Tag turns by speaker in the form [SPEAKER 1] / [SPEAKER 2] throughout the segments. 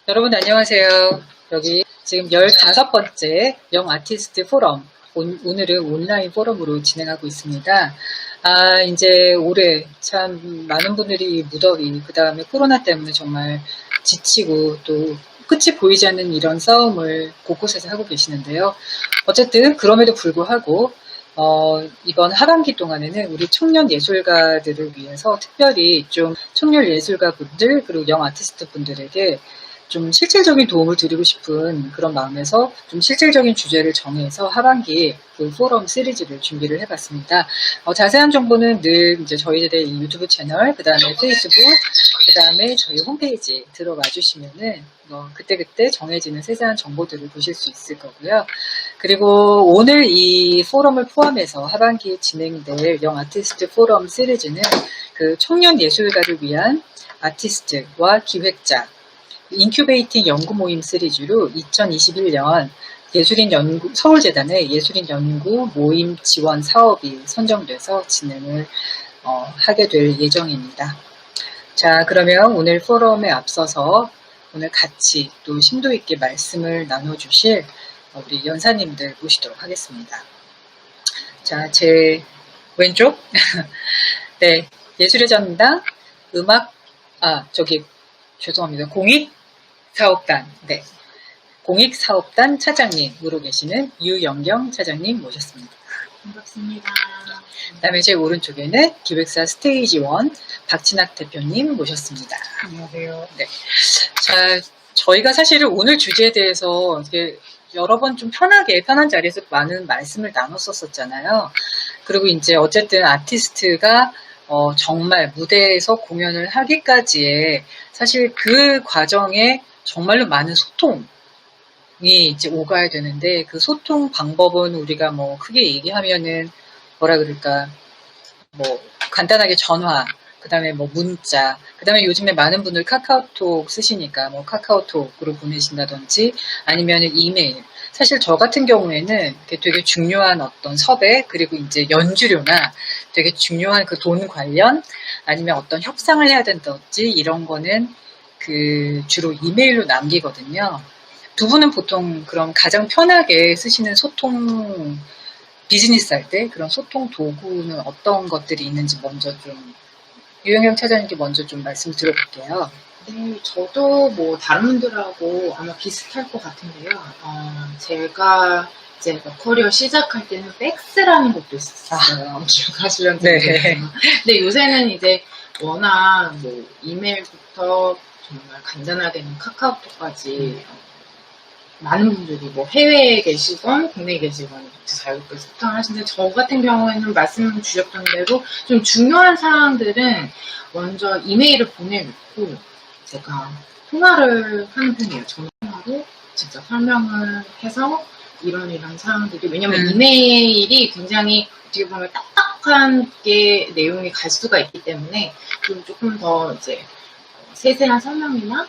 [SPEAKER 1] 여러분 안녕하세요. 여기 지금 15번째 영 아티스트 포럼, 오늘은 온라인 포럼으로 진행하고 있습니다. 이제 올해 참 많은 분들이 무더위, 그 다음에 코로나 때문에 정말 지치고 또 끝이 보이지 않는 이런 싸움을 곳곳에서 하고 계시는데요. 어쨌든 그럼에도 불구하고 이번 하반기 동안에는 우리 청년 예술가들을 위해서 특별히 좀 청년 예술가 분들 그리고 영 아티스트 분들에게 좀 실질적인 도움을 드리고 싶은 그런 마음에서 좀 실질적인 주제를 정해서 하반기 그 포럼 시리즈를 준비를 해봤습니다. 자세한 정보는 늘 이제 저희들의 이 유튜브 채널, 그 다음에 페이스북, 그 다음에 저희 홈페이지 들어와 주시면은 그때그때 정해지는 세세한 정보들을 보실 수 있을 거고요. 그리고 오늘 이 포럼을 포함해서 하반기에 진행될 영 아티스트 포럼 시리즈는 그 청년 예술가를 위한 아티스트와 기획자, 인큐베이팅 연구 모임 시리즈로 2021년 서울재단의 예술인 연구 모임 지원 사업이 선정돼서 진행을 하게 될 예정입니다. 자, 그러면 오늘 포럼에 앞서서 오늘 같이 또 심도 있게 말씀을 나눠주실 우리 연사님들 모시도록 하겠습니다. 자, 제 왼쪽 네, 예술의 전당 죄송합니다. 공익사업단, 네. 공익사업단 차장님으로 계시는 유영경 차장님 모셨습니다.
[SPEAKER 2] 반갑습니다.
[SPEAKER 1] 그 다음에 제 오른쪽에는 기획사 스테이지 1 박진학 대표님 모셨습니다.
[SPEAKER 2] 안녕하세요.
[SPEAKER 1] 네. 자, 저희가 사실은 오늘 주제에 대해서 이렇게 여러 번 좀 편한 자리에서 많은 말씀을 나눴었잖아요. 그리고 이제 어쨌든 아티스트가 정말 무대에서 공연을 하기까지의 사실 그 과정에 정말로 많은 소통이 이제 오가야 되는데 그 소통 방법은 우리가 뭐 크게 얘기하면은 뭐라 그럴까 뭐 간단하게 전화, 그 다음에 뭐 문자, 그 다음에 요즘에 많은 분들 카카오톡 쓰시니까 뭐 카카오톡으로 보내신다든지 아니면은 이메일. 사실 저 같은 경우에는 되게 중요한 어떤 섭외, 그리고 이제 연주료나 되게 중요한 그 돈 관련 아니면 어떤 협상을 해야 된다든지 이런 거는 그 주로 이메일로 남기거든요. 두 분은 보통 그럼 가장 편하게 쓰시는 소통, 비즈니스 할 때 그런 소통 도구는 어떤 것들이 있는지 먼저 좀 유영경 차장님께 먼저 좀 말씀 드려볼게요.
[SPEAKER 2] 네, 저도 뭐 다른 분들하고 아마 비슷할 것 같은데요. 제가 이제 커리어 시작할 때는 팩스라는 것도 있었어요. 기억하시면
[SPEAKER 1] 네.
[SPEAKER 2] 근데 요새는 이제 워낙 뭐 이메일부터 정말 간단하게는 카카오톡까지 많은 분들이 뭐 해외에 계시건 국내에 계시건 자유롭게 소통을 하시는데 저 같은 경우에는 말씀 주셨던 대로 좀 중요한 사항들은 먼저 이메일을 보내놓고 제가 통화를 하는 편이에요. 전화로 직접 설명을 해서 이런 사항들이 왜냐면 이메일이 굉장히 어떻게 보면 딱딱한 게 내용이 갈 수가 있기 때문에 좀 조금 더 이제 세세한 설명이나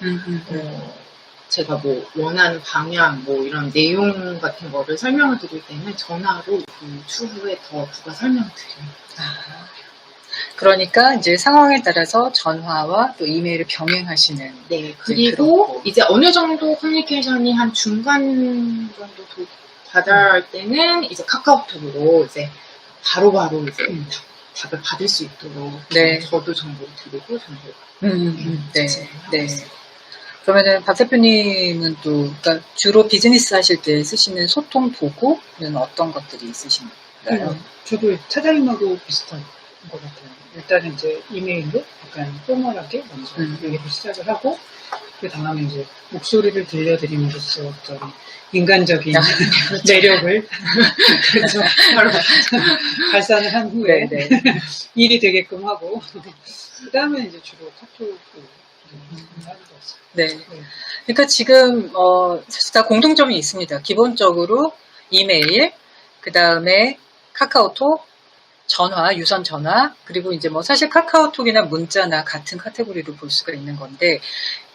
[SPEAKER 2] 제가 뭐 원하는 방향 뭐 이런 내용 같은 거를 설명을 드릴 때는 전화로 그 추후에 더 부가 설명을 드려요.
[SPEAKER 1] 그러니까 이제 상황에 따라서 전화와 또 이메일을 병행하시는.
[SPEAKER 2] 네, 그리고 이제 어느 정도 커뮤니케이션이 한 중간 정도 받을 때는 이제 카카오톡으로 이제 바로바로 이제 답을 받을 수 있도록
[SPEAKER 1] 네.
[SPEAKER 2] 저도 정보를 드리고 정보를
[SPEAKER 1] 네. 그러면은 박 대표님은 또 그러니까 주로 비즈니스 하실 때 쓰시는 소통 도구는 어떤 것들이 있으신가요?
[SPEAKER 3] 저도 차장님하고 비슷한 것 같아요. 일단은 이제 이메일로 약간 포멀하게 먼저 얘기를 시작을 하고 그 다음에 이제 목소리를 들려드림으로써 어떤 인간적인 매력을 그렇죠. 발산을 한 후에 일이 되게끔 하고 그 다음에 이제 주로 카톡으로 하는 것 같습니다.
[SPEAKER 1] 네. 그러니까 지금 사실 다 공통점이 있습니다. 기본적으로 이메일, 그 다음에 카카오톡, 전화, 유선 전화, 그리고 이제 뭐 사실 카카오톡이나 문자나 같은 카테고리로 볼 수가 있는 건데,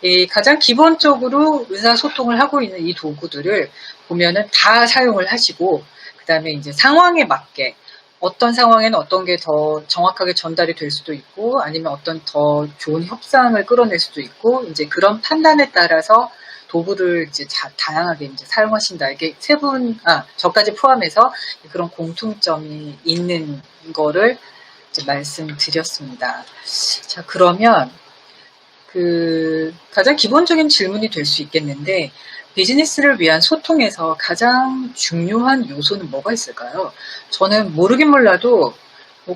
[SPEAKER 1] 이 가장 기본적으로 의사소통을 하고 있는 이 도구들을 보면은 다 사용을 하시고, 그 다음에 이제 상황에 맞게 어떤 상황에는 어떤 게 더 정확하게 전달이 될 수도 있고, 아니면 어떤 더 좋은 협상을 끌어낼 수도 있고, 이제 그런 판단에 따라서 도구를 이제 다양하게 이제 사용하신다. 이게 저까지 포함해서 그런 공통점이 있는 거를 이제 말씀드렸습니다. 자, 그러면 가장 기본적인 질문이 될 수 있겠는데, 비즈니스를 위한 소통에서 가장 중요한 요소는 뭐가 있을까요? 저는 모르긴 몰라도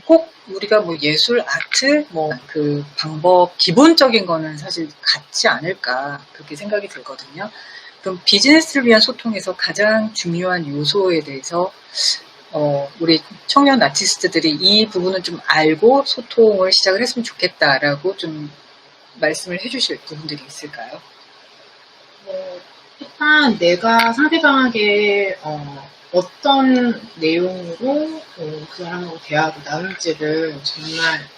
[SPEAKER 1] 꼭 우리가 예술, 아트, 그 방법, 기본적인 거는 사실 같지 않을까, 그렇게 생각이 들거든요. 그럼 비즈니스를 위한 소통에서 가장 중요한 요소에 대해서, 우리 청년 아티스트들이 이 부분은 좀 알고 소통을 시작을 했으면 좋겠다라고 좀 말씀을 해주실 부분들이 있을까요?
[SPEAKER 2] 일단 내가 상대방에게 어떤 내용으로 그 사람하고 대화를 나눌지를 정말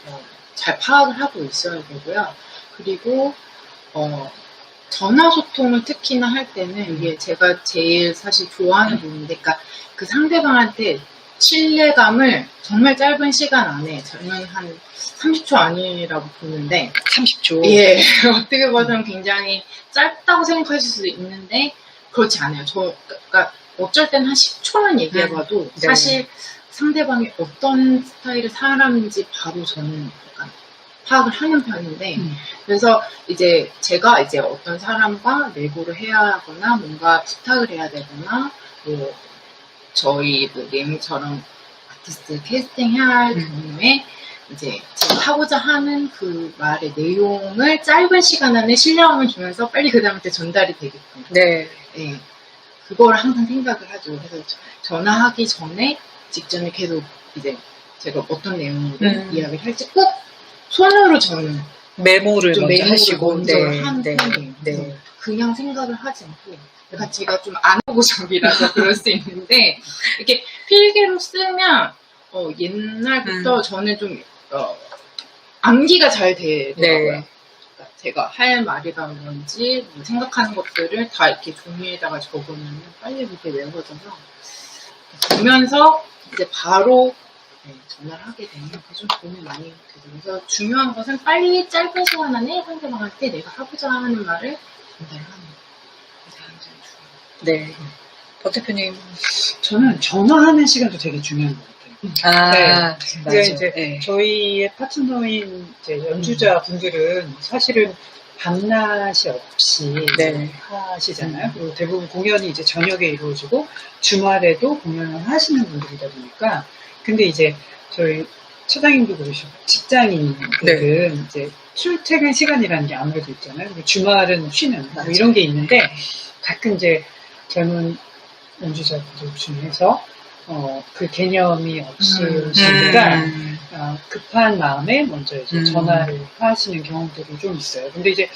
[SPEAKER 2] 잘 파악을 하고 있어야 되고요. 그리고 전화 소통을 특히나 할 때는 이게 제가 제일 사실 좋아하는 부분인데, 그러니까 그 상대방한테 신뢰감을 정말 짧은 시간 안에, 저는 한 30초 아니라고 보는데
[SPEAKER 1] 30초.
[SPEAKER 2] 예, 어떻게 보면 굉장히 짧다고 생각하실 수도 있는데 그렇지 않아요. 그러니까 어쩔 땐 한 10초만 얘기해봐도
[SPEAKER 1] 네.
[SPEAKER 2] 사실 상대방이 어떤 스타일의 사람인지 바로 저는 약간 파악을 하는 편인데, 그래서 이제 제가 이제 어떤 사람과 내고를 해야 하거나 뭔가 부탁을 해야 되거나 저희 네임처럼 아티스트 캐스팅 해야 할 경우에 이제 제가 하고자 하는 그 말의 내용을 짧은 시간 안에 신뢰감을 주면서 빨리 그 사람한테 전달이 되게끔.
[SPEAKER 1] 네.
[SPEAKER 2] 네. 그거를 항상 생각을 하죠. 그래서 전화하기 전에 직전에 계속 이제 제가 어떤 내용으로 이야기를 할지 꼭 손으로 저는
[SPEAKER 1] 메모를
[SPEAKER 2] 좀
[SPEAKER 1] 먼저 하시고
[SPEAKER 2] 먼저 하는 편이에요.
[SPEAKER 1] 네.
[SPEAKER 2] 그냥 생각을 하지 않고, 그러니까 제가 좀 안보적이라서 그럴 수 있는데, 이렇게 필기로 쓰면 옛날부터 저는 좀 암기가 잘 되더라고요.
[SPEAKER 1] 네.
[SPEAKER 2] 그러니까 제가 할 말이라든지 생각하는 것들을 다 이렇게 종이에다가 적으면 빨리 이렇게 외워져서 보면서 이제 바로 전화를 하게 되면 그게 좀 도움이 많이 되죠. 그래서 중요한 것은 빨리 짧은 시간 안에 상대방한테 내가 하고자 하는 말을 전달하는 거. 그게 굉장히 중요해요.
[SPEAKER 1] 네. 박 대표님.
[SPEAKER 3] 저는 전화하는 시간도 되게 중요한 것 같아요.
[SPEAKER 1] 맞아요.
[SPEAKER 3] 이제
[SPEAKER 1] 네.
[SPEAKER 3] 저희의 파트너인 이제 연주자 분들은 사실은 밤낮이 없이
[SPEAKER 1] 네.
[SPEAKER 3] 하시잖아요. 그리고 대부분 공연이 이제 저녁에 이루어지고 주말에도 공연을 하시는 분들이다 보니까, 근데 이제 저희 차장님도 그러시고 직장인들은 이제 출퇴근 시간이라는 게 아무래도 있잖아요. 주말은 쉬는 뭐 이런 게 있는데, 가끔 이제 젊은 연주자분들 중에서 그 개념이 없으시니까 급한 마음에 먼저 이제 전화를 하시는 경우들이 좀 있어요. 근데 이제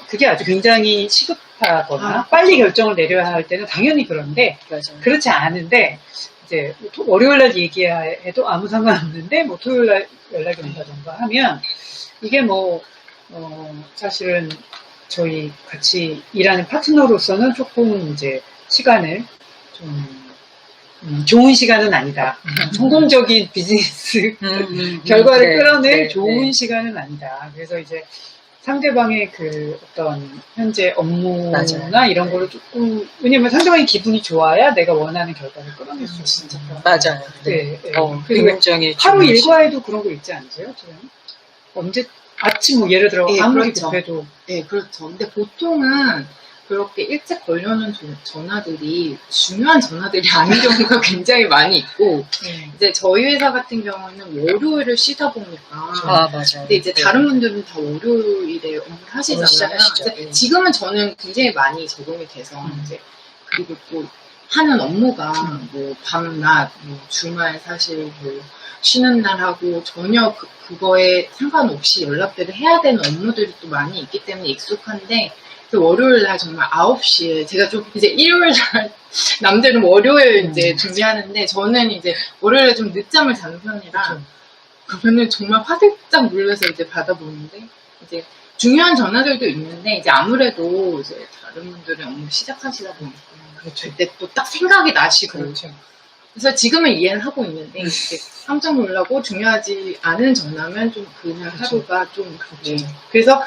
[SPEAKER 3] 그게 아주 굉장히 시급하거나 빨리 결정을 내려야 할 때는 당연히 그런데,
[SPEAKER 1] 맞아요.
[SPEAKER 3] 그렇지 않은데 이제 월요일날 얘기해도 아무 상관없는데 토요일날 연락이 온다던가 하면, 이게 사실은 저희 같이 일하는 파트너로서는 조금 이제 시간을 좀 좋은 시간은 아니다. 성공적인 비즈니스 결과를 끌어낼 좋은 시간은 아니다. 그래서 이제 상대방의 그 어떤 현재 업무나
[SPEAKER 1] 맞아요.
[SPEAKER 3] 이런 거를 조금, 왜냐면 상대방의 기분이 좋아야 내가 원하는 결과를 끌어낼 수 있으니까.
[SPEAKER 1] 맞아요.
[SPEAKER 3] 네.
[SPEAKER 1] 굉장히
[SPEAKER 3] 하루 일과에도 그런 거 있지 않으세요? 언제 아침 예를 들어 아무리 급해도.
[SPEAKER 2] 네, 그렇죠. 근데 보통은 그렇게 일찍 걸려오는 전화들이 중요한 전화들이 아닌 경우가 굉장히 많이 있고, 이제 저희 회사 같은 경우는 월요일을 쉬다 보니까.
[SPEAKER 1] 맞아요.
[SPEAKER 2] 근데 이제 다른 분들은 다 월요일에 업무를 하시잖아요.
[SPEAKER 1] 네.
[SPEAKER 2] 지금은 저는 굉장히 많이 적응이 돼서, 이제, 그리고 또 하는 업무가 밤낮, 주말 사실 쉬는 날하고 전혀 그거에 상관없이 연락들을 해야 되는 업무들이 또 많이 있기 때문에 익숙한데, 월요일 날 정말 9시에, 제가 좀 이제 일요일 날, 남들은 월요일 이제 준비하는데, 저는 이제 월요일에 좀 늦잠을 자는 편이라, 그러면은 정말 화들짝 놀라서 이제 받아보는데, 이제 중요한 전화들도 있는데, 이제 아무래도 이제 다른 분들은 업무 시작하시다 보니까, 그때 또 딱 생각이 나시고, 그래서 지금은 이해는 하고 있는데, 이제 깜짝 놀라고 중요하지 않은 전화면 좀 그날 하루가 좀, 그래서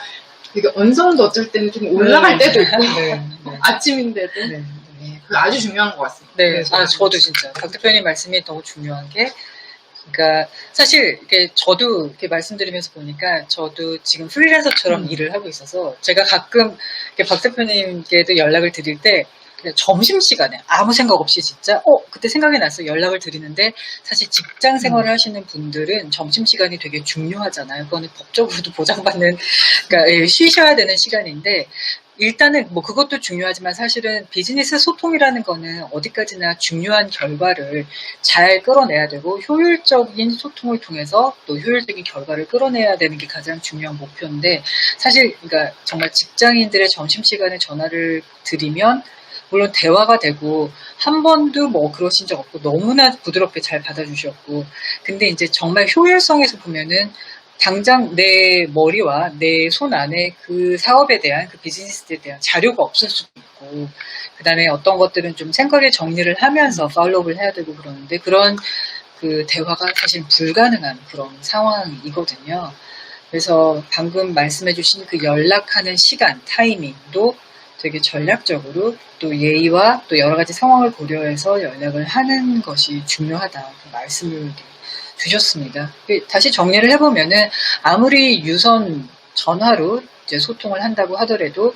[SPEAKER 2] 되게 언성도 어쩔 때는 좀 올라갈 때도 있고
[SPEAKER 3] 네, 네.
[SPEAKER 2] 아침인데도
[SPEAKER 3] 네.
[SPEAKER 2] 네, 그게 아주 중요한 것 같습니다.
[SPEAKER 1] 네,
[SPEAKER 3] 그래서
[SPEAKER 1] 저도 진짜 박 대표님 말씀이 너무 중요한 게, 그러니까 사실 이게 저도 이렇게 말씀드리면서 보니까 저도 지금 프리랜서처럼 일을 하고 있어서 제가 가끔 이렇게 박 대표님께도 연락을 드릴 때 그냥 점심시간에 아무 생각 없이 진짜 그때 생각이 나서 연락을 드리는데, 사실 직장 생활을 하시는 분들은 점심시간이 되게 중요하잖아요. 그거는 법적으로도 보장받는, 그러니까 쉬셔야 되는 시간인데, 일단은 뭐 그것도 중요하지만 사실은 비즈니스 소통이라는 거는 어디까지나 중요한 결과를 잘 끌어내야 되고, 효율적인 소통을 통해서 또 효율적인 결과를 끌어내야 되는 게 가장 중요한 목표인데, 사실 그러니까 정말 직장인들의 점심시간에 전화를 드리면 물론 대화가 되고, 한 번도 뭐 그러신 적 없고 너무나 부드럽게 잘 받아주셨고, 근데 이제 정말 효율성에서 보면은 당장 내 머리와 내 손 안에 그 사업에 대한, 그 비즈니스에 대한 자료가 없을 수도 있고, 그 다음에 어떤 것들은 좀 생각에 정리를 하면서 팔로우를 해야 되고 그러는데, 그런 그 대화가 사실 불가능한 그런 상황이거든요. 그래서 방금 말씀해주신 그 연락하는 시간, 타이밍도 되게 전략적으로 또 예의와 또 여러 가지 상황을 고려해서 연락을 하는 것이 중요하다, 말씀을 주셨습니다. 다시 정리를 해보면은 아무리 유선 전화로 이제 소통을 한다고 하더라도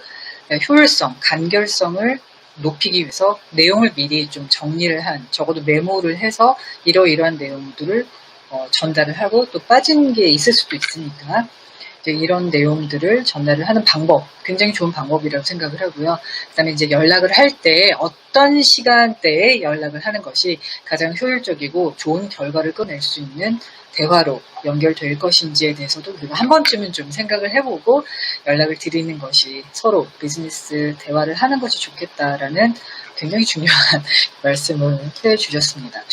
[SPEAKER 1] 효율성, 간결성을 높이기 위해서 내용을 미리 좀 정리를 한, 적어도 메모를 해서 이러이러한 내용들을 전달을 하고, 또 빠진 게 있을 수도 있으니까 이런 내용들을 전달을 하는 방법, 굉장히 좋은 방법이라고 생각을 하고요. 그다음에 이제 연락을 할 때 어떤 시간대에 연락을 하는 것이 가장 효율적이고 좋은 결과를 꺼낼 수 있는 대화로 연결될 것인지에 대해서도 우리가 한 번쯤은 좀 생각을 해보고 연락을 드리는 것이, 서로 비즈니스 대화를 하는 것이 좋겠다라는 굉장히 중요한 말씀을 해주셨습니다.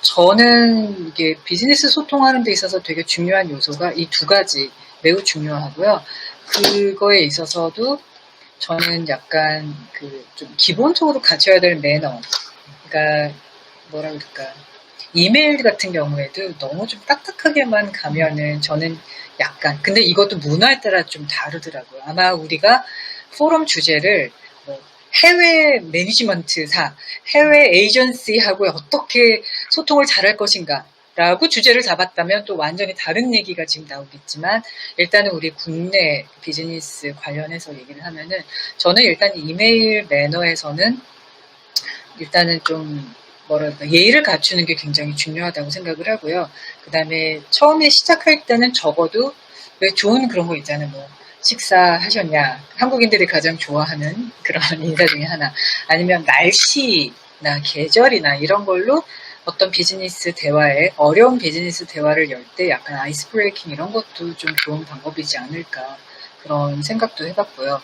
[SPEAKER 1] 저는 이게 비즈니스 소통하는 데 있어서 되게 중요한 요소가 이 두 가지 매우 중요하고요. 그거에 있어서도 저는 약간 좀 기본적으로 갖춰야 될 매너, 그러니까 뭐라 그럴까, 이메일 같은 경우에도 너무 좀 딱딱하게만 가면은 저는 약간, 근데 이것도 문화에 따라 좀 다르더라고요. 아마 우리가 포럼 주제를 뭐 해외 매니지먼트사, 해외 에이전시하고 어떻게 소통을 잘할 것인가 라고 주제를 잡았다면 또 완전히 다른 얘기가 지금 나오겠지만, 일단은 우리 국내 비즈니스 관련해서 얘기를 하면은, 저는 일단 이메일 매너에서는 일단은 좀 뭐랄까, 예의를 갖추는 게 굉장히 중요하다고 생각을 하고요. 그 다음에 처음에 시작할 때는 적어도 왜 좋은 그런 거 있잖아요. 뭐 식사하셨냐, 한국인들이 가장 좋아하는 그런 인사 중에 하나, 아니면 날씨나 계절이나 이런 걸로 어떤 비즈니스 대화에, 어려운 비즈니스 대화를 열 때 약간 아이스 브레이킹 이런 것도 좀 좋은 방법이지 않을까, 그런 생각도 해봤고요.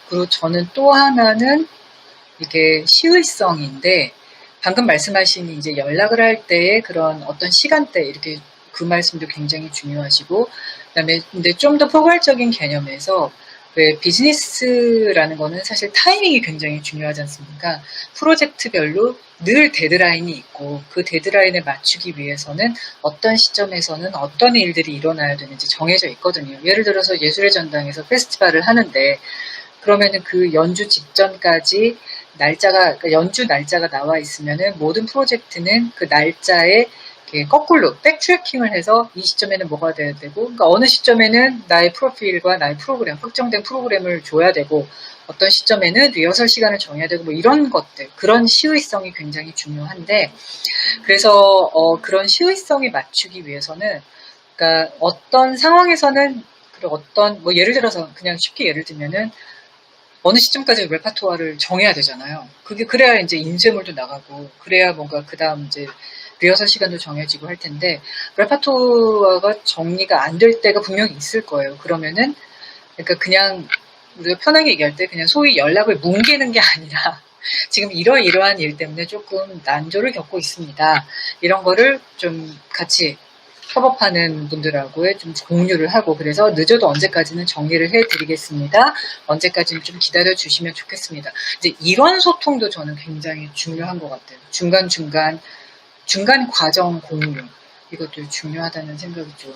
[SPEAKER 1] 그리고 저는 또 하나는 이게 시의성인데, 방금 말씀하신 이제 연락을 할 때의 그런 어떤 시간대, 이렇게 그 말씀도 굉장히 중요하시고, 그다음에 근데 좀 더 포괄적인 개념에서, 왜 비즈니스라는 거는 사실 타이밍이 굉장히 중요하지 않습니까? 프로젝트별로 늘 데드라인이 있고, 그 데드라인에 맞추기 위해서는 어떤 시점에서는 어떤 일들이 일어나야 되는지 정해져 있거든요. 예를 들어서 예술의 전당에서 페스티벌을 하는데, 그러면은 그 연주 직전까지 그러니까 연주 날짜가 나와 있으면은 모든 프로젝트는 그 날짜에 거꾸로 백트래킹을 해서 이 시점에는 뭐가 돼야 되고, 그러니까 어느 시점에는 나의 프로필과 나의 프로그램, 확정된 프로그램을 줘야 되고, 어떤 시점에는 리허설 시간을 정해야 되고, 뭐 이런 것들, 그런 시의성이 굉장히 중요한데, 그래서 그런 시의성에 맞추기 위해서는, 그러니까 어떤 상황에서는, 그리고 어떤 뭐 예를 들어서 그냥 쉽게 예를 들면은 어느 시점까지 레파토어를 정해야 되잖아요. 그래야 이제 인쇄물도 나가고, 그래야 뭔가 그 다음 이제 리허설 시간도 정해지고 할 텐데, 레파토어가 정리가 안 될 때가 분명히 있을 거예요. 그러면은, 그러니까 그냥 우리가 편하게 얘기할 때 그냥 소위 연락을 뭉개는 게 아니라, 지금 이러이러한 일 때문에 조금 난조를 겪고 있습니다. 이런 거를 좀 같이 협업하는 분들하고의 좀 공유를 하고, 그래서 늦어도 언제까지는 정리를 해드리겠습니다. 언제까지는 좀 기다려주시면 좋겠습니다. 이제 이런 소통도 저는 굉장히 중요한 것 같아요. 중간 과정 공유, 이것도 중요하다는 생각이 좀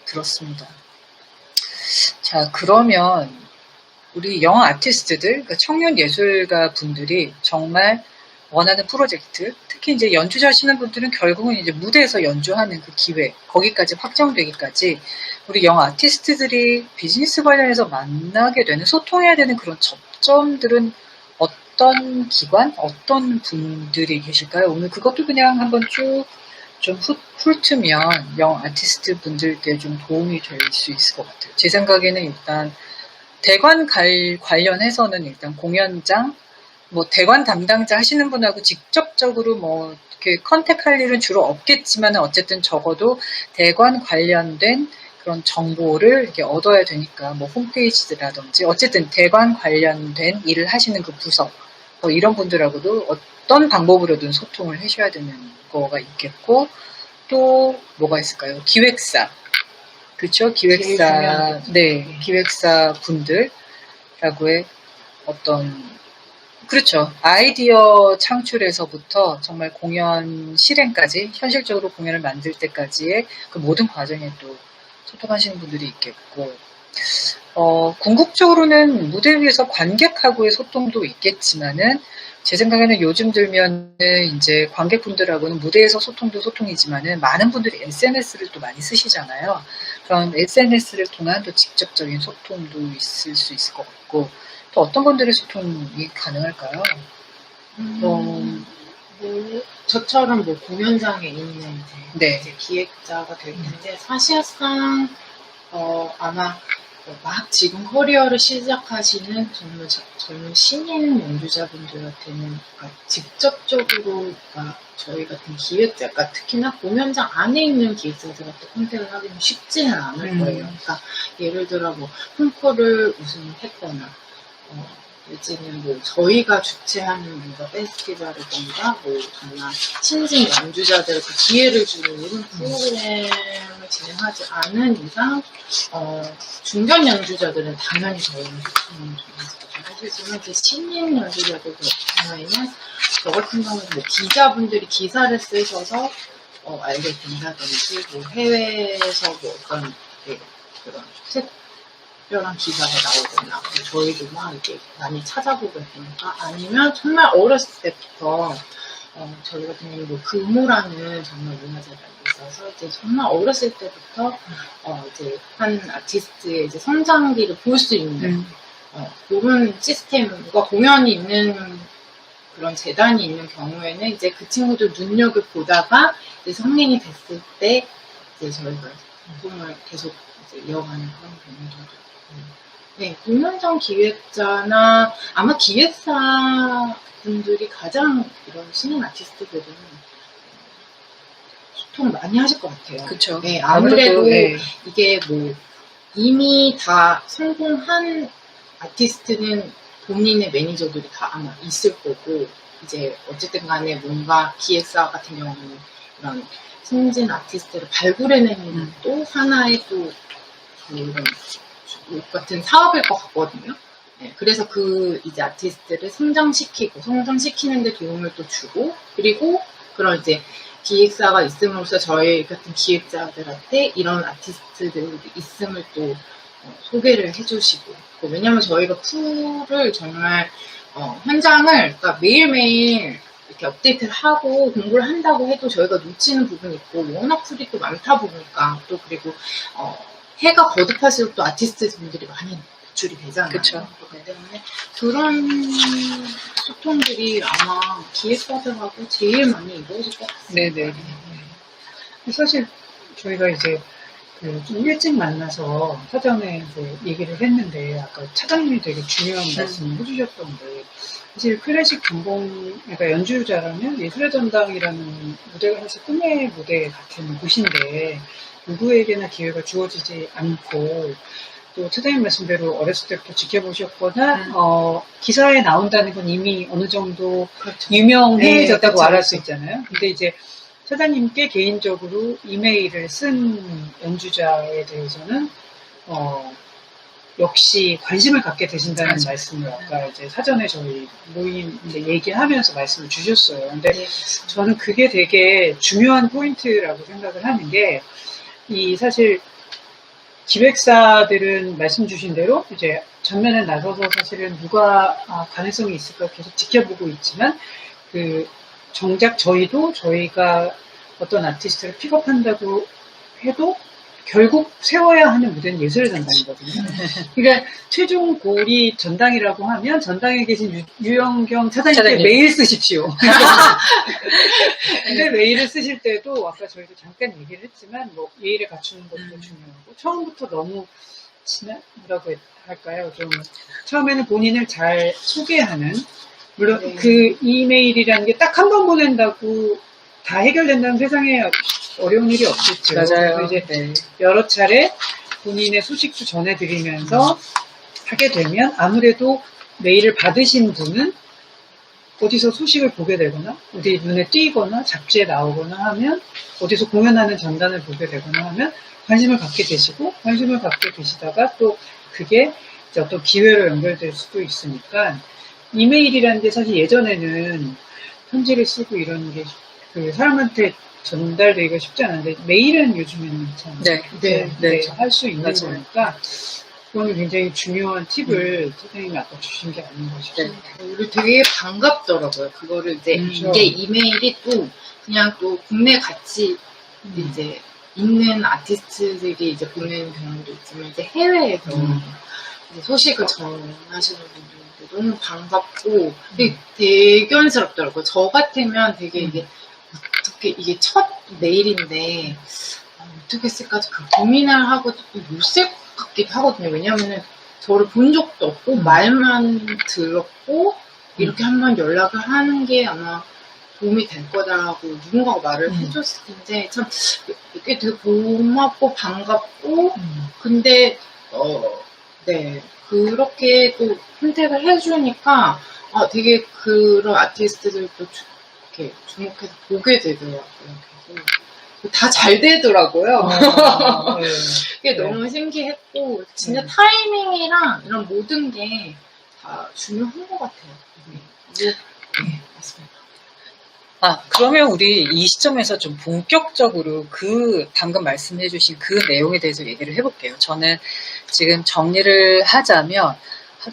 [SPEAKER 1] 들었습니다. 자, 그러면 우리 영어 아티스트들, 그러니까 청년 예술가 분들이 정말 원하는 프로젝트, 특히 이제 연주자시는 분들은 결국은 이제 무대에서 연주하는 그 기회, 거기까지 확정되기까지 우리 영어 아티스트들이 비즈니스 관련해서 만나게 되는, 소통해야 되는 그런 접점들은 어떤 기관, 어떤 분들이 계실까요? 오늘 그것도 그냥 한번 쭉 좀 훑으면 영어 아티스트 분들께 좀 도움이 될 수 있을 것 같아요. 제 생각에는 일단 대관 관련해서는 일단 공연장, 뭐 대관 담당자 하시는 분하고 직접적으로 뭐 이렇게 컨택할 일은 주로 없겠지만 어쨌든 적어도 대관 관련된 그런 정보를 이렇게 얻어야 되니까 뭐 홈페이지라든지 어쨌든 대관 관련된 일을 하시는 그 부서 뭐 이런 분들하고도 어떤 방법으로든 소통을 하셔야 되는 거가 있겠고 또 뭐가 있을까요? 기획사. 그렇죠? 기획사, 네, 기획사 분들하고의 어떤, 그렇죠. 아이디어 창출에서부터 정말 공연 실행까지, 현실적으로 공연을 만들 때까지의 그 모든 과정에 또 소통하시는 분들이 있겠고, 궁극적으로는 무대 위에서 관객하고의 소통도 있겠지만은, 제 생각에는 요즘 들면은 이제 관객분들하고는 무대에서 소통도 소통이지만은 많은 분들이 SNS를 또 많이 쓰시잖아요. 그런 SNS를 통한 또 직접적인 소통도 있을 수 있을 것 같고, 또 어떤 분들의 소통이 가능할까요?
[SPEAKER 2] 뭐, 저처럼 뭐 공연장에 있는
[SPEAKER 1] 네.
[SPEAKER 2] 이제 기획자가 될 텐데, 사실상, 아마 막 지금 커리어를 시작하시는 정말 젊은 신인 연주자분들한테는 그러니까 직접적으로 그러니까 저희 같은 기획자가 특히나 공연장 안에 있는 기획자들한테 컨택을 하기는 쉽지는 않을 거예요. 그러니까 예를 들어 뭐 홈코를 우승했거나 내지는 뭐 저희가 주최하는 뭔가 페스티벌이던가 뭐 정말 신진 연주자들에게 기회를 주는 이런 프로그램을 진행하지 않은 이상 중견 연주자들은 당연히 저희는 소통을 하시지만 이제 신인 연주자들 같은 경우에는 저 같은 경우는 뭐 기자분들이 기사를 쓰셔서 알게 된다든지 뭐 해외에서 뭐 어떤 그런 특별한 기사가 나오거나 저희도 막 이렇게 많이 찾아보게 되니까 아니면 정말 어렸을 때부터 저희 같은 경우는 뭐 금호라는 정말 문화재단이 있어서 이제 정말 어렸을 때부터 이제 한 아티스트의 이제 성장기를 볼 수 있는 그런 시스템과 공연이 있는 그런 재단이 있는 경우에는 이제 그 친구들 눈여겨 보다가 이제 성인이 됐을 때 이제 저희가 소통을 계속 이제 이어가는 그런 경우도 있고. 네, 공연장 기획자나 아마 기획사 분들이 가장 이런 신인 아티스트들은 소통 많이 하실 것 같아요.
[SPEAKER 1] 그렇죠.
[SPEAKER 2] 네, 아무래도
[SPEAKER 1] 네.
[SPEAKER 2] 이게 뭐 이미 다 성공한 아티스트는 본인의 매니저들이 다 아마 있을 거고 이제 어쨌든 간에 뭔가 기획사 같은 경우는 이런 신진 아티스트를 발굴해내는 또 하나의 또 이런 같은 사업일 것 같거든요. 네, 그래서 그 이제 아티스트를 성장시키는 데 도움을 또 주고 그리고 그런 이제 기획사가 있음으로써 저희 같은 기획자들한테 이런 아티스트들이 있음을 또 소개를 해주시고 왜냐면 저희가 풀을 정말 현장을 그러니까 매일매일 이렇게 업데이트를 하고 공부를 한다고 해도 저희가 놓치는 부분이 있고 워낙 풀이 또 많다 보니까 또 그리고 해가 거듭할수록 또 아티스트 분들이 많이 노출이 되잖아요.
[SPEAKER 1] 그쵸.
[SPEAKER 2] 그렇기 때문에 그런 소통들이 아마 기획사들하고 제일 많이 이루어질 것 같습니다.
[SPEAKER 1] 네네.
[SPEAKER 3] 사실 저희가 이제 좀 일찍 만나서 사전에 이제 얘기를 했는데 아까 차장님이 되게 중요한 말씀을 해주셨던데 사실 클래식 전공 그러니까 연주자라면 예술의 전당이라는 무대가 사실 꿈의 무대 같은 곳인데 누구에게나 기회가 주어지지 않고 또 차장님 말씀대로 어렸을 때부터 지켜보셨거나 기사에 나온다는 건 이미 어느 정도
[SPEAKER 2] 그렇죠.
[SPEAKER 3] 유명해졌다고
[SPEAKER 2] 네,
[SPEAKER 3] 말할 수 있잖아요. 근데 이제 차장님께 개인적으로 이메일을 쓴 연주자에 대해서는 역시 관심을 갖게 되신다는 말씀을 아까 이제 사전에 저희 모임 얘기하면서 말씀을 주셨어요. 근데
[SPEAKER 2] 네.
[SPEAKER 3] 저는 그게 되게 중요한 포인트라고 생각을 하는 게 이 사실 기획사들은 말씀 주신 대로 이제 전면에 나서서 사실은 누가 가능성이 있을까 계속 지켜보고 있지만 정작 저희가 어떤 아티스트를 픽업한다고 해도 결국 세워야 하는 무대는 예술의 전당이거든요. 그러니까 최종 골이 전당이라고 하면 전당에 계신 유영경 차장님께 메일 쓰십시오. 근데 메일을 쓰실 때도 아까 저희도 잠깐 얘기를 했지만 뭐 예의를 갖추는 것도 중요하고 처음부터 너무 뭐라고 할까요? 좀 처음에는 본인을 잘 소개하는 물론 그 이메일이라는 게 딱 한 번 보낸다고 다 해결된다는 세상에 어려운 일이 없겠죠.
[SPEAKER 1] 맞아요.
[SPEAKER 3] 이제 여러 차례 본인의 소식도 전해드리면서 하게 되면 아무래도 메일을 받으신 분은 어디서 소식을 보게 되거나 어디 눈에 띄거나 잡지에 나오거나 하면 어디서 공연하는 전단을 보게 되거나 하면 관심을 갖게 되시고 관심을 갖게 되시다가 또 그게 이제 어떤 기회로 연결될 수도 있으니까 이메일이라는 게 사실 예전에는 편지를 쓰고 이런 게 사람한테 전달되기가 쉽지 않은데 메일은 요즘에는 참 할 수 있는 거니까 그거는 굉장히 중요한 팁을 선생님이 아까 주신 게 아닌가 싶습니다.
[SPEAKER 2] 우리 되게 반갑더라고요. 그거를 이제 이게 이메일이 또 그냥 또 국내 같이 이제 있는 아티스트들이 이제 보내는 경우도 있지만 이제 해외에서 이제 소식을 전하시는 분들도 너무 반갑고 되게 대견스럽더라고요. 저 같으면 되게 이게 어떻게 이게 첫 메일인데 어떻게 쓸까 그 고민을 하고 못 쓸 것 같기도 하거든요. 왜냐면은 저를 본 적도 없고 말만 들었고 이렇게 한번 연락을 하는 게 아마 도움이 될 거다라고 누군가가 말을 해줬을 텐데 참 이게 되게 고맙고 반갑고 근데 네 그렇게 또 선택을 해주니까 되게 그런 아티스트들도 이렇게 주목해서 보게 되더라고요. 다 잘 되더라고요. 그게 너무 신기했고 진짜 타이밍이랑 이런 모든 게 다 중요한 것 같아요. 네, 맞습니다.
[SPEAKER 1] 그러면 우리 이 시점에서 좀 본격적으로 방금 말씀해주신 그 내용에 대해서 얘기를 해볼게요. 저는 지금 정리를 하자면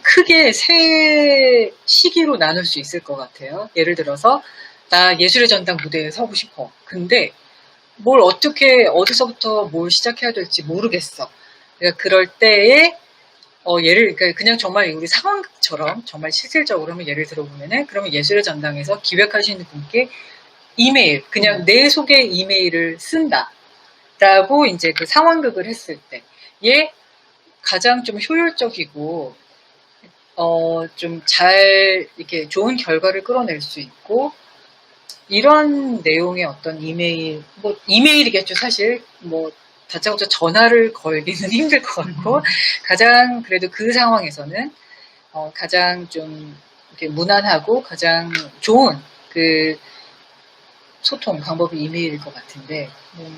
[SPEAKER 1] 크게 세 시기로 나눌 수 있을 것 같아요. 예를 들어서 나 예술의 전당 무대에 서고 싶어. 근데 뭘 어디서부터 뭘 시작해야 될지 모르겠어. 그러니까 그럴 때에 그러니까 그냥 정말 우리 상황처럼 정말 실질적으로 하면 예를 들어보면은 그러면 예술의 전당에서 기획하시는 분께 이메일 그냥 내 소개 이메일을 쓴다라고 이제 그 상황극을 했을 때에 가장 좀 효율적이고 좀 잘 이렇게 좋은 결과를 끌어낼 수 있고 이런 내용의 어떤 이메일이겠죠 사실 다짜고짜 전화를 걸기는 힘들 것 같고 가장 그래도 그 상황에서는 가장 좀 이렇게 무난하고 가장 좋은 그 소통 방법이 이메일일 것 같은데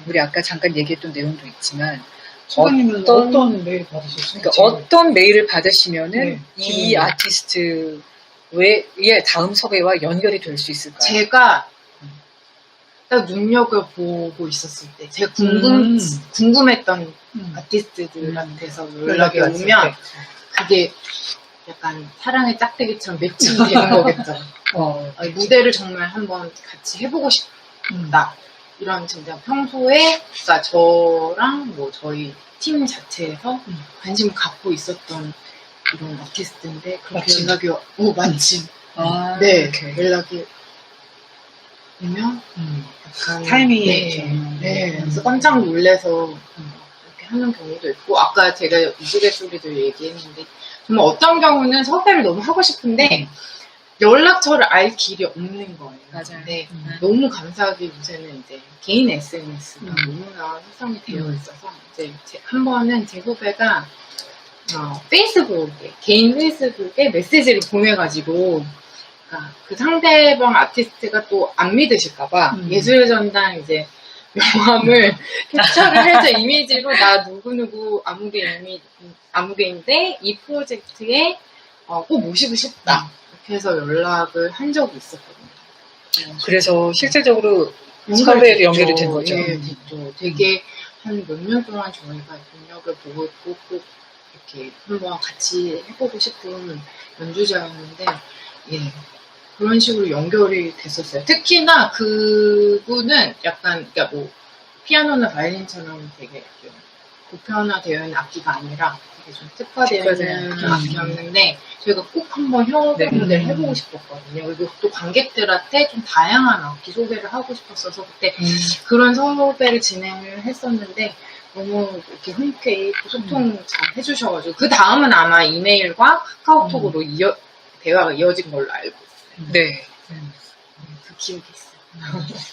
[SPEAKER 1] 우리 아까 잠깐 얘기했던 내용도 있지만
[SPEAKER 3] 소장님은 어떤 메일 받으셨어요?
[SPEAKER 1] 그러니까 어떤 메일을 받으시면은 이 아티스트의 다음 섭외와 연결이 될 수 있을까요?
[SPEAKER 2] 제가 딱 눈여겨보고 있었을 때 제가 궁금했던 아티스트들한테서 연락이 오면 그게 약간 사랑의 짝대기처럼 매칭이 되는 거겠죠. 무대를 정말 한번 같이 해보고 싶다. 이런 진짜 평소에 그러니까 저랑 저희 팀 자체에서 관심을 갖고 있었던 이런 아티스트인데 그렇게 연락이 마침 네 연락이 오면 약간
[SPEAKER 3] 타이밍이
[SPEAKER 2] 그래서 깜짝 놀라서 이렇게 하는 경우도 있고 아까 제가 우스갯소리도 얘기했는데 정말 어떤 경우는 섭외를 너무 하고 싶은데 연락처를 알 길이 없는 거예요.
[SPEAKER 1] 맞아요.
[SPEAKER 2] 네, 너무 감사하게 요새는 이제 개인 SNS가 너무나 활성이 되어 있어서 이제 한 번은 제 후배가 개인 페이스북에 메시지를 보내가지고 그 상대방 아티스트가 또 안 믿으실까봐 예술의 전당 이제 명함을 캡처를 해서 이미지로 나 누구누구 아무개인데 이 프로젝트에 꼭 모시고 싶다. 이렇게 해서 연락을 한 적이 있었거든요.
[SPEAKER 1] 그래서 실질적으로 섭외로 연결이 된 거죠.
[SPEAKER 2] 네, 됐죠. 되게 한 몇 년 동안 저희가 능력을 보고 있고 꼭 이렇게 한번 같이 해보고 싶은 연주자였는데, 예, 그런 식으로 연결이 됐었어요. 특히나 그분은 약간, 그러니까 뭐, 피아노나 바이올린처럼 되게 좀 보편화되어 있는 악기가 아니라 되게 좀 특화되어 있는 악기였는데, 저희가 꼭 한번 협업을 해보고 싶었거든요. 그리고 또 관객들한테 좀 다양한 악기 소개를 하고 싶었어서 그때 그런 섭외를 진행을 했었는데, 너무 이렇게 흔쾌히 소통 잘 해주셔가지고, 그 다음은 아마 이메일과 카카오톡으로 대화가 이어진 걸로 알고 있어요.
[SPEAKER 1] 네.
[SPEAKER 2] 그 기억이 있어요.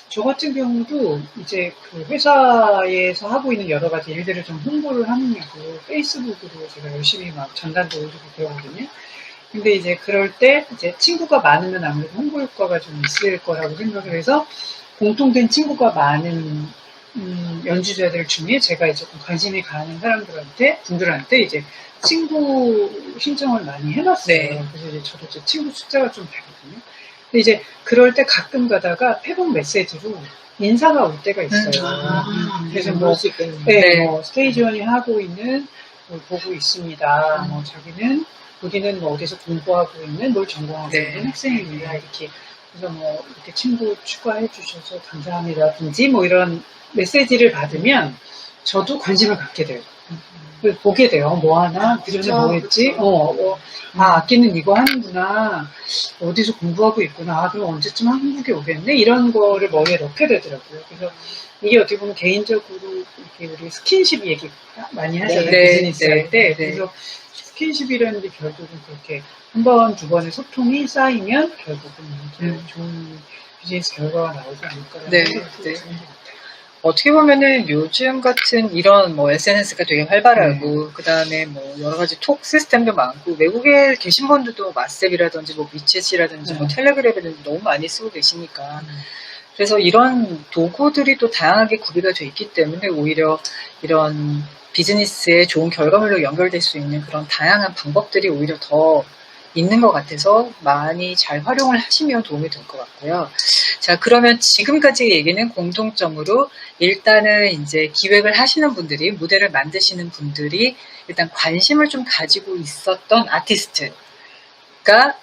[SPEAKER 3] 저 같은 경우도 이제 그 회사에서 하고 있는 여러 가지 일들을 좀 홍보를 하느냐고 페이스북으로 제가 열심히 막 전단도 올리고 그러거든요. 근데 이제 그럴 때 이제 친구가 많으면 아무래도 홍보 효과가 좀 있을 거라고 생각을 해서 공통된 친구가 많은 연주자들 중에 제가 이제 좀 관심이 가는 분들한테 이제 친구 신청을 많이 해놨어요.
[SPEAKER 1] 네.
[SPEAKER 3] 그래서 이제 저도 제 친구 숫자가 좀 되거든요. 근데 이제 그럴 때 가끔 가다가 페북 메시지로 인사가 올 때가 있어요. 그래서 뭐,
[SPEAKER 2] 수 있겠네요.
[SPEAKER 3] 네, 뭐 스테이지원이 하고 있는 걸 보고 있습니다. 뭐 자기는 여기는 뭐 어디서 공부하고 있는 뭘 전공하고 있는 학생입니다. 이렇게 그래서 뭐 이렇게 친구 추가해 주셔서 감사합니다든지 뭐 이런 메시지를 받으면 저도 관심을 갖게 돼요. 보게 돼요. 뭐 하나? 그전에 뭐 했지? 악기는 이거 하는구나. 어디서 공부하고 있구나. 아, 그럼 언제쯤 한국에 오겠네? 이런 거를 머리에 넣게 되더라고요. 그래서 이게 어떻게 보면 개인적으로 이렇게 우리 스킨십 얘기 많이 하잖아요. 비즈니스 할 때. 그래서 스킨십이라는 게 결국은 그렇게 한 번, 두 번의 소통이 쌓이면 결국은 좋은 비즈니스 결과가 나오지 않을까라는 생각이 드는 것 같아요.
[SPEAKER 1] 어떻게 보면은 요즘 같은 이런 뭐 SNS가 되게 활발하고 그다음에 뭐 여러 가지 톡 시스템도 많고 외국에 계신 분들도 왓츠앱이라든지 뭐 위챗이라든지 뭐 텔레그램이라든지 너무 많이 쓰고 계시니까 그래서 이런 도구들이 또 다양하게 구비가 돼 있기 때문에 오히려 이런 비즈니스에 좋은 결과물로 연결될 수 있는 그런 다양한 방법들이 오히려 더 있는 것 같아서 많이 잘 활용을 하시면 도움이 될 것 같고요. 자, 그러면 지금까지 얘기는 공통점으로 일단은 이제 기획을 하시는 분들이, 무대를 만드시는 분들이 일단 관심을 좀 가지고 있었던 아티스트가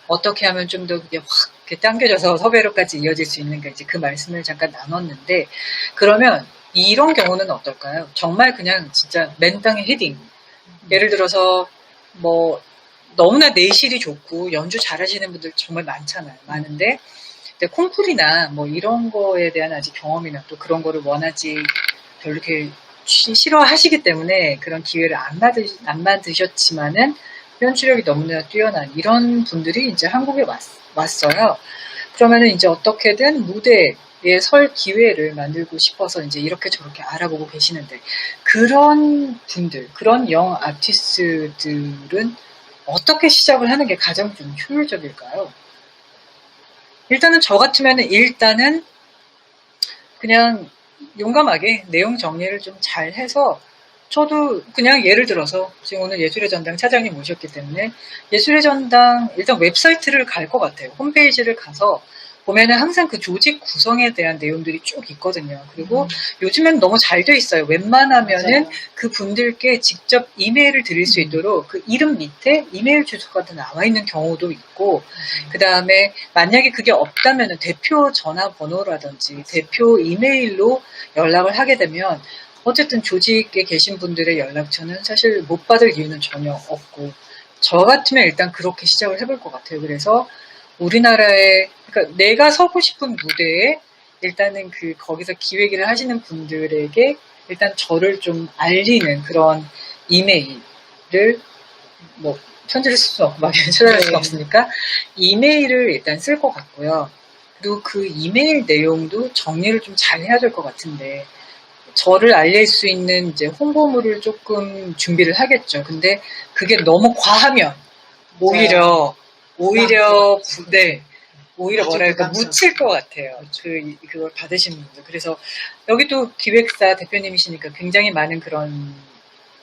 [SPEAKER 1] 어떻게 하면 좀 더 그게 확 이렇게 당겨져서 섭외로까지 이어질 수 있는가 이제 그 말씀을 잠깐 나눴는데, 그러면 이런 경우는 어떨까요? 정말 그냥 진짜 맨 땅에 헤딩. 예를 들어서 뭐 너무나 내실이 좋고 연주 잘하시는 분들 정말 많잖아요. 많은데 콩쿨이나 뭐 이런 거에 대한 아직 경험이나 또 그런 거를 원하지 별로 이렇게 싫어하시기 때문에 그런 기회를 안 만드셨지만은 연주력이 너무나 뛰어난 이런 분들이 이제 한국에 왔어요. 그러면은 이제 어떻게든 무대에 설 기회를 만들고 싶어서 이제 이렇게 저렇게 알아보고 계시는데, 그런 분들, 그런 영 아티스트들은 어떻게 시작을 하는 게 가장 좀 효율적일까요? 일단은 저 같으면은 일단은 그냥 용감하게 내용 정리를 좀 잘 해서, 저도 그냥 예를 들어서 지금 오늘 예술의 전당 차장님 모셨기 때문에 예술의 전당 일단 웹사이트를 갈 것 같아요. 홈페이지를 가서 보면은 항상 그 조직 구성에 대한 내용들이 쭉 있거든요. 그리고 요즘엔 너무 잘 돼 있어요. 웬만하면은 그 분들께 직접 이메일을 드릴 수 있도록 그 이름 밑에 이메일 주소가 나와 있는 경우도 있고, 그 다음에 만약에 그게 없다면은 대표 전화번호라든지 대표 이메일로 연락을 하게 되면 어쨌든 조직에 계신 분들의 연락처는 사실 못 받을 이유는 전혀 없고, 저 같으면 일단 그렇게 시작을 해볼 것 같아요. 그래서 우리나라에, 그러니까 내가 서고 싶은 무대에 일단은 거기서 기획을 하시는 분들에게 일단 저를 좀 알리는 그런 이메일을, 뭐 편지를 쓸 수 없고 막 찾아갈 수가 없으니까 이메일을 일단 쓸 것 같고요. 그리고 그 이메일 내용도 정리를 좀 잘 해야 될 것 같은데, 저를 알릴 수 있는 이제 홍보물을 조금 준비를 하겠죠. 근데 그게 너무 과하면 오히려 뭐랄까 묻힐 것 같아요. 그걸 받으신 분들. 그래서 여기 또 기획사 대표님이시니까 굉장히 많은 그런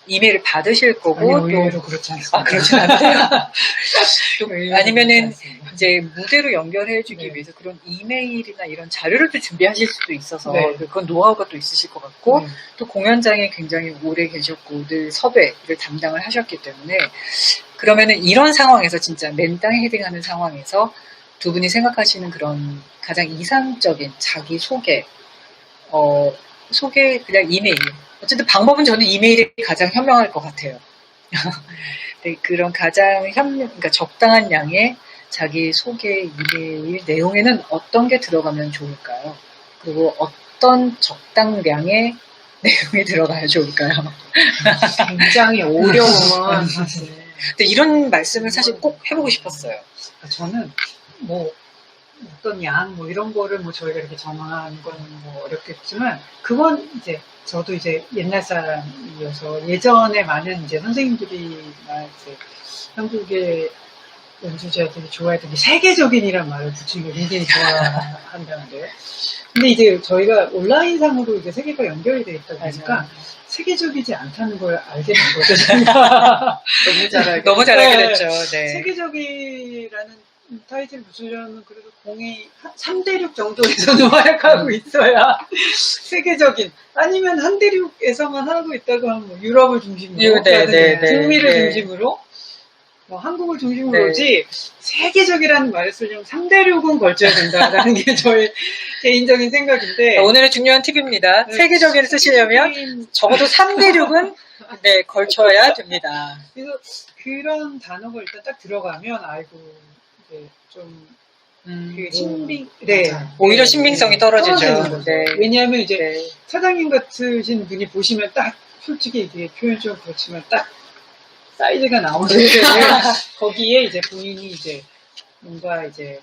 [SPEAKER 1] 이메일을 받으실 거고
[SPEAKER 3] 아니,
[SPEAKER 1] 또
[SPEAKER 3] 의외로 그렇지 않습니다.
[SPEAKER 1] 아, 그렇지 않아요. 또
[SPEAKER 3] 의외로
[SPEAKER 1] 아니면은
[SPEAKER 3] 그렇지 않습니다.
[SPEAKER 1] 이제 무대로 연결해주기
[SPEAKER 3] 네.
[SPEAKER 1] 위해서 그런 이메일이나 이런 자료를 또 준비하실 수도 있어서
[SPEAKER 3] 네.
[SPEAKER 1] 그건 노하우가 또 있으실 것 같고
[SPEAKER 3] 네.
[SPEAKER 1] 또 공연장에 굉장히 오래 계셨고 늘 섭외를 담당을 하셨기 때문에 그러면은 이런 상황에서 진짜 맨땅에 헤딩하는 상황에서 두 분이 생각하시는 그런 가장 이상적인 자기 소개, 소개 그냥 이메일. 어쨌든 방법은 저는 이메일이 가장 현명할 것 같아요. 네, 그런 가장 그러니까 적당한 양의 자기 소개 이메일 내용에는 어떤 게 들어가면 좋을까요? 그리고 어떤 적당량의 내용이 들어가야 좋을까요?
[SPEAKER 2] 굉장히 어려운 사실.
[SPEAKER 1] 근데 이런 말씀을 사실 꼭 해보고 싶었어요.
[SPEAKER 3] 저는 뭐 어떤 양 뭐 이런 거를 뭐 저희가 이렇게 정하는 건 뭐 어렵겠지만 그건 이제 저도 이제 옛날 사람이어서 예전에 많은 이제 선생님들이나 이제 한국의 연주자들이 좋아했던 게 세계적인이란 말을 붙이는 걸 굉장히 좋아한다는데요. 근데 이제 저희가 온라인상으로 이제 세계가 연결이 돼 있다 보니까
[SPEAKER 1] 맞아요.
[SPEAKER 3] 세계적이지 않다는 걸 알게 된 거죠. 저희가.
[SPEAKER 1] 너무 잘 알게
[SPEAKER 3] 네.
[SPEAKER 1] 됐죠. 네.
[SPEAKER 3] 세계적이라는 타이틀을 붙이려면 그래도 공이 3대륙 정도에서는 활약하고 있어야 세계적인 아니면 한 대륙에서만 하고 있다고 하면 뭐 유럽을 중심으로 북미를 중심으로 뭐 한국을 중심으로 오지 세계적이라는 말을 쓰려면 3대륙은 걸쳐야 된다라는 게 저의 개인적인 생각인데
[SPEAKER 1] 오늘의 중요한 팁입니다.
[SPEAKER 3] 네.
[SPEAKER 1] 세계적인 쓰시려면 적어도 3대륙은 네, 걸쳐야 됩니다.
[SPEAKER 3] 그래서 그런 단어가 일단 딱 들어가면 아이고 이제 좀 신빙, 네.
[SPEAKER 1] 오히려 신빙성이 떨어지죠.
[SPEAKER 3] 떨어지는 거죠.
[SPEAKER 1] 네.
[SPEAKER 3] 왜냐하면 이제
[SPEAKER 1] 네.
[SPEAKER 3] 사장님 같으신 분이 보시면 딱 솔직히 이게 표현 좀 그렇지만 딱 사이즈가 나오는데 거기에 이제 본인이 이제 뭔가 이제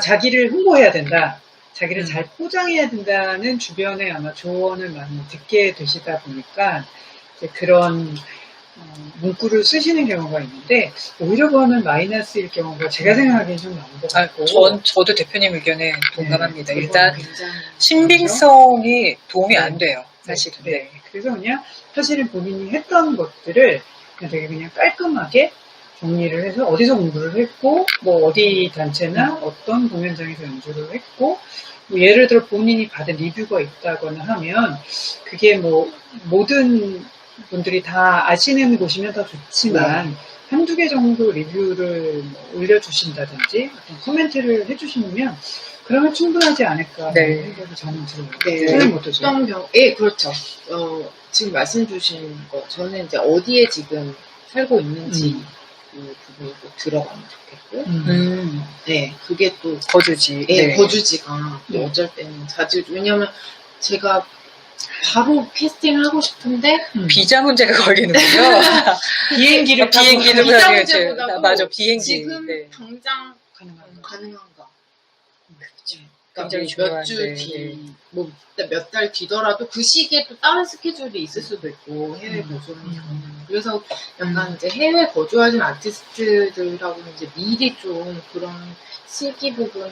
[SPEAKER 3] 자기를 홍보해야 된다. 자기를 잘 포장해야 된다는 주변에 아마 조언을 많이 듣게 되시다 보니까 이제 그런 문구를 쓰시는 경우가 있는데 오히려 그거는 마이너스일 경우가 제가 생각하기엔 좀 많은 것 같고
[SPEAKER 1] 저도 대표님 의견에 동감합니다.
[SPEAKER 3] 네,
[SPEAKER 1] 일단
[SPEAKER 2] 굉장히
[SPEAKER 1] 신빙성이 도움이 안 돼요. 사실은.
[SPEAKER 3] 네. 그래서 그냥 사실은 본인이 했던 것들을 그냥 되게 그냥 깔끔하게 정리를 해서 어디서 공부를 했고 뭐 어디 단체나 어떤 공연장에서 연주를 했고 뭐 예를 들어 본인이 받은 리뷰가 있다거나 하면 그게 뭐 모든 분들이 다 아시는 곳이면 더 좋지만 한두 개 정도 리뷰를 올려주신다든지 어떤 코멘트를 해주시면 그러면 충분하지 않을까 생각이 저는 들어요.
[SPEAKER 2] 네. 어떤 경우에 그렇죠. 지금 말씀 주신 거 저는 이제 어디에 지금 살고 있는지 그 부분이 또 들어가면 좋겠고 네 그게 또
[SPEAKER 1] 거주지
[SPEAKER 2] 거주지가 또 어쩔 때는 자주 왜냐면 제가 바로 캐스팅을 하고 싶은데
[SPEAKER 1] 비자 문제가 걸리는군요. 비행기도
[SPEAKER 2] 비자 문제보다도
[SPEAKER 1] 맞아 비행기
[SPEAKER 2] 지금 당장 가능한가? 그러니까 몇 주 뒤, 뭐 몇 달 뒤더라도 그 시기에 또 다른 스케줄이 있을 수도 있고 해외 거주하는 경우는 그래서 약간 이제 해외 거주하는 아티스트들하고는 이제 미리 좀 그런 시기 부분을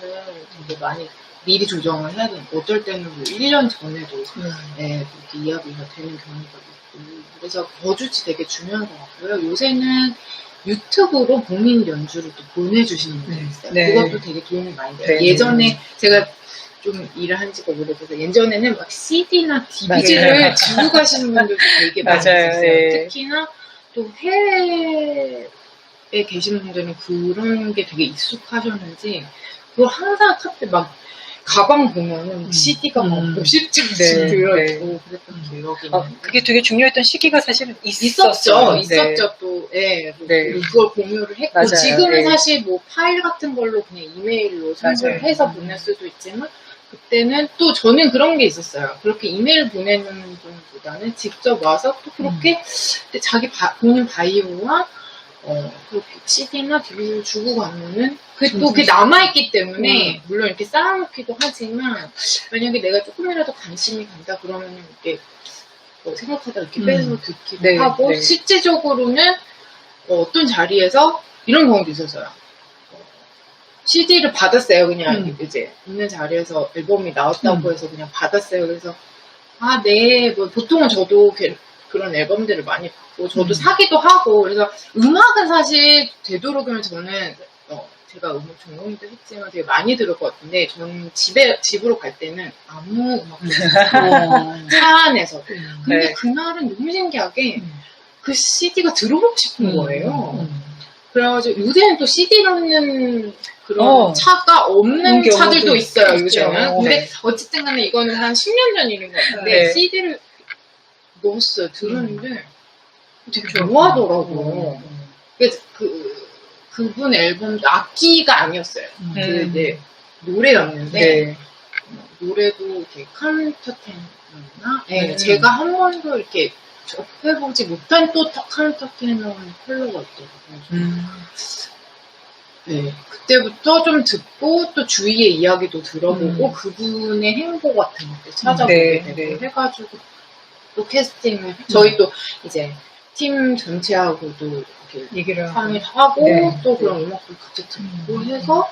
[SPEAKER 2] 되게 많이 미리 조정을 해야 되는 어떨 때는 뭐 1년 전에도 그렇게 이야기가 되는 경우가 있고 그래서 거주지 되게 중요한 것 같고요. 요새는 유튜브로 본인 연주를 또 보내주시는 분들이 있어요. 그것도 되게 도움이 많이 돼요. 예전에 제가 좀 일을 한 지가 오래돼서 예전에는 막 CD나 DVD를 지고 가시는 분들도 되게 많이 있었어요. 특히나 또 해외에 계시는 분들은 그런 게 되게 익숙하셨는지 그걸 항상 카페 막 가방 보면은 CD가 막 50장씩 들어있고 그랬던 기억이 있는데
[SPEAKER 1] 그게 되게 중요했던 시기가 사실은
[SPEAKER 2] 있었죠. 또 그걸 공유를 했고
[SPEAKER 1] 맞아요.
[SPEAKER 2] 지금은 사실 뭐 파일 같은 걸로 그냥 이메일로 선물을 해서 보낼 수도 있지만 그때는 또 저는 그런 게 있었어요. 그렇게 이메일 보내는 분보다는 직접 와서 또 그렇게 자기 본인 바이오와 그렇게 CD나 DVD를 주고 가면은 그게 남아있기 때문에 물론 이렇게 쌓아놓기도 하지만 만약에 내가 조금이라도 관심이 간다 그러면은 이렇게 생각하다 이렇게 빼서 듣기도 하고 실제적으로는 어떤 자리에서 이런 경우도 있었어요. CD를 받았어요. 그냥 이제 있는 자리에서 앨범이 나왔다고 해서 그냥 받았어요. 그래서 뭐 보통은 저도 그런 앨범들을 많이 받고 저도 사기도 하고 그래서 음악은 사실 되도록이면 저는 제가 음악 전공도 했지만 되게 많이 들을 것 같은데 저는 집으로 갈 때는 아무 음악도 차 안에서 근데
[SPEAKER 1] 네.
[SPEAKER 2] 그날은 너무 신기하게 그 CD가 들어보고 싶은 거예요. 그래가지고 요새는 또 CD 넣는 그런 차가 없는
[SPEAKER 3] 경우도
[SPEAKER 2] 차들도 있어요,
[SPEAKER 3] 있죠.
[SPEAKER 2] 요새는. 근데
[SPEAKER 1] 네.
[SPEAKER 2] 어쨌든 간에 이거는 한 10년 전 일인 것 같은데
[SPEAKER 1] 네.
[SPEAKER 2] CD를 넣었어요. 들었는데 되게 좋아하더라고요. 그래서 그분 앨범도 악기가 아니었어요. 그 이제 노래였는데
[SPEAKER 1] 네.
[SPEAKER 2] 노래도 이렇게 카운터테너나 네, 제가 한 번도 이렇게 접해보지 못한 또 카운터테너 컬러가 있더라고요. 네, 그때부터 좀 듣고 또 주위의 이야기도 들어보고 그분의 행보 같은 것도 찾아보게
[SPEAKER 1] 네,
[SPEAKER 2] 되고
[SPEAKER 1] 네.
[SPEAKER 2] 해가지고 또 캐스팅을 저희 또 이제 팀 전체하고도 이렇게
[SPEAKER 3] 얘기를 하고.
[SPEAKER 2] 상의를 하고
[SPEAKER 1] 네.
[SPEAKER 2] 또 그런 음악도 같이 듣고 해서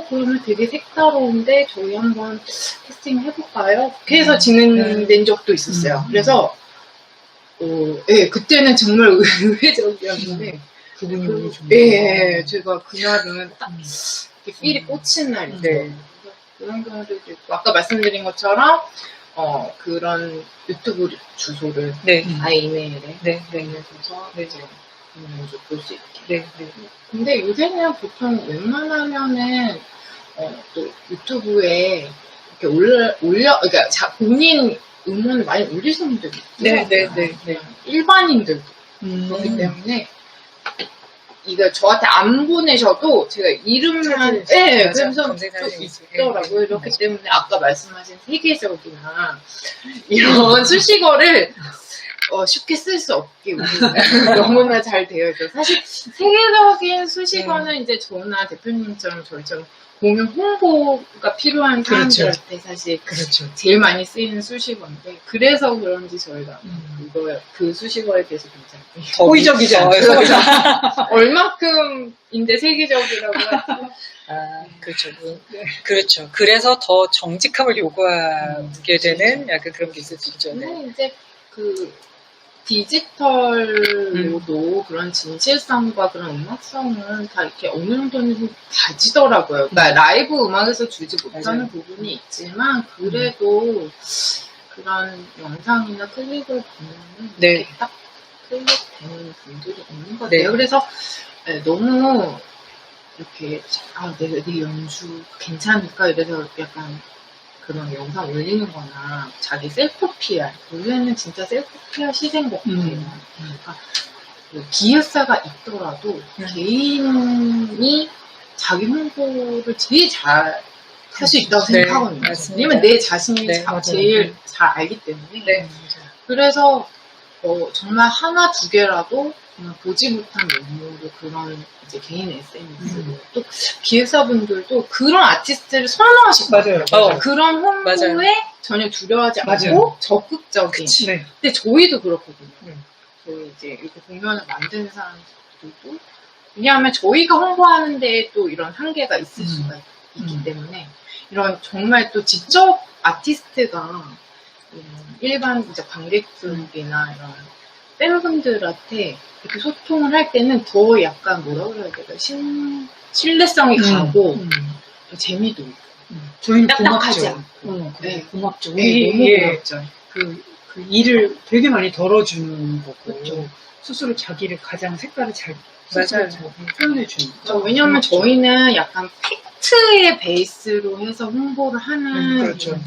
[SPEAKER 2] 그러면 되게 색다로운데 저희 한번 캐스팅 해볼까요? 그렇게 해서 진행된 적도 있었어요. 그래서 예, 그때는 정말 의외적이었는데
[SPEAKER 3] 그분이 너무 좋은
[SPEAKER 2] 예, 제가 그날은 딱 이렇게 필이 꽂힌 날인데
[SPEAKER 1] 네.
[SPEAKER 2] 그런 경우도 있고 아까 말씀드린 것처럼 그런 유튜브 주소를
[SPEAKER 1] 네.
[SPEAKER 2] 아예 이메일에
[SPEAKER 1] 네. 네.
[SPEAKER 2] 보내줘서 이제 먼저 볼 수 있게.
[SPEAKER 1] 네. 네.
[SPEAKER 2] 근데 요새는 보통 웬만하면은 또 유튜브에 이렇게 그러니까 본인 음원을 많이 올리시는 분들이 있어요.
[SPEAKER 1] 네.
[SPEAKER 2] 일반인들도 그렇기 때문에 이거 저한테 안 보내셔도 제가 이름만
[SPEAKER 1] 맞아.
[SPEAKER 2] 그래서 좀
[SPEAKER 1] 검색하시면
[SPEAKER 2] 있더라고요. 그렇기 때문에 아까 말씀하신 세계적이나 이런 수식어를 쉽게 쓸 수 없게 우리는 너무나 잘 되어 있죠. 사실 세계적인 수식어는 이제 저나 대표님처럼 저희처럼 공연 홍보가 필요한 사람들한테 사실
[SPEAKER 3] 그렇죠.
[SPEAKER 2] 제일 많이 쓰이는 수식어인데 그래서 그런지 저희가 그 수식어에 대해서 굉장히
[SPEAKER 1] 호의적이죠.
[SPEAKER 2] 얼마큼인데 세계적이라고 하지?
[SPEAKER 1] 그렇죠. 그렇죠. 그래서 더 정직함을 요구하게 되는 약간 그런 게 있을 수 있죠. 네.
[SPEAKER 2] 근데 이제 그 디지털로도 그런 진실성과 그런 음악성은 다 이렇게 어느 정도는 가지더라고요. 그러니까 라이브 음악에서 주지 못하는
[SPEAKER 1] 맞아요.
[SPEAKER 2] 부분이 있지만 그래도 그런 영상이나 클립을 보면은
[SPEAKER 1] 네.
[SPEAKER 2] 이렇게 딱 클릭되는 분들이 있는 것 같아요.
[SPEAKER 1] 네.
[SPEAKER 2] 그래서 너무 이렇게 내 연주 괜찮을까 이래서 약간 그런 영상 올리는 거나 자기 셀프 PR 요새는 진짜 셀프 PR 시대인 것 같아요. 그러니까 기획사가 있더라도 개인이 자기 홍보를 제일 잘 할 수 있다고
[SPEAKER 1] 네,
[SPEAKER 2] 생각하거든요.
[SPEAKER 1] 맞습니다.
[SPEAKER 2] 왜냐면 내 자신이
[SPEAKER 1] 네, 맞아요.
[SPEAKER 2] 제일 잘 알기 때문에
[SPEAKER 1] 네.
[SPEAKER 2] 그래서 정말 하나 두 개라도 정말 보지 못한 면모로 그런 이제 개인 SNS로 또 기획사분들도 그런 아티스트를 선호하실 거예요.
[SPEAKER 3] 맞아요.
[SPEAKER 2] 그런 홍보에
[SPEAKER 1] 맞아요.
[SPEAKER 2] 전혀 두려워하지
[SPEAKER 3] 맞아요.
[SPEAKER 2] 않고 적극적인.
[SPEAKER 3] 네.
[SPEAKER 2] 근데 저희도 그렇거든요.
[SPEAKER 3] 네.
[SPEAKER 2] 저희 이제 이렇게 공연을 만드는 사람들도 왜냐하면 저희가 홍보하는데 또 이런 한계가 있을 수가 있기 때문에 이런 정말 또 직접 아티스트가 일반 이제 관객분들이나 이런 팬분들한테 이렇게 소통을 할 때는 더 약간 뭐라 그래야 될까 신뢰성이 가고 또 재미도 있고
[SPEAKER 3] 저희는
[SPEAKER 2] 딱딱하지
[SPEAKER 3] 고맙죠.
[SPEAKER 2] 않고
[SPEAKER 3] 네, 고맙죠.
[SPEAKER 2] 너무
[SPEAKER 3] 예.
[SPEAKER 2] 고맙죠.
[SPEAKER 3] 그 일을 되게 많이 덜어주는 거고
[SPEAKER 2] 그렇죠.
[SPEAKER 3] 스스로 자기를 가장 색깔을 잘
[SPEAKER 1] 맞아요.
[SPEAKER 3] 표현해주는
[SPEAKER 2] 왜냐면 저희는 약간 팩트의 베이스로 해서 홍보를 하는
[SPEAKER 3] 그렇죠.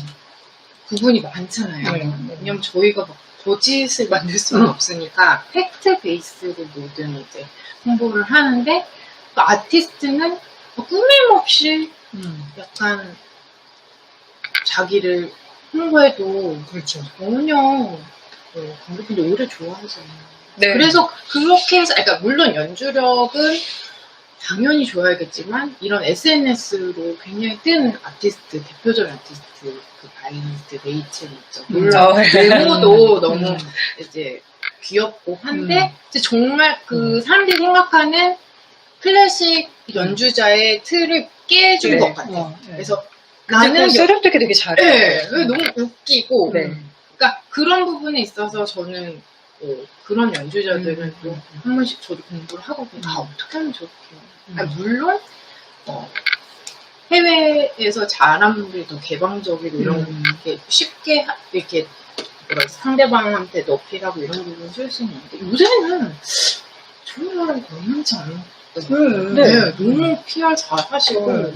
[SPEAKER 2] 부분이 많잖아요.
[SPEAKER 3] 네.
[SPEAKER 2] 왜냐면 저희가 막 거짓을 만들 수는 없으니까 팩트 베이스로 모든 이제 홍보를 하는데 또 아티스트는 꾸밈없이 약간 자기를 홍보해도
[SPEAKER 3] 그렇죠.
[SPEAKER 2] 전혀 관객분들 오래 좋아하잖아요.
[SPEAKER 1] 네.
[SPEAKER 2] 그래서 그렇게 해서 그러니까 물론 연주력은 당연히 좋아야겠지만 이런 SNS로 굉장히 뜬 아티스트 대표적인 아티스트 그 바이올리니스트 레이첼 있죠. 물론 외모도 너무 이제 귀엽고 한데 이제 정말 그 사람들이 생각하는 클래식 연주자의 틀을 깨준 것 같아요. 그래서 나는
[SPEAKER 1] 세련되게 되게 잘해요.
[SPEAKER 2] 너무 웃기고
[SPEAKER 1] 네.
[SPEAKER 2] 그러니까 그런 부분에 있어서 저는 그런 연주자들은 또 한 번씩 저도 공부를 하거든요. 어떻게 하면 저렇게. 물론, 해외에서 잘하는 분들이 더 개방적이고 이렇게 쉽게 이렇게 상대방한테도 어필하고 이런 부분을 쓸 수 있는데 요새는 정말 만만치 않은 네, 너무 PR 잘 하시고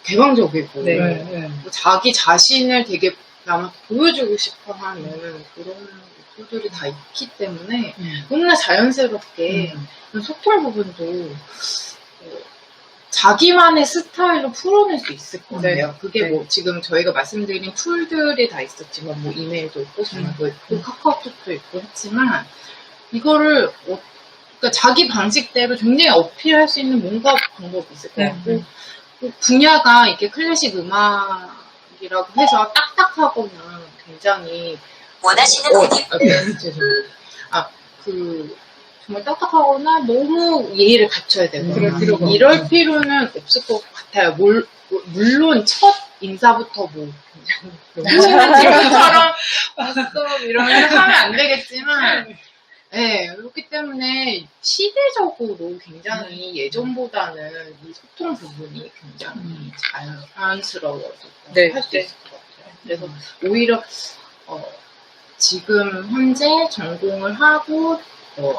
[SPEAKER 2] 개방적이고 자기 자신을 되게 아마 보여주고 싶어 하는 그런 요소들이 다 있기 때문에 너무나 자연스럽게 소통 부분도 자기만의 스타일로 풀어낼 수 있을 거예요. 그게 뭐 지금 저희가 말씀드린 툴들이 다 있었지만 뭐 이메일도 있고 전화도 있고 카카오톡도 있고 했지만 이거를 그러니까 자기 방식대로 굉장히 어필할 수 있는 뭔가 방법이 있을 것 같고 분야가 이렇게 클래식 음악이라고 해서 딱딱하거나 굉장히
[SPEAKER 4] 원하시는
[SPEAKER 2] 정말 딱딱하거나 너무 예의를 갖춰야 되거나
[SPEAKER 3] 그럴
[SPEAKER 2] 이럴 필요는 없을 것 같아요. 물론 첫 인사부터 뭐 굉장히 지금처럼 왔어 이러면서 하면 안 되겠지만 네, 그렇기 때문에 시대적으로 굉장히 예전보다는 이 소통 부분이 굉장히 자연스러워서 할 수 있을 것 같아요. 그래서 오히려 지금 현재 전공을 하고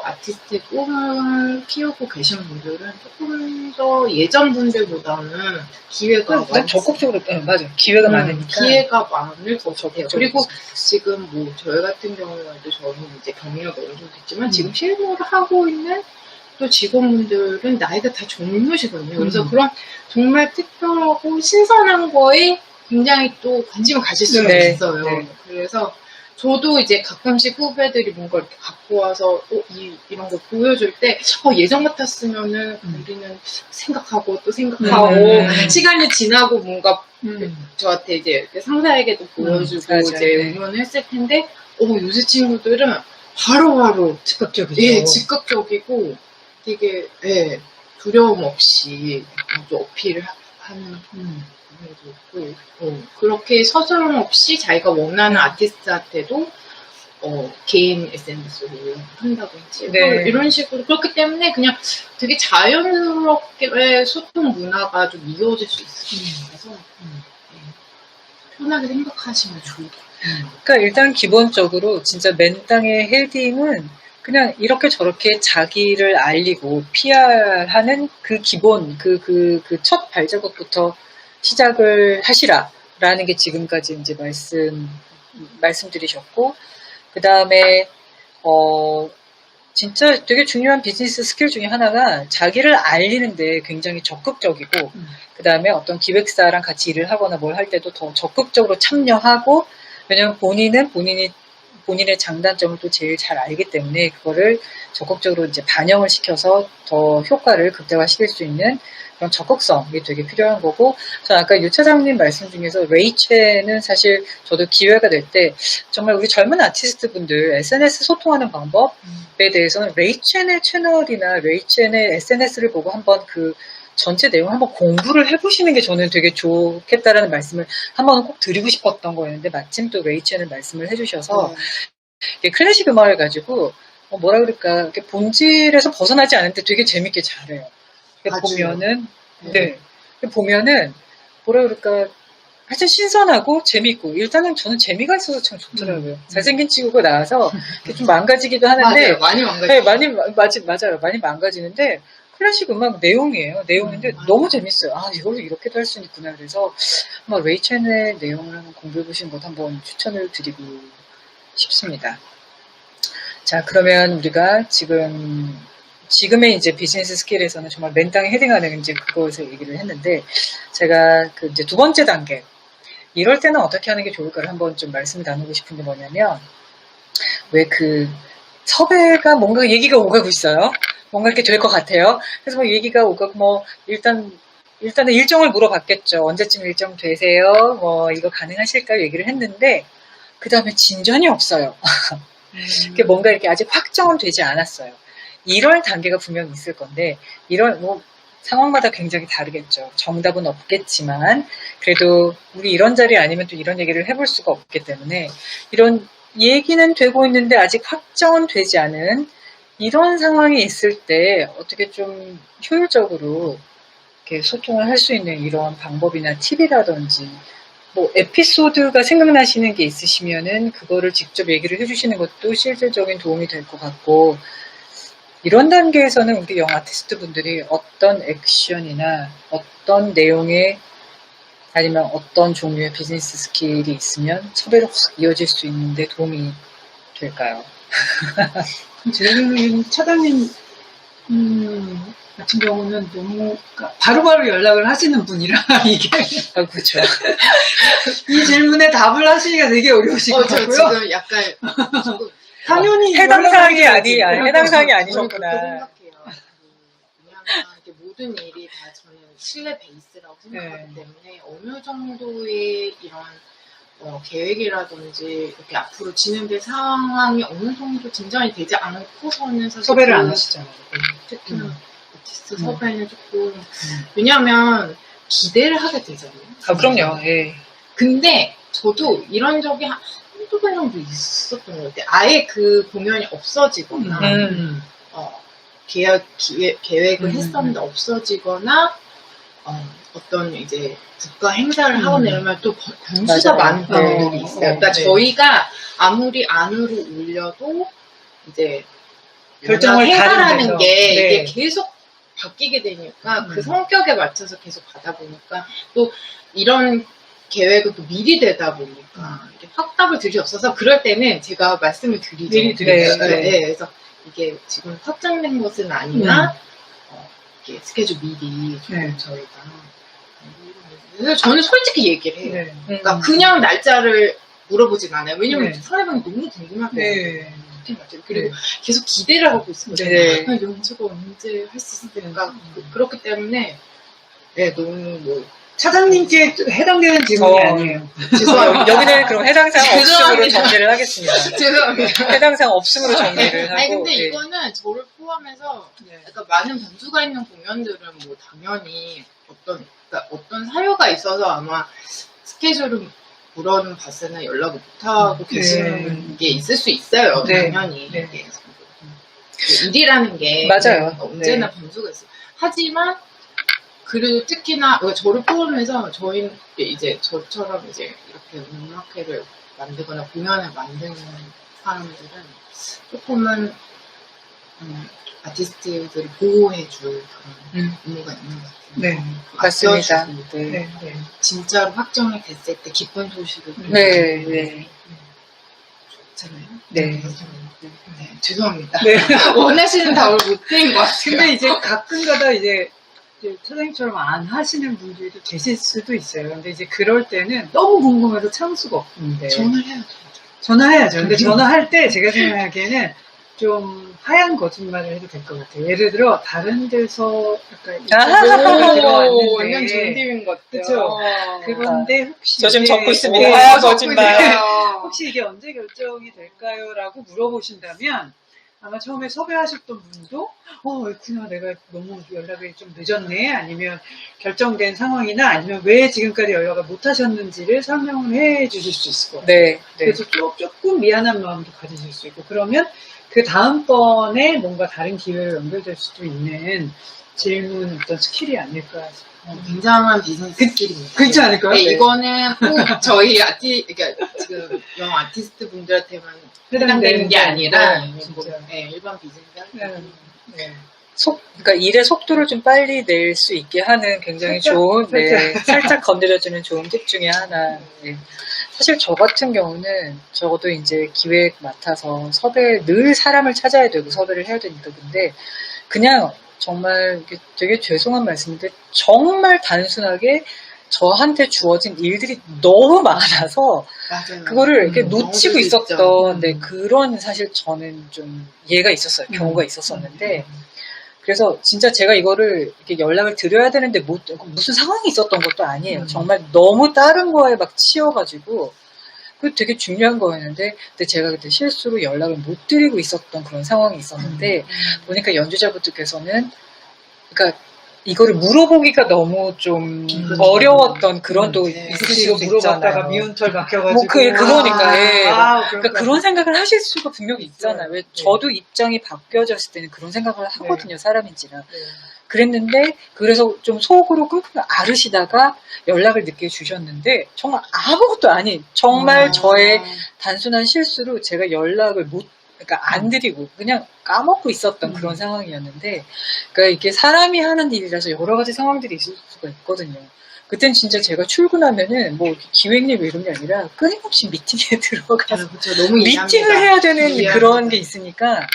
[SPEAKER 2] 아티스트 꿈을 키우고 계신 분들은 조금 더 예전 분들보다는 기회가
[SPEAKER 1] 적극적으로 맞아요. 기회가 많으니까
[SPEAKER 2] 기회가 많을 것 같아요. 그리고 지금 뭐 저희 같은 경우에도 저는 이제 경력이 어느 정도 있지만 지금 실무를 하고 있는 또 직원분들은 나이가 다 젊으시거든요. 그래서 그런 정말 특별하고 신선한 거에 굉장히 또 관심을 가질 수가 있어요. 그래서 저도 이제 가끔씩 후배들이 뭔가 이렇게 갖고 와서 이런 거 보여줄 때 예전 같았으면은 우리는 생각하고 또 생각하고 시간이 지나고 뭔가 저한테 이제 상사에게도 보여주고 이제 응원을 했을 텐데 요새 친구들은 바로바로
[SPEAKER 3] 즉각적이죠.
[SPEAKER 2] 예, 즉각적이고 되게 두려움 없이 아주 어필을 하는 그렇게 서스럼 없이 자기가 원하는 아티스트한테도 개인 SNS로 한다든지 이런 식으로 그렇기 때문에 그냥 되게 자연스럽게 소통 문화가 좀 이어질 수 있습니다. 그래서 편하게 생각하시면 좋을 것 같아요.
[SPEAKER 1] 그러니까 일단 기본적으로 진짜 맨땅의 헤딩은 그냥 이렇게 저렇게 자기를 알리고 PR하는 그 기본 그 첫 발자국부터 시작을 하시라라는 게 지금까지 이제 말씀드리셨고, 그 다음에, 진짜 되게 중요한 비즈니스 스킬 중에 하나가 자기를 알리는데 굉장히 적극적이고, 그 다음에 어떤 기획사랑 같이 일을 하거나 뭘 할 때도 더 적극적으로 참여하고, 왜냐면 본인의 장단점을 또 제일 잘 알기 때문에 그거를 적극적으로 이제 반영을 시켜서 더 효과를 극대화시킬 수 있는 그런 적극성이 되게 필요한 거고, 저는 아까 유 차장님 말씀 중에서 레이첼은 사실 저도 기회가 될 때 정말 우리 젊은 아티스트 분들 SNS 소통하는 방법에 대해서는 레이첼의 채널이나 레이첼의 SNS를 보고 한번 그 전체 내용 한번 공부를 해보시는 게 저는 되게 좋겠다라는 말씀을 한번 꼭 드리고 싶었던 거였는데 마침 또 레이첼은 말씀을 해주셔서 클래식 음악을 가지고 뭐라 그럴까 이렇게 본질에서 벗어나지 않은데 되게 재밌게 잘해요. 보면은 보면은 뭐라 그럴까 하여튼 신선하고 재밌고 일단은 저는 재미가 있어서 참 좋더라고요. 잘생긴 친구가 나와서 좀 망가지기도 하는데
[SPEAKER 2] 많이 망가지죠.
[SPEAKER 1] 맞아요. 많이 망가지는데 클래식 음악 내용인데 너무 재밌어요. 이걸로 이렇게도 할 수 있구나. 그래서 아마 레이첼의 내용을 한번 공부해 보시는 것도 한번 추천을 드리고 싶습니다. 자, 그러면 우리가 지금의 이제 비즈니스 스킬에서는 정말 맨땅에 헤딩하는 이제 그것에 얘기를 했는데, 제가 그 이제 두 번째 단계, 이럴 때는 어떻게 하는 게 좋을까를 한번 좀 말씀을 나누고 싶은 게 뭐냐면, 왜 그 섭외가 뭔가 얘기가 오가고 있어요. 뭔가 이렇게 될 것 같아요. 그래서 뭐 얘기가 오가고 일단은 일정을 물어봤겠죠. 언제쯤 일정 되세요? 이거 가능하실까요? 얘기를 했는데, 그 다음에 진전이 없어요. 그게 뭔가 이렇게 아직 확정은 되지 않았어요. 이럴 단계가 분명히 있을 건데, 상황마다 굉장히 다르겠죠. 정답은 없겠지만, 그래도 우리 이런 자리 아니면 또 이런 얘기를 해볼 수가 없기 때문에, 이런 얘기는 되고 있는데 아직 확정은 되지 않은 이런 상황이 있을 때 어떻게 좀 효율적으로 이렇게 소통을 할 수 있는 이런 방법이나 팁이라든지 뭐 에피소드가 생각나시는 게 있으시면은 그거를 직접 얘기를 해주시는 것도 실질적인 도움이 될 것 같고, 이런 단계에서는 우리 영 아티스트 분들이 어떤 액션이나 어떤 내용의 아니면 어떤 종류의 비즈니스 스킬이 있으면 섭외로 확 이어질 수 있는데 도움이 될까요?
[SPEAKER 3] 제 생각에는 차장님 같은 경우는 너무 그러니까 바로바로 연락을 하시는 분이라 이게
[SPEAKER 1] 아, 그렇죠.
[SPEAKER 3] 이 질문에 답을 하시기가 되게 어려우실 것
[SPEAKER 2] 저
[SPEAKER 3] 같고요.
[SPEAKER 2] 지금 약간 조금
[SPEAKER 3] 당연히
[SPEAKER 1] 해당 사항이
[SPEAKER 3] 연락하셔야지.
[SPEAKER 1] 해당 사항이
[SPEAKER 2] 저는 그렇게
[SPEAKER 1] 아니셨구나.
[SPEAKER 2] 생각해요. 왜냐하면 이게 모든 일이 다 저는 신뢰 베이스라고 생각하기
[SPEAKER 3] 네.
[SPEAKER 2] 때문에 어느 정도의 이런 계획이라든지 이렇게 앞으로 진행될 상황이 어느 정도 진전이 되지 않고서는 사실
[SPEAKER 3] 섭외를 안
[SPEAKER 2] 그
[SPEAKER 3] 하시잖아요.
[SPEAKER 2] 특히나 아티스트 섭외는 조금 왜냐하면 기대를 하게 되잖아요.
[SPEAKER 1] 아, 그럼요. 예.
[SPEAKER 2] 근데 저도 이런 적이 한두 번 정도 있었던 것 같아요. 아예 그 공연이 없어지거나 계획을 했었는데 없어지거나 어떤 이제 국가 행사를 하고 내려면 또 변수가
[SPEAKER 1] 맞아요.
[SPEAKER 2] 많은 경우들이 있어요. 그러니까
[SPEAKER 3] 네.
[SPEAKER 2] 저희가 아무리 안으로 올려도 이제
[SPEAKER 3] 결정을
[SPEAKER 2] 행사라는
[SPEAKER 3] 다른 데서.
[SPEAKER 2] 게
[SPEAKER 3] 네.
[SPEAKER 2] 이게 계속 바뀌게 되니까 그 성격에 맞춰서 계속 가다 보니까 또 이런 계획은 또 미리 되다 보니까 이게 확답을 드릴 수 없어서 그럴 때는 제가 말씀을 드리죠.
[SPEAKER 3] 미리 드리죠.
[SPEAKER 2] 네,
[SPEAKER 3] 네.
[SPEAKER 2] 그래서 이게 지금 확정된 것은 아니나 이렇게 스케줄 미리 좀
[SPEAKER 3] 네.
[SPEAKER 2] 저희가 그래서 저는 솔직히 얘기를 해요.
[SPEAKER 3] 네.
[SPEAKER 2] 그러니까 그냥 날짜를 물어보진 않아요. 왜냐면
[SPEAKER 3] 네.
[SPEAKER 2] 상대방이 너무 궁금할 거예요.
[SPEAKER 3] 네.
[SPEAKER 2] 그리고
[SPEAKER 3] 네.
[SPEAKER 2] 계속 기대를 하고 있습니다.
[SPEAKER 1] 네.
[SPEAKER 2] 연주가 언제 할 수 있을까? 그렇기 때문에 네, 너무 뭐
[SPEAKER 3] 차장님께 해당되는 질문이 아니에요.
[SPEAKER 2] 죄송합니다.
[SPEAKER 1] 여기는 그럼 해당 사항 없음으로
[SPEAKER 2] 죄송합니다.
[SPEAKER 1] 정리를 하겠습니다.
[SPEAKER 2] 죄송합니다.
[SPEAKER 1] 해당 사항 없음으로 정리를 하고.
[SPEAKER 2] 아니 근데
[SPEAKER 1] 예.
[SPEAKER 2] 이거는 저를 포함해서
[SPEAKER 3] 네.
[SPEAKER 2] 약간 많은 변수가 있는 공연들은 뭐 당연히 어떤 사유가 있어서 아마 스케줄을 물어는 봤으나 연락을 못하고 계시는 게 있을 수 있어요.
[SPEAKER 3] 네.
[SPEAKER 2] 당연히.
[SPEAKER 3] 네.
[SPEAKER 2] 이게 그 일이라는 게
[SPEAKER 1] 맞아요.
[SPEAKER 2] 언제나 변수가 있어요. 하지만 그리고 특히나 저를 포함해서 저희 이제 저처럼 이제 이렇게 음악회를 만들거나 공연을 만드는 사람들은 조금은 아티스트들을 보호해줄 그런 의무가 있는 것 같아요.
[SPEAKER 3] 네.
[SPEAKER 1] 맞습니다.
[SPEAKER 2] 아껴주고
[SPEAKER 1] 네.
[SPEAKER 3] 네. 네.
[SPEAKER 2] 진짜로 확정이 됐을 때 기쁜 소식을
[SPEAKER 1] 네, 네.
[SPEAKER 2] 좋잖아요.
[SPEAKER 1] 네.
[SPEAKER 2] 네, 죄송합니다.
[SPEAKER 3] 네.
[SPEAKER 2] 원하시는 답을 못 드린 것 같아요.
[SPEAKER 3] 근데 이제 가끔가다 이제 차장님처럼 안 하시는 분들도 계실 수도 있어요. 근데 이제 그럴 때는 너무 궁금해서 참을 수가 없는데.
[SPEAKER 2] 전화해야죠.
[SPEAKER 3] 전화해야죠. 근데 전화할 때 제가 생각하기에는 좀 하얀 거짓말을 해도 될 것 같아요. 예를 들어 다른 데서 약간
[SPEAKER 2] 오, 완전 좋은 팁인 것 같아요.
[SPEAKER 3] 그쵸? 그런데 혹시
[SPEAKER 1] 저 지금
[SPEAKER 3] 이게-
[SPEAKER 1] 적고 있습니다.
[SPEAKER 3] 네,
[SPEAKER 1] 하얀
[SPEAKER 3] 적고
[SPEAKER 1] 거짓말.
[SPEAKER 3] 있네요. 혹시 이게 언제 결정이 될까요? 라고 물어보신다면 아마 처음에 섭외하셨던 분도 그냥 내가 너무 연락이 좀 늦었네 아니면 결정된 상황이나 아니면 왜 지금까지 연락을 못 하셨는지를 설명을 해 주실 수 있을 거예요.
[SPEAKER 1] 네. 네.
[SPEAKER 3] 그래서 조금 미안한 마음도 가지실 수 있고 그러면 그 다음번에 뭔가 다른 기회로 연결될 수도 있는 질문 어떤 스킬이 아닐까 싶어요.
[SPEAKER 2] 굉장한 비즈니스 스킬입니다.
[SPEAKER 3] 그렇지 않을까요?
[SPEAKER 2] 네,
[SPEAKER 3] 네.
[SPEAKER 2] 이거는 꼭 저희 그러니까 지금 영 아티스트 분들한테만 해당되는 게 아니라
[SPEAKER 3] 네, 진짜.
[SPEAKER 2] 일반 비즈니스
[SPEAKER 3] 네.
[SPEAKER 1] 그러니까 일의 속도를 좀 빨리 낼 수 있게 하는 굉장히
[SPEAKER 3] 살짝,
[SPEAKER 1] 좋은,
[SPEAKER 3] 살짝.
[SPEAKER 1] 살짝 건드려주는 좋은 팁 중에 하나. 네. 사실 저 같은 경우는 적어도 이제 기획 맡아서 늘 사람을 찾아야 되고 섭외를 해야 되니까 근데 그냥 정말 되게 죄송한 말씀인데 정말 단순하게 저한테 주어진 일들이 너무 많아서
[SPEAKER 2] 맞아요.
[SPEAKER 1] 그거를 이렇게
[SPEAKER 2] 너무
[SPEAKER 1] 놓치고
[SPEAKER 2] 있죠.
[SPEAKER 1] 있었던 그런 사실 저는 좀 예가 있었어요. 경우가 있었었는데 그래서 진짜 제가 이거를 이렇게 연락을 드려야 되는데 무슨 상황이 있었던 것도 아니에요. 정말 너무 다른 거에 막 치여가지고 그 되게 중요한 거였는데 근데 제가 그때 실수로 연락을 못 드리고 있었던 그런 상황이 있었는데 보니까 연주자분들께서는 그러니까 이거를 물어보기가 너무 좀
[SPEAKER 3] 그렇죠.
[SPEAKER 1] 어려웠던 그런 또
[SPEAKER 2] 네.
[SPEAKER 1] 있을
[SPEAKER 3] 혹시 이거
[SPEAKER 1] 수도
[SPEAKER 3] 물어봤다가
[SPEAKER 1] 있잖아요.
[SPEAKER 3] 미운털 박혀가지고.
[SPEAKER 1] 뭐 그러니까 예. 그러니까
[SPEAKER 3] 그런
[SPEAKER 1] 그런 생각을 하실 수가 분명히 있잖아요. 왜
[SPEAKER 3] 네.
[SPEAKER 1] 저도 입장이 바뀌어졌을 때는 그런 생각을 하거든요. 사람인지라.
[SPEAKER 3] 네.
[SPEAKER 1] 그랬는데 그래서 좀 속으로 끙끙 앓으시다가 연락을 늦게 주셨는데 정말 아무것도 아닌 정말 저의 단순한 실수로 제가 연락을 그러니까 안 드리고 그냥 까먹고 있었던 그런 상황이었는데, 그러니까 이게 사람이 하는 일이라서 여러 가지 상황들이 있을 수가 있거든요. 그땐 진짜 제가 출근하면은 뭐 기획일 이런 게 아니라 끊임없이 미팅에 들어가서
[SPEAKER 2] 그렇죠. 너무
[SPEAKER 1] 미팅을 해야 되는
[SPEAKER 2] 이해합니다.
[SPEAKER 1] 그런 게 있으니까,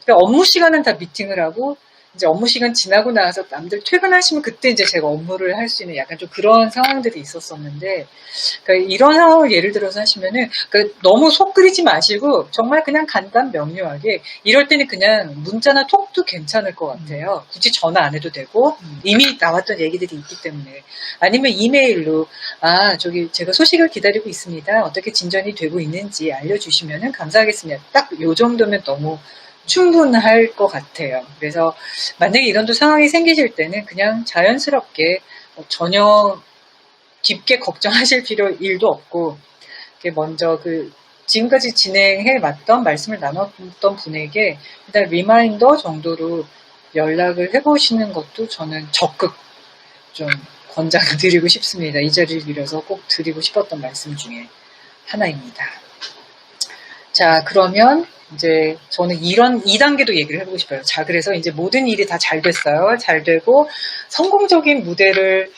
[SPEAKER 1] 그러니까 업무 시간은 다 미팅을 하고 이제 업무 시간 지나고 나서 남들 퇴근하시면 그때 이제 제가 업무를 할 수 있는 약간 좀 그런 상황들이 있었었는데, 그러니까 이런 상황을 예를 들어서 하시면은 그러니까 너무 속 끓이지 마시고 정말 그냥 간단 명료하게, 이럴 때는 그냥 문자나 톡도 괜찮을 것 같아요. 굳이 전화 안 해도 되고 이미 나왔던 얘기들이 있기 때문에, 아니면 이메일로 저기 제가 소식을 기다리고 있습니다. 어떻게 진전이 되고 있는지 알려주시면은 감사하겠습니다. 딱 요 정도면 너무 충분할 것 같아요. 그래서 만약에 이런 또 상황이 생기실 때는 그냥 자연스럽게 전혀 깊게 걱정하실 일도 없고, 먼저 지금까지 진행해 왔던 말씀을 나눴던 분에게 일단 리마인더 정도로 연락을 해보시는 것도 저는 적극 좀 권장드리고 싶습니다. 이 자리를 빌어서 꼭 드리고 싶었던 말씀 중에 하나입니다. 자, 그러면 이제 저는 이런 2단계도 얘기를 해보고 싶어요. 자, 그래서 이제 모든 일이 다 잘 됐어요. 잘 되고 성공적인 무대를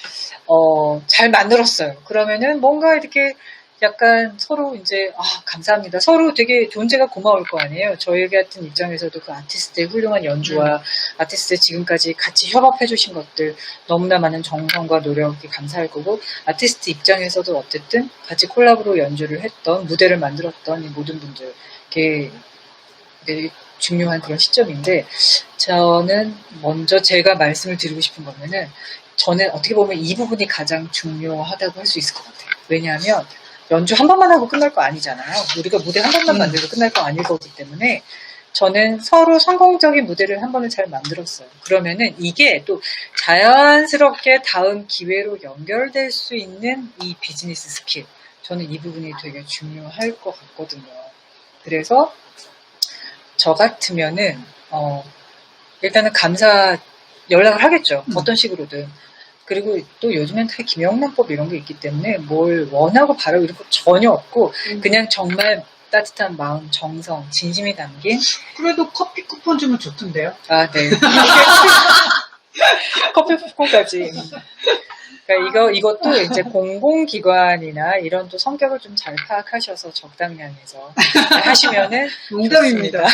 [SPEAKER 1] 잘 만들었어요. 그러면은 뭔가 이렇게 약간 서로 이제 감사합니다. 서로 되게 존재가 고마울 거 아니에요. 저에게 같은 입장에서도 그 아티스트의 훌륭한 연주와 아티스트 지금까지 같이 협업해 주신 것들 너무나 많은 정성과 노력이 감사할 거고, 아티스트 입장에서도 어쨌든 같이 콜라보로 연주를 했던, 무대를 만들었던 이 모든 분들께 되게 중요한 그런 시점인데, 저는 먼저 제가 말씀을 드리고 싶은 거면은, 저는 어떻게 보면 이 부분이 가장 중요하다고 할 수 있을 것 같아요. 왜냐하면 연주 한 번만 하고 끝날 거 아니잖아요. 우리가 무대 한 번만 만들고 끝날 거 아닐 거기 때문에 저는 서로 성공적인 무대를 한 번을 잘 만들었어요. 그러면은 이게 또 자연스럽게 다음 기회로 연결될 수 있는 이 비즈니스 스킬, 저는 이 부분이 되게 중요할 것 같거든요. 그래서 저 같으면은 일단은 연락을 하겠죠. 어떤 식으로든. 그리고 또 요즘엔 다 김영란법 이런 게 있기 때문에 뭘 원하고 바라고 이런 거 전혀 없고 그냥 정말 따뜻한 마음, 정성, 진심이 담긴.
[SPEAKER 3] 그래도 커피 쿠폰 주면 좋던데요?
[SPEAKER 1] 네. 커피 쿠폰까지. 그러니까 이것도 이제 공공기관이나 이런 또 성격을 좀 잘 파악하셔서 적당량에서 하시면은
[SPEAKER 3] 농담입니다.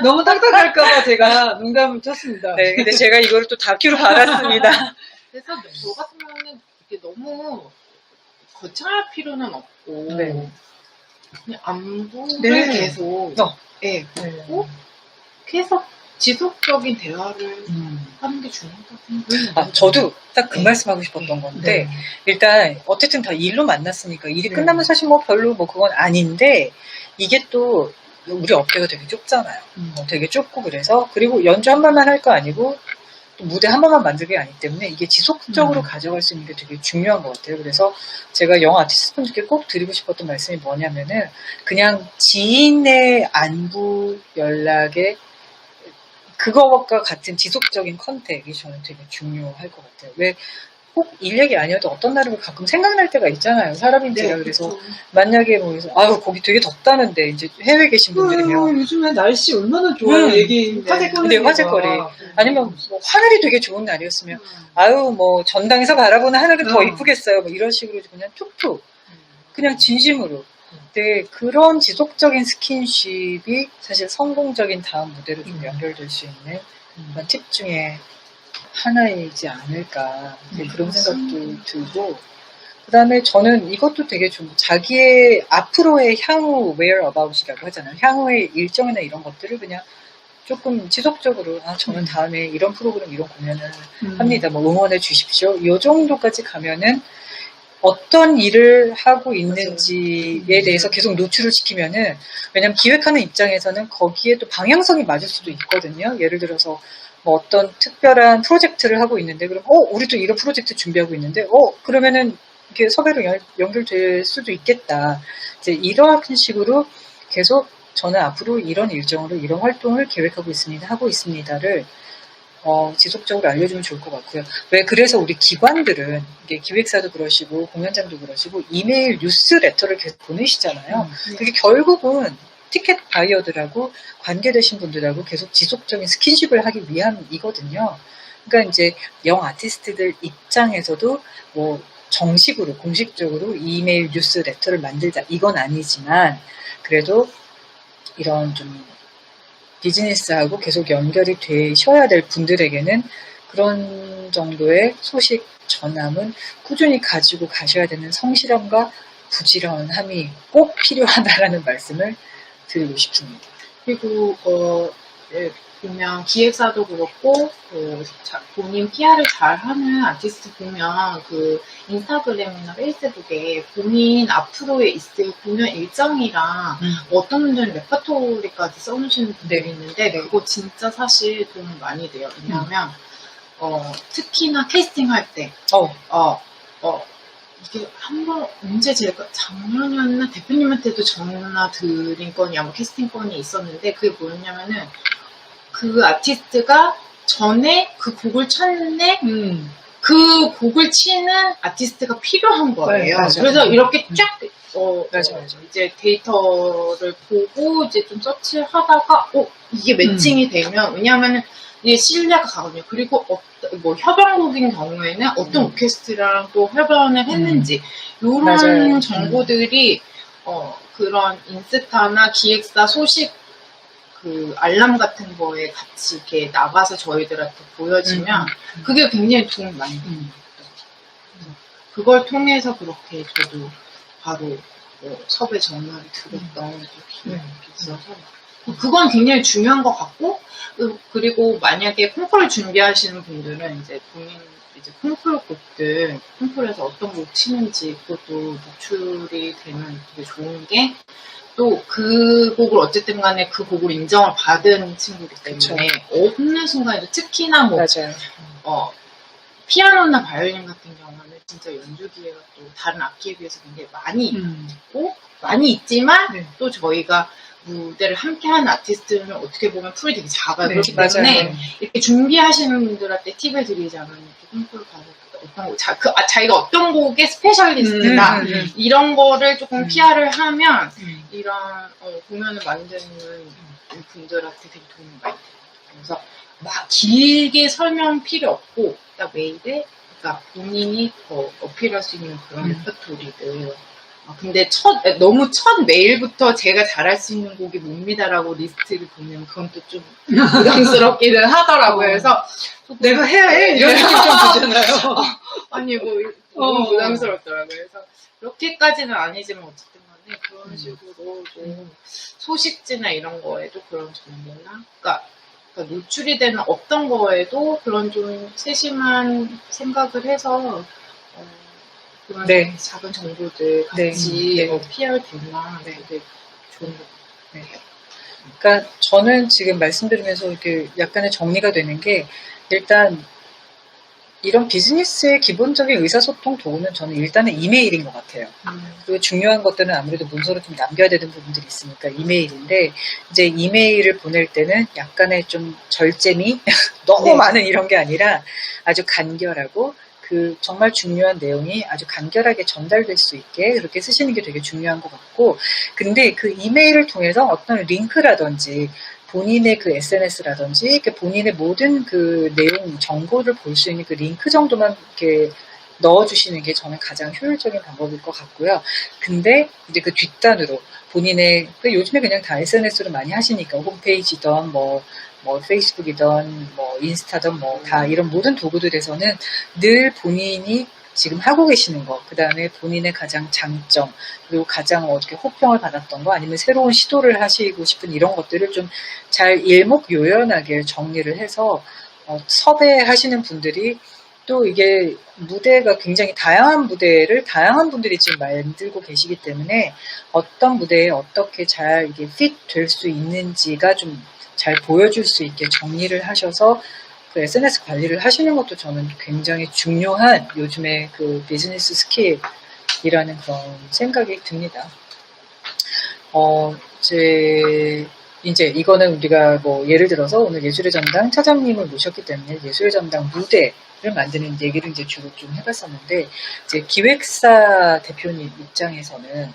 [SPEAKER 3] 너무 딱딱할까봐 제가 농담을 쳤습니다.
[SPEAKER 1] 네, 근데 제가 이거를 또 다큐로 받았습니다.
[SPEAKER 2] 그래서 저 같으면은 이게 너무 거창할 필요는 없고
[SPEAKER 1] 네.
[SPEAKER 2] 그냥 안부를
[SPEAKER 3] 네.
[SPEAKER 2] 계속 묻고 계속 지속적인 대화를 하는 게 중요하다고 생각해요.
[SPEAKER 1] 저도 딱 그 말씀하고 싶었던 건데, 일단 어쨌든 다 일로 만났으니까 일이 끝나면 사실 뭐 별로 뭐 그건 아닌데, 이게 또 우리 업계가 되게 좁잖아요. 되게 좁고, 그리고 연주 한 번만 할 거 아니고 또 무대 한 번만 만들게 아니기 때문에 이게 지속적으로 가져갈 수 있는 게 되게 중요한 것 같아요. 그래서 제가 영어 아티스트 분들께 꼭 드리고 싶었던 말씀이 뭐냐면은, 그냥 지인의 안부 연락에 그거와 같은 지속적인 컨택이 저는 되게 중요할 것 같아요. 왜 꼭 일 얘기 아니어도 어떤 날은 가끔 생각날 때가 있잖아요. 사람인지라. 그래서 만약에 뭐 거기 되게 덥다는데 이제 해외에 계신 분들이면
[SPEAKER 3] 요즘에 날씨 얼마나 좋아요. 얘기
[SPEAKER 1] 화제거리. 아니면 뭐 하늘이 되게 좋은 날이었으면 뭐 전당에서 바라보는 하늘은 더 이쁘겠어요. 뭐 이런 식으로 그냥 툭툭 그냥 진심으로. 네, 그런 지속적인 스킨십이 사실 성공적인 다음 무대로 좀 연결될 수 있는 그런 팁 중에 하나이지 않을까, 그런 생각도 들고, 그 다음에 저는 이것도 되게 좀 자기의 앞으로의 향후 whereabout이라고 하잖아요. 향후의 일정이나 이런 것들을 그냥 조금 지속적으로 저는 다음에 이런 프로그램 이런 공연을 합니다. 뭐 응원해 주십시오. 이 정도까지 가면은 어떤 일을 하고 있는지에 대해서 계속 노출을 시키면은, 왜냐면 기획하는 입장에서는 거기에 또 방향성이 맞을 수도 있거든요. 예를 들어서 뭐 어떤 특별한 프로젝트를 하고 있는데, 그럼, 우리도 이런 프로젝트 준비하고 있는데, 그러면은 이게 섭외로 연결될 수도 있겠다. 이제 이런 식으로 계속 저는 앞으로 이런 일정으로 이런 활동을 계획하고 있습니다. 하고 있습니다를 지속적으로 알려주면 좋을 것 같고요. 왜 그래서 우리 기관들은 이게 기획사도 그러시고 공연장도 그러시고 이메일 뉴스레터를 계속 보내시잖아요. 그게 결국은 티켓 바이어들하고 관계되신 분들하고 계속 지속적인 스킨십을 하기 위함이거든요. 그러니까 이제 영 아티스트들 입장에서도 뭐 정식으로 공식적으로 이메일 뉴스레터를 만들자 이건 아니지만 그래도 이런 좀 비즈니스하고 계속 연결이 되셔야 될 분들에게는 그런 정도의 소식 전함은 꾸준히 가지고 가셔야 되는 성실함과 부지런함이 꼭 필요하다라는 말씀을 드리고 싶습니다.
[SPEAKER 2] 그리고 보면 기획사도 그렇고 본인 PR을 잘하는 아티스트 보면 그 인스타그램이나 페이스북에 본인 앞으로에 있을 공연 일정이랑 어떤 분들은 레퍼토리까지 써놓으시는 분들이 있는데 그거 진짜 사실 도움 많이 돼요. 왜냐하면 특히나 캐스팅할 때 이게 한번 언제 제가 작년이었나 대표님한테도 전화 드린 건이 아마 캐스팅 건이 있었는데 그게 뭐였냐면은 그 아티스트가 전에 그 곡을 쳤는데 그 곡을 치는 아티스트가 필요한 거예요.
[SPEAKER 1] 네,
[SPEAKER 2] 그래서 이렇게 쫙
[SPEAKER 1] 맞아.
[SPEAKER 2] 이제 데이터를 보고 이제 좀 서치하다가 이게 매칭이 되면 왜냐하면은 이게 신뢰가 가거든요. 그리고 뭐 협연곡인 경우에는 어떤 오케스트라랑 또 협연을 했는지 이런
[SPEAKER 1] 맞아요.
[SPEAKER 2] 정보들이 그런 인스타나 기획사 소식 그 알람 같은 거에 같이 이렇게 나가서 저희들한테 보여지면 그게 굉장히 도움이 많이 됩니다. 그걸 통해서 그렇게 저도 바로 섭외 전화를 드렸던 기억이 있어서 그건 굉장히 중요한 것 같고 그리고 만약에 콩쿠르 준비하시는 분들은 이제 본인 이제 콩쿠르 곡들 콩쿠르에서 어떤 곡 치는지 그것도 노출이 되면 되게 좋은 게 또 그 곡을 어쨌든 간에 그 곡을 인정을 받은 친구이기 때문에 어느 순간에도 특히나 뭐
[SPEAKER 1] 맞아요.
[SPEAKER 2] 피아노나 바이올린 같은 경우는 진짜 연주 기회가 또 다른 악기에 비해서 굉장히 많이 있고 많이 있지만 또 저희가 무대를 함께하는 아티스트는 어떻게 보면 풀이 되게 작아요. 그렇기 때문에 이렇게 준비하시는 분들한테 팁을 드리자면 이렇게 콩쿠르 가서 어떤 곡, 자기가 어떤 곡의 스페셜리스트다 이런 거를 조금 PR을 하면 이런 공연을 만드는 분들한테 되게 도움이 많이 돼요. 그래서 막 길게 설명 필요 없고 딱 메일에 그러니까 본인이 어필할 수 있는 그런 레퍼토리를 근데 너무 첫 메일부터 제가 잘할 수 있는 곡이 뭡니다라고 리스트를 보면 그건 또 좀 부담스럽기는 하더라고요. 그래서
[SPEAKER 3] 내가 해야 해? 이런 느낌 좀 들잖아요.
[SPEAKER 2] 아니 너무 부담스럽더라고요. 그래서 그렇게까지는 아니지만 어쨌든 간에 그런 식으로 좀 소식지나 이런 거에도 그런 정보나 그러니까 노출이 되는 어떤 거에도 그런 좀 세심한 생각을 해서 그런 작은 정보들 같이 PR 되면 되게 좋은 것 같아요.
[SPEAKER 1] 그러니까 저는 지금 말씀드리면서 이렇게 약간의 정리가 되는 게 일단 이런 비즈니스의 기본적인 의사소통 도구는 저는 일단은 이메일인 것 같아요. 그리고 중요한 것들은 아무래도 문서로 좀 남겨야 되는 부분들이 있으니까 이메일인데 이제 이메일을 보낼 때는 약간의 좀 절제미 너무 많은 이런 게 아니라 아주 간결하고 그 정말 중요한 내용이 아주 간결하게 전달될 수 있게 그렇게 쓰시는 게 되게 중요한 것 같고 근데 그 이메일을 통해서 어떤 링크라든지 본인의 그 SNS라든지 본인의 모든 그 내용 정보를 볼 수 있는 그 링크 정도만 이렇게 넣어주시는 게 저는 가장 효율적인 방법일 것 같고요. 근데 이제 그 뒷단으로 본인의 요즘에 그냥 다 SNS로 많이 하시니까 홈페이지든 뭐 페이스북이든 뭐 인스타든 뭐 다 이런 모든 도구들에서는 늘 본인이 지금 하고 계시는 거, 그 다음에 본인의 가장 장점, 그리고 가장 어떻게 호평을 받았던 거, 아니면 새로운 시도를 하시고 싶은 이런 것들을 좀 잘 일목요연하게 정리를 해서 섭외하시는 분들이 또 이게 무대가 굉장히 다양한 무대를 다양한 분들이 지금 만들고 계시기 때문에 어떤 무대에 어떻게 잘 이게 핏 될 수 있는지가 좀 잘 보여줄 수 있게 정리를 하셔서 그 SNS 관리를 하시는 것도 저는 굉장히 중요한 요즘의 그 비즈니스 스킬이라는 그런 생각이 듭니다. 이제 이거는 우리가 뭐 예를 들어서 오늘 예술의 전당 차장님을 모셨기 때문에 예술의 전당 무대를 만드는 얘기를 이제 주로 좀 해봤었는데, 이제 기획사 대표님 입장에서는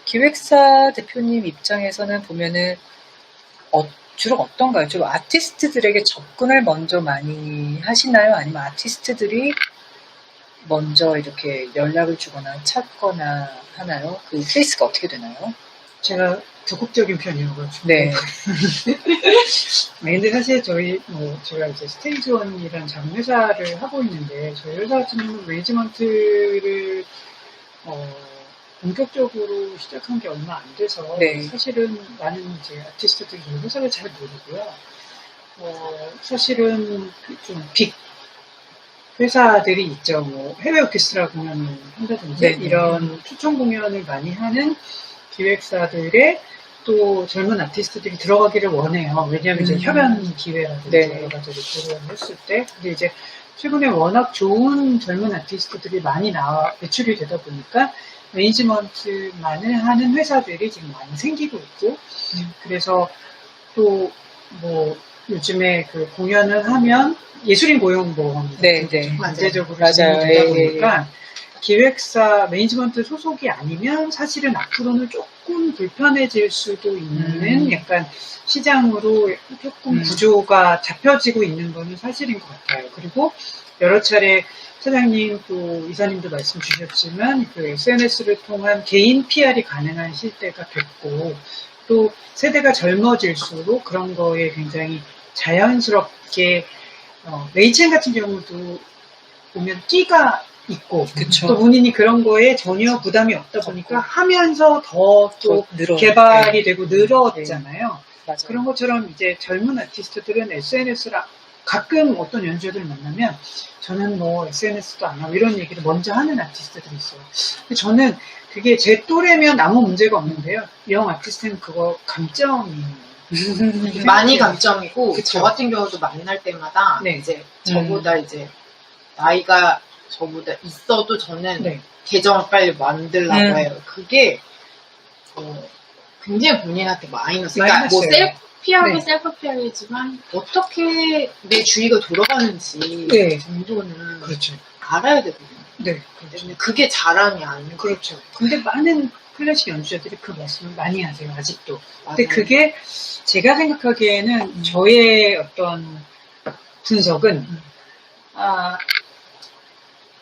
[SPEAKER 1] 기획사 대표님 입장에서는 보면은 주로 어떤가요? 주로 아티스트들에게 접근을 먼저 많이 하시나요? 아니면 아티스트들이 먼저 이렇게 연락을 주거나 찾거나 하나요? 그 케이스가 어떻게 되나요?
[SPEAKER 3] 제가 적극적인 편이어가지고.
[SPEAKER 1] 네.
[SPEAKER 3] 근데 사실 제가 이제 스테이지원이라는 작은 회사를 하고 있는데, 저희 회사 같은 경우는 매니지먼트를, 본격적으로 시작한 게 얼마 안 돼서,
[SPEAKER 1] 네.
[SPEAKER 3] 사실은 많은 이제 아티스트들이 저희 회사를 잘 모르고요. 사실은 좀 빅 회사들이 있죠. 뭐, 해외 오케스트라 공연을 한다든지,
[SPEAKER 1] 네.
[SPEAKER 3] 이런 초청 공연을 많이 하는 기획사들의 또 젊은 아티스트들이 들어가기를 원해요. 왜냐하면 이제 협연 기회라든지
[SPEAKER 1] 네.
[SPEAKER 3] 여러 가지를 고려를 했을 때. 근데 이제 최근에 워낙 좋은 젊은 아티스트들이 많이 배출이 되다 보니까 매니지먼트만을 하는 회사들이 지금 많이 생기고 있고, 그래서 또 뭐 요즘에 그 공연을 하면 예술인 고용보험
[SPEAKER 1] 네.
[SPEAKER 3] 관제적으로
[SPEAKER 1] 맞아요.
[SPEAKER 3] 진행되다 보니까 기획사 매니지먼트 소속이 아니면 사실은 앞으로는 조금 불편해질 수도 있는 약간 시장으로 조금 구조가 잡혀지고 있는 거는 사실인 것 같아요. 그리고 여러 차례 사장님 또 이사님도 말씀 주셨지만 그 SNS를 통한 개인 PR이 가능한 시대가 됐고, 또 세대가 젊어질수록 그런 거에 굉장히 자연스럽게 메이첸 같은 경우도 보면 끼가 있고,
[SPEAKER 1] 그쵸.
[SPEAKER 3] 또 본인이 그런 거에 전혀 부담이 없다 보니까 하면서 더 또
[SPEAKER 1] 늘어.
[SPEAKER 3] 개발이 되고 늘었잖아요.
[SPEAKER 1] 맞아요.
[SPEAKER 3] 그런 것처럼 이제 젊은 아티스트들은 SNS를 가끔 어떤 연주자들 만나면 저는 뭐 SNS도 안 하고 이런 얘기를 먼저 하는 아티스트들이 있어요. 근데 저는 그게 제 또래면 아무 문제가 없는데요. 영 아티스트는 그거 감점이에요.
[SPEAKER 2] 많이 감점이고,
[SPEAKER 3] 그쵸.
[SPEAKER 2] 저 같은 경우도 만날 때마다
[SPEAKER 3] 네.
[SPEAKER 2] 이제 저보다 이제 나이가 저보다 있어도 저는
[SPEAKER 3] 네.
[SPEAKER 2] 계정을 빨리 만들라고 해요. 그게 굉장히 본인한테 마이너스. 그러니까 뭐
[SPEAKER 3] 마이너스예요.
[SPEAKER 2] 셀프피하게
[SPEAKER 3] 네.
[SPEAKER 2] 셀프피하겠지만 어떻게 내 주위가 돌아가는지
[SPEAKER 3] 네.
[SPEAKER 2] 정도는
[SPEAKER 3] 그렇죠.
[SPEAKER 2] 알아야 되거든요.
[SPEAKER 3] 네.
[SPEAKER 2] 근데 그게 자랑이 아니고.
[SPEAKER 3] 그렇죠. 근데 많은 클래식 연주자들이 그 말씀을 많이 하세요, 아직도. 근데
[SPEAKER 2] 맞아요.
[SPEAKER 3] 그게 제가 생각하기에는 저의 어떤 분석은,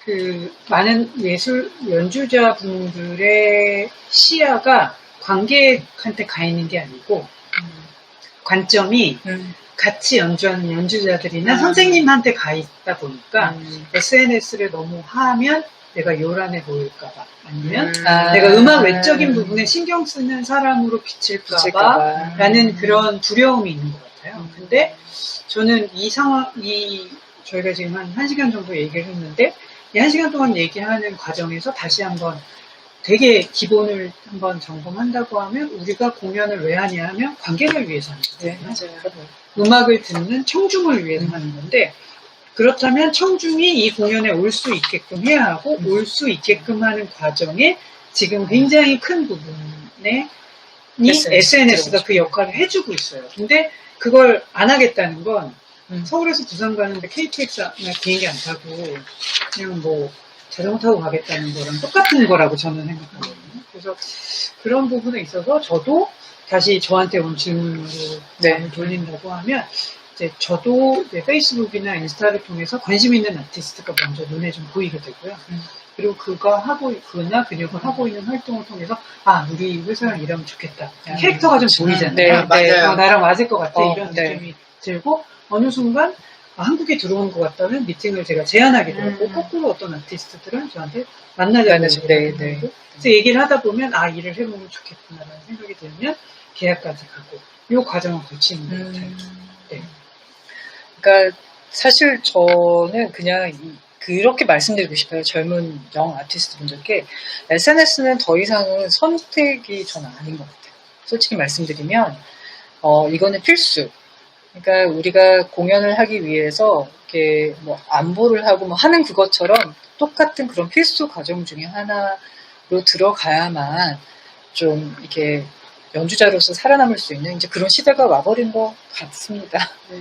[SPEAKER 3] 그 많은 예술 연주자분들의 시야가 관객한테 가 있는 게 아니고, 관점이 같이 연주하는 연주자들이나 선생님한테 가 있다 보니까 SNS를 너무 하면 내가 요란해 보일까봐, 아니면 내가 음악 외적인 부분에 신경 쓰는 사람으로 비칠까봐 라는 그런 두려움이 있는 것 같아요. 근데 저는 이 상황, 저희가 지금 한 1시간 정도 얘기를 했는데, 이 1시간 동안 얘기하는 과정에서 다시 한번 되게 기본을 한번 점검한다고 하면, 우리가 공연을 왜 하냐 하면 관객을 위해서 하는 거예요.
[SPEAKER 1] 네, 맞아요.
[SPEAKER 3] 음악을 듣는 청중을 위해서 하는 건데, 그렇다면 청중이 이 공연에 올 수 있게끔 해야 하고, 올 수 있게끔 하는 과정에 지금 굉장히 큰 부분에 SNS가 그 역할을 해주고 있어요. 근데 그걸 안 하겠다는 건 서울에서 부산 가는데 KTX나 비행기 안 타고 그냥 뭐 자전거 타고 가겠다는 거랑 똑같은 거라고 저는 생각하거든요. 그래서 그런 부분에 있어서 저도 다시 저한테 온 질문으로 돌린다고 하면, 이제 저도 이제 페이스북이나 인스타를 통해서 관심 있는 아티스트가 먼저 눈에 좀 보이게 되고요. 그리고 그가 하고 있는 활동을 통해서, 우리 회사랑 일하면 좋겠다. 캐릭터가 좀 보이잖아요.
[SPEAKER 2] 네, 맞아요.
[SPEAKER 3] 나랑 맞을 것 같아. 이런
[SPEAKER 1] 네.
[SPEAKER 3] 느낌이 들고, 어느 순간 한국에 들어온 것 같다는 미팅을 제가 제안하기도 하고, 거꾸로 어떤 아티스트들은 저한테 만나자고 얘기를 하고, 그래서 얘기를 하다 보면 일을 해보면 좋겠구나라는 생각이 들면 계약까지 가고, 이 과정을 거치는 것 같아요. 네.
[SPEAKER 1] 그러니까 사실 저는 그냥 그렇게 말씀드리고 싶어요. 젊은 영 아티스트 분들께 SNS는 더 이상은 선택이 저는 아닌 것 같아요. 솔직히 말씀드리면 이거는 필수. 그러니까 우리가 공연을 하기 위해서 이렇게 뭐 안보를 하고 뭐 하는 그것처럼 똑같은 그런 필수 과정 중에 하나로 들어가야만 좀 이렇게 연주자로서 살아남을 수 있는 이제 그런 시대가 와버린 것 같습니다.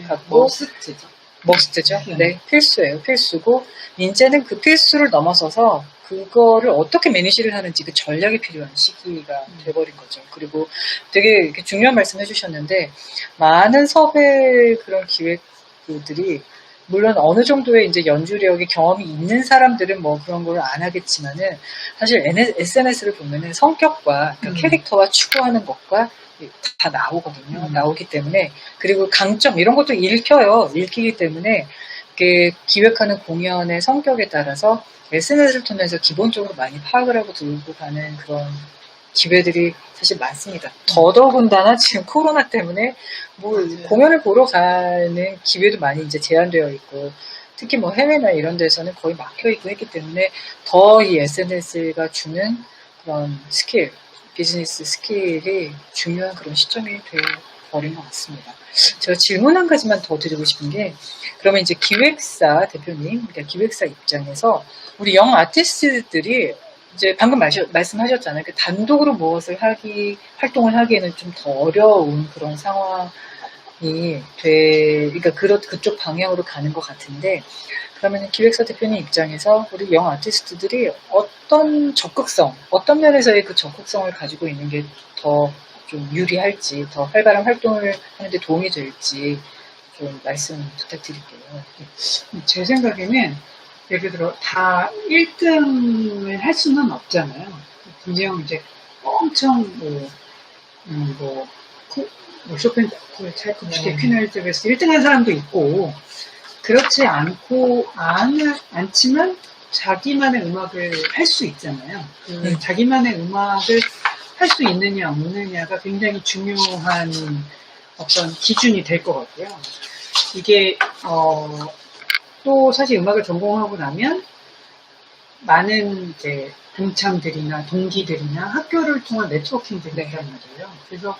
[SPEAKER 1] 같고
[SPEAKER 2] 머스트죠.
[SPEAKER 1] 머스트죠. 네, 필수예요. 필수고 이제는 그 필수를 넘어서서 그거를 어떻게 매니지를 하는지 그 전략이 필요한 시기가 돼버린 거죠. 그리고 되게 이렇게 중요한 말씀 해주셨는데 많은 섭외 그런 기획들이 물론 어느 정도의 이제 연주력이 경험이 있는 사람들은 뭐 그런 걸 안 하겠지만은 사실 SNS를 보면은 성격과 그러니까 캐릭터와 추구하는 것과 다 나오거든요. 나오기 때문에 그리고 강점 이런 것도 읽히기 때문에 기획하는 공연의 성격에 따라서 SNS를 통해서 기본적으로 많이 파악을 하고 들고 가는 그런 기회들이 사실 많습니다. 더더군다나 지금 코로나 때문에 뭐 공연을 보러 가는 기회도 많이 이제 제한되어 있고 특히 뭐 해외나 이런 데서는 거의 막혀 있고 했기 때문에 더 이 SNS가 주는 그런 스킬, 비즈니스 스킬이 중요한 그런 시점이 되어버린 것 같습니다. 제가 질문 한 가지만 더 드리고 싶은 게 그러면 이제 기획사 대표님, 그러니까 기획사 입장에서 우리 영 아티스트들이 이제 방금 말씀하셨잖아요. 단독으로 무엇을 활동을 하기에는 좀 더 어려운 그런 상황이 그러니까 그쪽 방향으로 가는 것 같은데, 그러면 기획사 대표님 입장에서 우리 영 아티스트들이 어떤 어떤 면에서의 그 적극성을 가지고 있는 게 더 좀 유리할지, 더 활발한 활동을 하는데 도움이 될지 좀 말씀 부탁드릴게요.
[SPEAKER 3] 제 생각에는 예를 들어 다 1등을 할 수는 없잖아요. 분명 이제 엄청 쇼팽, 차이코프스키, 퀴나르트베스 1등한 사람도 있고 그렇지 않지만 자기만의 음악을 할 수 있잖아요. 자기만의 음악을 할 수 있느냐 없느냐가 굉장히 중요한 어떤 기준이 될 것 같고요. 이게 또 사실 음악을 전공하고 나면 많은 이제 동창들이나 동기들이나 학교를 통한 네트워킹들이 있단 말이에요. 그래서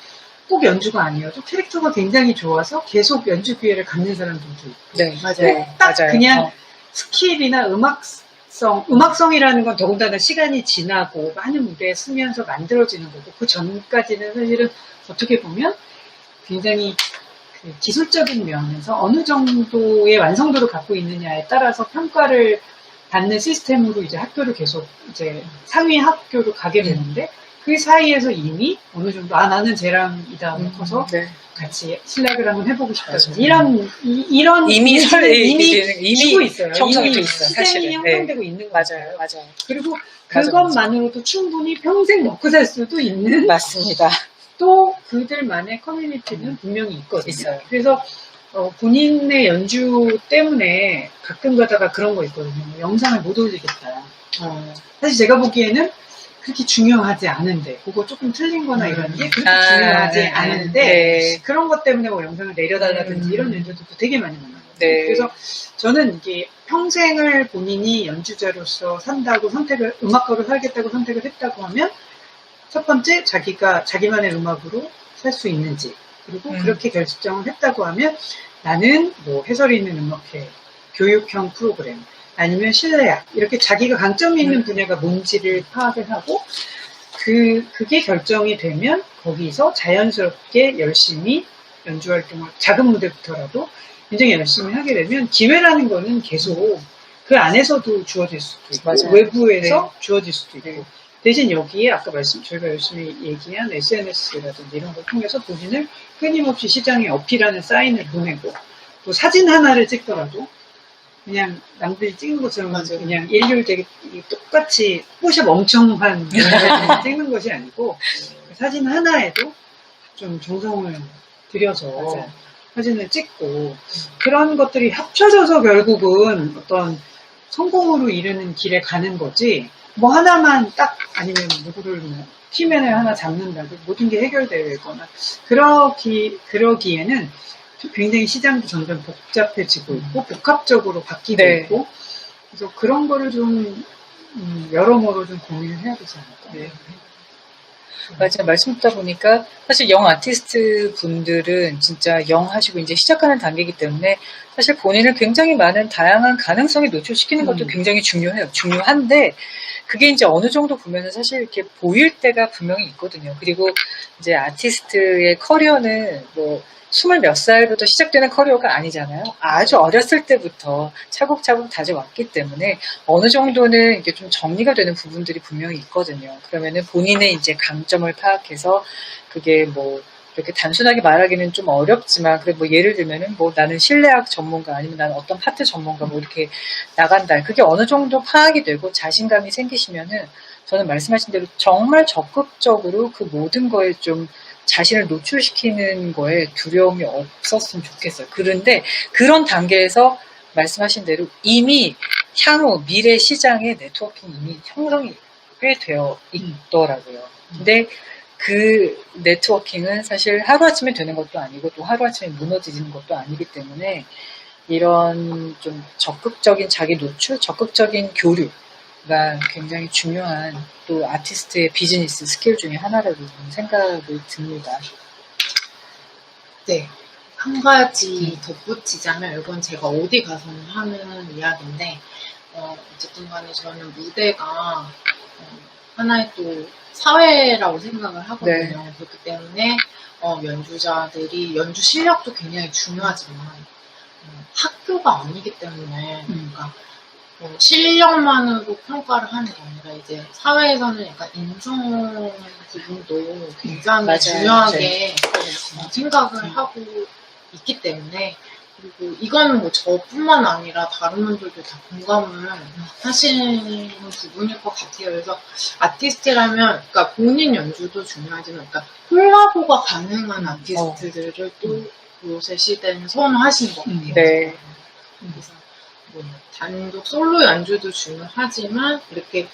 [SPEAKER 3] 꼭 연주가 아니어도 캐릭터가 굉장히 좋아서 계속 연주 기회를 갖는 사람들도 있고.
[SPEAKER 1] 네, 맞아요.
[SPEAKER 3] 딱 그냥 스킬이나 음악성이라는 건 더군다나 시간이 지나고 많은 무대에 서면서 만들어지는 거고 그 전까지는 사실은 어떻게 보면 굉장히 기술적인 면에서 어느 정도의 완성도를 갖고 있느냐에 따라서 평가를 받는 시스템으로 이제 학교를 계속 이제 상위 학교로 가게 되는데 그 사이에서 이미 어느 정도 나는 쟤랑 이 다음에 커서 같이 실력을 한번 해보고 싶다. 이런
[SPEAKER 1] 이미
[SPEAKER 3] 주고 있어요.
[SPEAKER 1] 형성이 돼
[SPEAKER 3] 이미
[SPEAKER 1] 있어요.
[SPEAKER 3] 시스템이
[SPEAKER 1] 사실은.
[SPEAKER 3] 형성되고 있는 거예요.
[SPEAKER 1] 맞아요.
[SPEAKER 3] 그리고 그것만으로도 충분히 평생 먹고 살 수도 있는
[SPEAKER 1] 맞습니다.
[SPEAKER 3] 또 그들만의 커뮤니티는 분명히 있거든요.
[SPEAKER 1] 있어요.
[SPEAKER 3] 그래서 본인의 연주 때문에 가끔 가다가 그런 거 있거든요. 영상을 못 올리겠다. 사실 제가 보기에는 그렇게 중요하지 않은데 그거 조금 틀린 거나 이런 게 그렇게 중요하지 않은데 그런 것 때문에 뭐 영상을 내려달라든지 이런 연주들도 되게 많이 만나요. 그래서 저는 이게 평생을 본인이 연주자로서 산다고 음악가로 살겠다고 선택을 했다고 하면 첫 번째 자기만의 음악으로 살 수 있는지 그리고 그렇게 결정을 했다고 하면 나는 뭐 해설이 있는 음악회, 교육형 프로그램 아니면 실내악 이렇게 자기가 강점이 있는 분야가 뭔지를 파악을 하고 그게 결정이 되면 거기서 자연스럽게 열심히 연주 활동을 작은 무대부터라도 굉장히 열심히 하게 되면 기회라는 거는 계속 그 안에서도 주어질 수도 있고 외부에서 주어질 수도 있고 대신 여기에 아까 저희가 열심히 얘기한 SNS라든지 이런 걸 통해서 본인을 끊임없이 시장에 어필하는 사인을 보내고 또 사진 하나를 찍더라도 그냥 남들이 찍는 것처럼 그냥 일률되게 똑같이 포샵 엄청 한 찍는 것이 아니고 사진 하나에도 좀 정성을 들여서 사진을 찍고 그런 것들이 합쳐져서 결국은 어떤 성공으로 이르는 길에 가는 거지 뭐 하나만 딱 아니면 누구를 키맨을 하나 잡는다고 모든 게 해결되거나 그러기에는 굉장히 시장도 점점 복잡해지고 있고 복합적으로 바뀌고 있고 그래서 그런 거를 좀 여러모로 좀 고민을 해야 되지 않을까.
[SPEAKER 1] 맞아요. 말씀 듣다 보니까 사실 영 아티스트 분들은 진짜 영 하시고 이제 시작하는 단계이기 때문에 사실 본인을 굉장히 많은 다양한 가능성에 노출시키는 것도 굉장히 중요해요. 중요한데 그게 이제 어느 정도 보면은 사실 이렇게 보일 때가 분명히 있거든요. 그리고 이제 아티스트의 커리어는 뭐 20몇 살부터 시작되는 커리어가 아니잖아요. 아주 어렸을 때부터 차곡차곡 다져왔기 때문에 어느 정도는 이게 좀 정리가 되는 부분들이 분명히 있거든요. 그러면은 본인의 이제 강점을 파악해서 그게 뭐 이렇게 단순하게 말하기는 좀 어렵지만 그래 뭐 예를 들면은 뭐 나는 실내악 전문가 아니면 나는 어떤 파트 전문가 뭐 이렇게 나간다. 그게 어느 정도 파악이 되고 자신감이 생기시면은 저는 말씀하신 대로 정말 적극적으로 그 모든 거에 좀 자신을 노출시키는 거에 두려움이 없었으면 좋겠어요. 그런데 그런 단계에서 말씀하신 대로 이미 향후 미래 시장의 네트워킹이 이미 형성이 꽤 되어 있더라고요. 근데 그 네트워킹은 사실 하루아침에 되는 것도 아니고 또 하루아침에 무너지는 것도 아니기 때문에 이런 좀 적극적인 자기 노출, 적극적인 교류가 굉장히 중요한 또 아티스트의 비즈니스 스킬 중에 하나라고 생각이 듭니다.
[SPEAKER 2] 네. 한 가지 덧붙이자면, 이건 제가 어디 가서는 하는 이야기인데, 어쨌든 간에 저는 무대가 하나의 또 사회라고 생각을 하거든요.
[SPEAKER 1] 네.
[SPEAKER 2] 그렇기 때문에 연주자들이 연주 실력도 굉장히 중요하지만 학교가 아니기 때문에 그러니까 실력만으로 평가를 하는 게 아니라 이제 사회에서는 약간 인성 부분도 굉장히
[SPEAKER 1] 맞아요.
[SPEAKER 2] 중요하게 생각을 하고 있기 때문에 그리고 이거는 뭐 저뿐만 아니라 다른 분들도 다 공감을 하시는 부분일 것 같아요. 그래서 아티스트라면 그러니까 본인 연주도 중요하지만 그러니까 콜라보가 가능한 아티스트들을 또 요새 시대는 선호하시는 것 같아요.
[SPEAKER 1] 네.
[SPEAKER 2] 그래서 뭐 단독 솔로 연주도 중요하지만 이렇게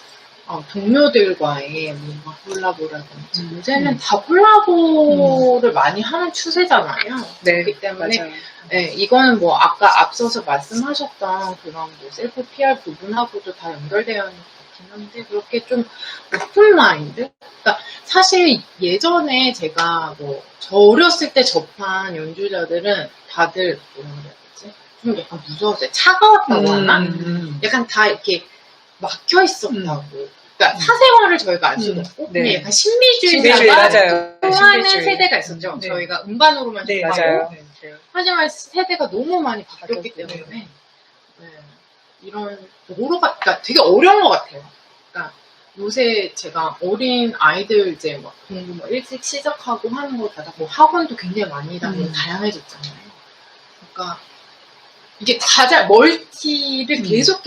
[SPEAKER 2] 동료들과의 뭔가 콜라보라든지 요새는 다 콜라보를 많이 하는 추세잖아요.
[SPEAKER 1] 네.
[SPEAKER 2] 그렇기 때문에
[SPEAKER 1] 맞아요.
[SPEAKER 2] 네, 이거는 뭐 아까 앞서서 말씀하셨던 그런 뭐 셀프 PR 부분하고도 다 연결되어 있는 것 같긴 한데 그렇게 좀 오픈 마인드? 그러니까 사실 예전에 제가 뭐 저 어렸을 때 접한 연주자들은 다들 뭐라 그래야 되지? 좀 약간 무서웠어요. 차가웠다고 하나? 약간 다 이렇게 막혀 있었다고. 그러니까 사생활을 저희가 알 수도 없고
[SPEAKER 1] 네.
[SPEAKER 2] 그냥 약간
[SPEAKER 1] 신비주의,
[SPEAKER 2] 신비주의자가
[SPEAKER 1] 맞아요.
[SPEAKER 2] 통하는
[SPEAKER 1] 신비주의.
[SPEAKER 2] 세대가 있었죠.
[SPEAKER 3] 네.
[SPEAKER 2] 저희가 음반으로만
[SPEAKER 3] 네,
[SPEAKER 2] 접하고
[SPEAKER 1] 맞아요.
[SPEAKER 3] 네.
[SPEAKER 2] 하지만 세대가 너무 많이 바뀌었기
[SPEAKER 1] 바뀌었고,
[SPEAKER 2] 때문에 네. 이런 그러니까 되게 어려운 것 같아요. 그러니까 요새 제가 어린 아이들 이제 막 공부 뭐 일찍 시작하고 하는 걸 보다 뭐 학원도 굉장히 많이 다니고 다양해졌잖아요. 그러니까 이게 가장 멀티를 계속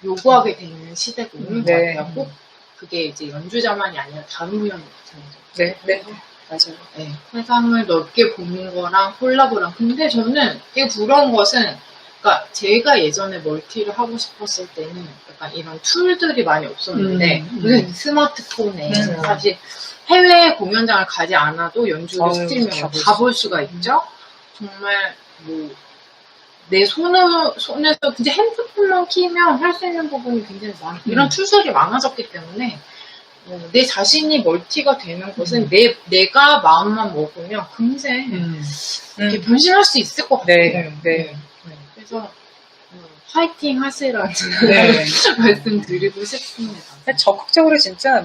[SPEAKER 2] 요구하게 되는 시대가 오는 것
[SPEAKER 1] 네.
[SPEAKER 2] 같아요. 꼭 그게 이제 연주자만이 아니라 다른 분야도 마찬가지죠.
[SPEAKER 1] 네, 네. 맞아요.
[SPEAKER 2] 네, 세상을 넓게 보는 거랑 콜라보랑. 근데 저는 되게 부러운 것은, 그러니까 제가 예전에 멀티를 하고 싶었을 때는 약간 이런 툴들이 많이 없었는데, 요새 스마트폰에 사실 해외 공연장을 가지 않아도 연주를 스트리밍으로 다 볼 수가 있죠? 정말 뭐, 내 손에서 진짜 핸드폰만 키면 할 수 있는 부분이 굉장히 많아. 이런 툴들이 많아졌기 때문에, 내 자신이 멀티가 되는 것은 내가 마음만 먹으면 금세 이렇게 변신할 수 있을 것 같아요.
[SPEAKER 1] 네, 네.
[SPEAKER 2] 그래서 파이팅 하시라는
[SPEAKER 1] 네.
[SPEAKER 2] 말씀 드리고 싶습니다.
[SPEAKER 1] 적극적으로 진짜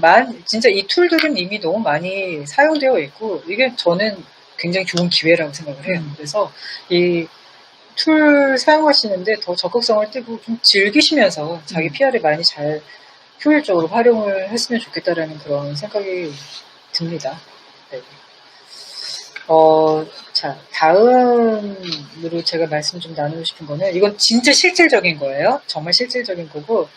[SPEAKER 1] 이 툴들은 이미 너무 많이 사용되어 있고 이게 저는 굉장히 좋은 기회라고 생각을 해요. 그래서 이 툴 사용하시는데 더 적극성을 띠고 좀 즐기시면서 자기 PR에 많이 잘 효율적으로 활용을 했으면 좋겠다라는 그런 생각이 듭니다. 네. 자, 다음으로 제가 말씀 좀 나누고 싶은 거는 이건 진짜 실질적인 거예요. 정말 실질적인 거고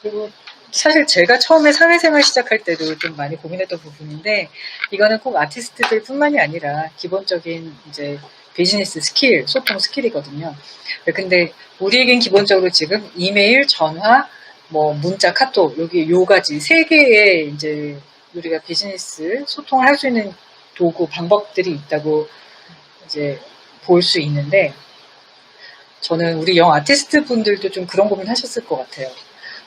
[SPEAKER 1] 그리고 사실 제가 처음에 사회생활 시작할 때도 좀 많이 고민했던 부분인데 이거는 꼭 아티스트들 뿐만이 아니라 기본적인 이제 비즈니스 스킬, 소통 스킬이거든요. 근데 우리에겐 기본적으로 지금 이메일, 전화, 뭐 문자, 카톡 여기 요 가지 세 개의 이제 우리가 비즈니스 소통을 할 수 있는 도구, 방법들이 있다고 이제 볼 수 있는데 저는 우리 영 아티스트 분들도 좀 그런 고민 하셨을 것 같아요.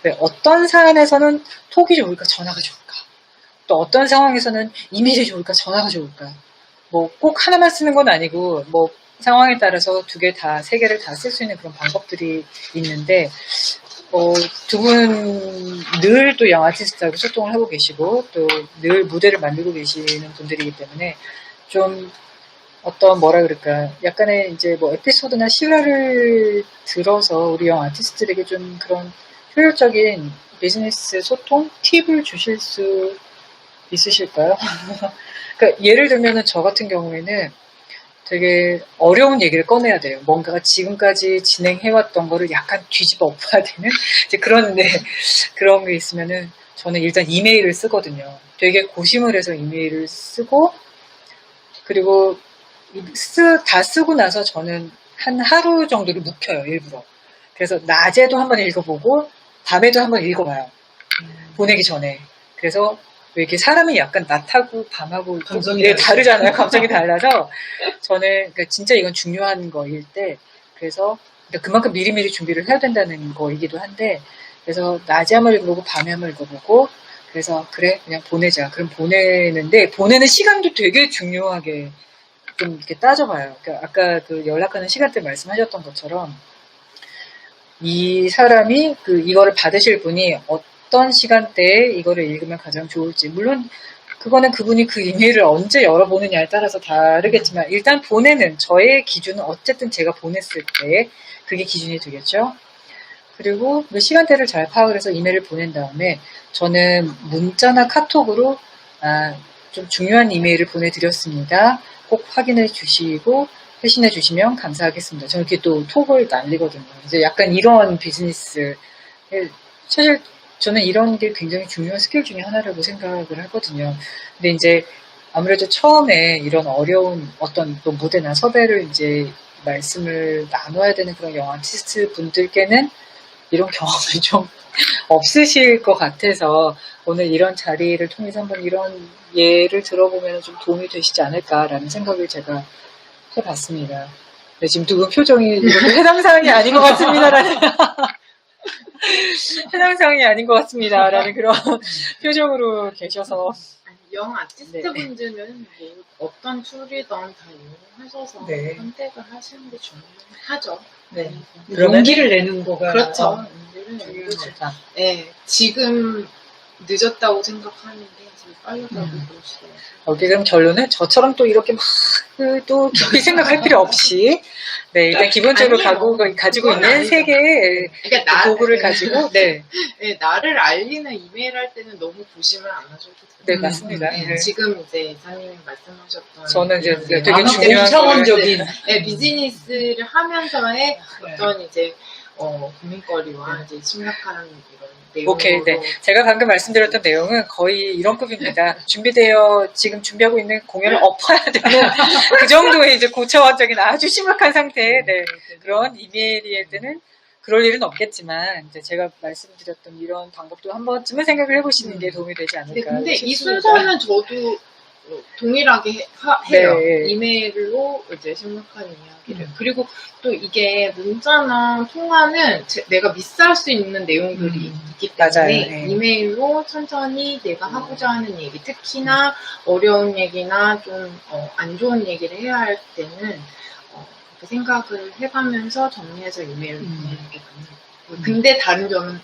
[SPEAKER 1] 왜 어떤 사안에서는 톡이 좋을까, 전화가 좋을까? 또 어떤 상황에서는 이메일이 좋을까, 전화가 좋을까. 뭐 꼭 하나만 쓰는 건 아니고 뭐 상황에 따라서 두 개 다, 세 개를 다 쓸 수 있는 그런 방법들이 있는데 두 분 늘 또 영 아티스트하고 소통을 하고 계시고 또 늘 무대를 만들고 계시는 분들이기 때문에 좀 어떤 뭐라 그럴까 약간의 이제 뭐 에피소드나 실화를 들어서 우리 영 아티스트들에게 좀 그런 효율적인 비즈니스 소통 팁을 주실 수 있으실까요? 그러니까 예를 들면은 저 같은 경우에는 되게 어려운 얘기를 꺼내야 돼요. 뭔가가 지금까지 진행해왔던 거를 약간 뒤집어 엎어야 되는 이제 그런 게 있으면은 저는 일단 이메일을 쓰거든요. 되게 고심을 해서 이메일을 쓰고 그리고 다 쓰고 나서 저는 한 하루 정도를 묵혀요, 일부러. 그래서 낮에도 한번 읽어보고 밤에도 한번 읽어봐요. 보내기 전에. 그래서 왜 이렇게 사람이 약간 낮하고 밤하고
[SPEAKER 3] 감정이
[SPEAKER 1] 다르잖아요. 감정이 달라서 저는 그러니까 진짜 이건 중요한 거일 때 그래서 그러니까 그만큼 미리미리 준비를 해야 된다는 거이기도 한데 그래서 낮에 한번 읽어보고 밤에 한번 읽어보고 그래서 그래 그냥 보내자. 그럼 보내는데 보내는 시간도 되게 중요하게 좀 이렇게 따져봐요. 그러니까 아까 그 연락하는 시간대 말씀하셨던 것처럼 이 사람이 이거를 받으실 분이 어떤 시간대에 이거를 읽으면 가장 좋을지 물론 그거는 그분이 그 이메일을 언제 열어보느냐에 따라서 다르겠지만 일단 보내는 저의 기준은 어쨌든 제가 보냈을 때 그게 기준이 되겠죠. 그리고 그 시간대를 잘 파악을 해서 이메일을 보낸 다음에 저는 문자나 카톡으로 좀 중요한 이메일을 보내드렸습니다. 꼭 확인해 주시고 회신해 주시면 감사하겠습니다. 저는 이렇게 또 톡을 날리거든요. 이제 약간 이런 비즈니스 사실 저는 이런 게 굉장히 중요한 스킬 중에 하나라고 생각을 하거든요. 근데 이제 아무래도 처음에 이런 어려운 어떤 또 무대나 섭외를 이제 말씀을 나눠야 되는 그런 영화 아티스트 분들께는 이런 경험이 좀 없으실 것 같아서 오늘 이런 자리를 통해서 한번 이런 예를 들어보면 좀 도움이 되시지 않을까라는 생각을 제가 해봤습니다. 네, 지금 두 분 표정이 이렇게 해당 사항이 아닌 것 같습니다라는 해당 사항이 아닌 것 같습니다라는 그런 표정으로 계셔서
[SPEAKER 2] 영 아티스트 분들은 뭐 어떤 툴이든 다 이용하셔서
[SPEAKER 3] 네.
[SPEAKER 2] 선택을 하시는 게 중요하죠.
[SPEAKER 3] 네.
[SPEAKER 1] 그러면-
[SPEAKER 3] 용기를 내는 거가
[SPEAKER 2] 그렇죠.
[SPEAKER 3] 중요하다.
[SPEAKER 2] 네, 지금 늦었다고 생각하는데 지금 빨랐다고 그러시더라고요.
[SPEAKER 1] 여기 그럼 결론은 저처럼 또 이렇게 막 또 깊이 생각할 필요 없이 네 일단 기본적으로
[SPEAKER 2] 아니에요.
[SPEAKER 1] 가지고
[SPEAKER 2] 그건
[SPEAKER 1] 있는
[SPEAKER 2] 아니죠.
[SPEAKER 1] 세 개의
[SPEAKER 2] 그러니까
[SPEAKER 1] 도구를 가지고 네
[SPEAKER 2] 나를 알리는 이메일 할 때는 너무 고심을 안 하셔도 돼요.
[SPEAKER 1] 네, 맞습니다.
[SPEAKER 2] 네,
[SPEAKER 1] 네.
[SPEAKER 2] 지금 이제 이사님이 말씀하셨던
[SPEAKER 1] 저는 이제
[SPEAKER 2] 이런
[SPEAKER 1] 되게
[SPEAKER 3] 완벽
[SPEAKER 1] 중요한
[SPEAKER 3] 차원적인
[SPEAKER 2] 비즈니스를 하면서의
[SPEAKER 3] 네.
[SPEAKER 2] 어떤 이제 고민거리와 이제 심각한 이런 내용으로
[SPEAKER 1] 오케이, 네. 제가 방금 말씀드렸던 내용은 거의 이런 급입니다. 지금 준비하고 있는 공연을 엎어야 되는 그 정도의 이제 고차원적인 아주 심각한 상태의 네, 그런 이메일일 때는 그럴 일은 없겠지만, 이제 제가 말씀드렸던 이런 방법도 한 번쯤은 생각을 해보시는 게 도움이 되지
[SPEAKER 2] 네,
[SPEAKER 1] 않을까.
[SPEAKER 2] 근데 이
[SPEAKER 1] 싶습니다.
[SPEAKER 2] 순서는 저도 동일하게 해요.
[SPEAKER 1] 네.
[SPEAKER 2] 이메일로 이제 심각한 이야기를. 그리고 또 이게
[SPEAKER 1] 음.
[SPEAKER 2] 문자나 통화는 내가 미스할 수 있는 내용들이 있기 때문에
[SPEAKER 1] 맞아요. 네.
[SPEAKER 2] 이메일로 천천히 내가 하고자 하는 얘기, 특히나 어려운 얘기나 좀 안 좋은 얘기를 해야 할 때는 그렇게 생각을 해가면서 정리해서 이메일을 보내는 게 맞는 거고요. 근데 다른 점은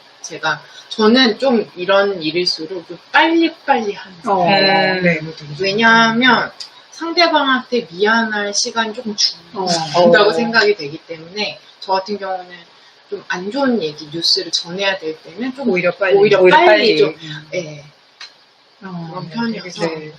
[SPEAKER 2] 저는 좀 이런 일일수록 좀 빨리빨리 하는 스타일이에요.
[SPEAKER 3] 네.
[SPEAKER 2] 왜냐하면 상대방한테 미안할 시간이 조금 준다고 생각이 되기 때문에 저 같은 경우는 좀 안 좋은 얘기, 뉴스를 전해야 될 때는 좀
[SPEAKER 3] 오히려 빨리.
[SPEAKER 2] 빨리 좀 그런 편이어서
[SPEAKER 1] 네.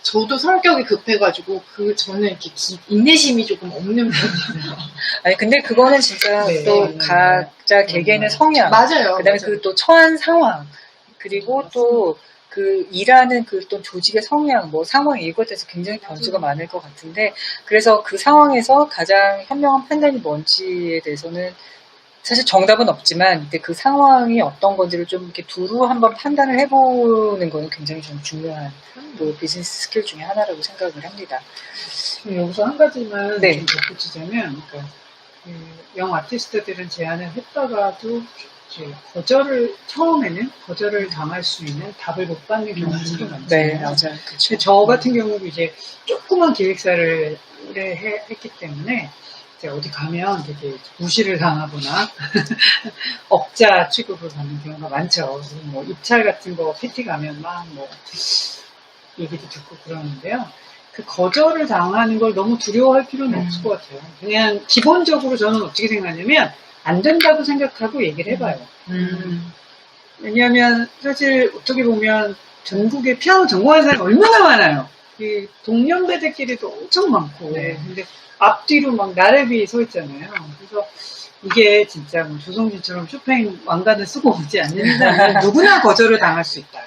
[SPEAKER 2] 저도 성격이 급해가지고 저는 이렇게 인내심이 조금 없는 편이에요.
[SPEAKER 1] 아니, 근데 그거는 진짜
[SPEAKER 3] 네.
[SPEAKER 1] 또 각자 개개인의 성향.
[SPEAKER 2] 맞아요.
[SPEAKER 1] 그 다음에
[SPEAKER 2] 맞아요.
[SPEAKER 1] 또 처한 상황. 그리고 또 일하는 또 조직의 성향, 상황, 이것에 대해서 굉장히 변수가 많을 것 같은데, 그래서 그 상황에서 가장 현명한 판단이 뭔지에 대해서는 사실 정답은 없지만, 근데 그 상황이 어떤 건지를 좀 이렇게 두루 한번 판단을 해보는 거는 굉장히 좀 중요한 또 비즈니스 스킬 중에 하나라고 생각을 합니다.
[SPEAKER 3] 여기서 한 가지만
[SPEAKER 1] 네.
[SPEAKER 3] 좀 덧붙이자면, 그러니까 영 아티스트들은 제안을 했다가도 처음에는 거절을 당할 수 있는 답을 못 받는 경우가 되게 많잖아요.
[SPEAKER 1] 네, 맞아요.
[SPEAKER 3] 근데
[SPEAKER 1] 그쵸.
[SPEAKER 3] 저 같은 경우도 이제 조그만 기획사를 했기 때문에 이제 어디 가면 되게 무시를 당하거나 업자 취급을 받는 경우가 많죠. 그리고 뭐 입찰 같은 거 PT 가면 막 뭐 얘기도 듣고 그러는데요. 그 거절을 당하는 걸 너무 두려워할 필요는 없을 것 같아요. 그냥 기본적으로 저는 어떻게 생각하냐면 안 된다고 생각하고 얘기를 해봐요. 왜냐하면 사실 어떻게 보면 전국에 피아노 전공하는 사람이 얼마나 많아요. 이 동년배들끼리도 엄청 많고
[SPEAKER 1] 네.
[SPEAKER 3] 근데 앞뒤로 막 나래비 서 있잖아요. 그래서 이게 진짜 뭐 조성진처럼 쇼팽 왕관을 쓰고 오지 않는 이상은 누구나 거절을 당할 수 있다.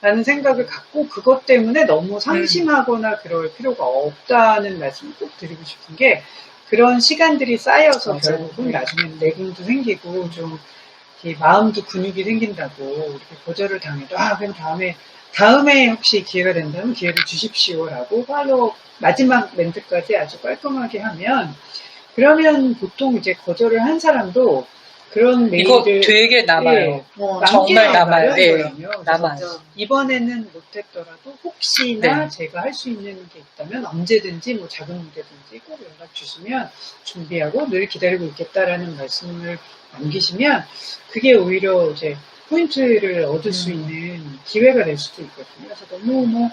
[SPEAKER 3] 라는 생각을 갖고 그것 때문에 너무 상심하거나 그럴 필요가 없다는 말씀을 꼭 드리고 싶은 게 그런 시간들이 쌓여서
[SPEAKER 1] 맞아요.
[SPEAKER 3] 결국은 나중에는 내공도 생기고 좀 이렇게 마음도 근육이 생긴다고 이렇게 거절을 당해도 그럼 다음에 혹시 기회가 된다면 기회를 주십시오라고 바로 마지막 멘트까지 아주 깔끔하게 하면 그러면 보통 이제 거절을 한 사람도 그런
[SPEAKER 1] 이거
[SPEAKER 3] 메일을
[SPEAKER 1] 되게 남아요.
[SPEAKER 3] 예,
[SPEAKER 1] 정말 남아요. 예,
[SPEAKER 3] 거거든요.
[SPEAKER 1] 남아요.
[SPEAKER 3] 이번에는 못했더라도 혹시나
[SPEAKER 1] 네.
[SPEAKER 3] 제가 할 수 있는 게 있다면 언제든지 뭐 작은 문제든지 꼭 연락 주시면 준비하고 늘 기다리고 있겠다라는 말씀을 남기시면 그게 오히려 이제 포인트를 얻을 수 있는 기회가 될 수도 있거든요. 그래서 너무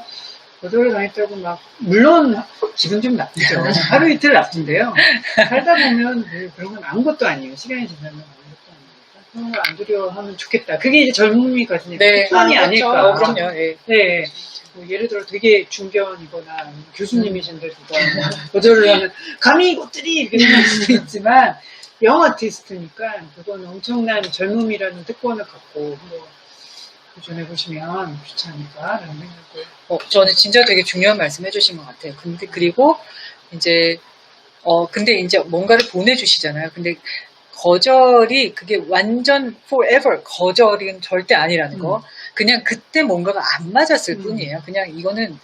[SPEAKER 3] 거절을 당했다고 막 물론 기분 좀 나쁘죠. 하루 이틀 나쁜데요. 살다 보면 뭐 그런 건 아무것도 아니에요. 시간이 지나면 아무것도 아니니까 그런 걸 안 두려워하면 좋겠다. 그게 이제 젊음이 가지는 패턴이
[SPEAKER 1] 그렇죠.
[SPEAKER 3] 아닐까.
[SPEAKER 1] 그럼요. 예.
[SPEAKER 3] 네. 뭐 예를 들어 되게 중견이거나 교수님이신데 누가 거절을 하면 감히 이것들이 이렇게 생각할 수도 있지만 영 아티스트니까 그건 엄청난 젊음이라는 특권을 갖고 뭐 도전해보시면 좋지 않을까라는 생각을.
[SPEAKER 1] 저는 진짜 되게 중요한 말씀 해주신 것 같아요. 그리고 이제 근데 이제 뭔가를 보내주시잖아요. 근데 거절이 그게 완전 forever 거절은 절대 아니라는 거. 그냥 그때 뭔가가 안 맞았을 뿐이에요. 그냥 이거는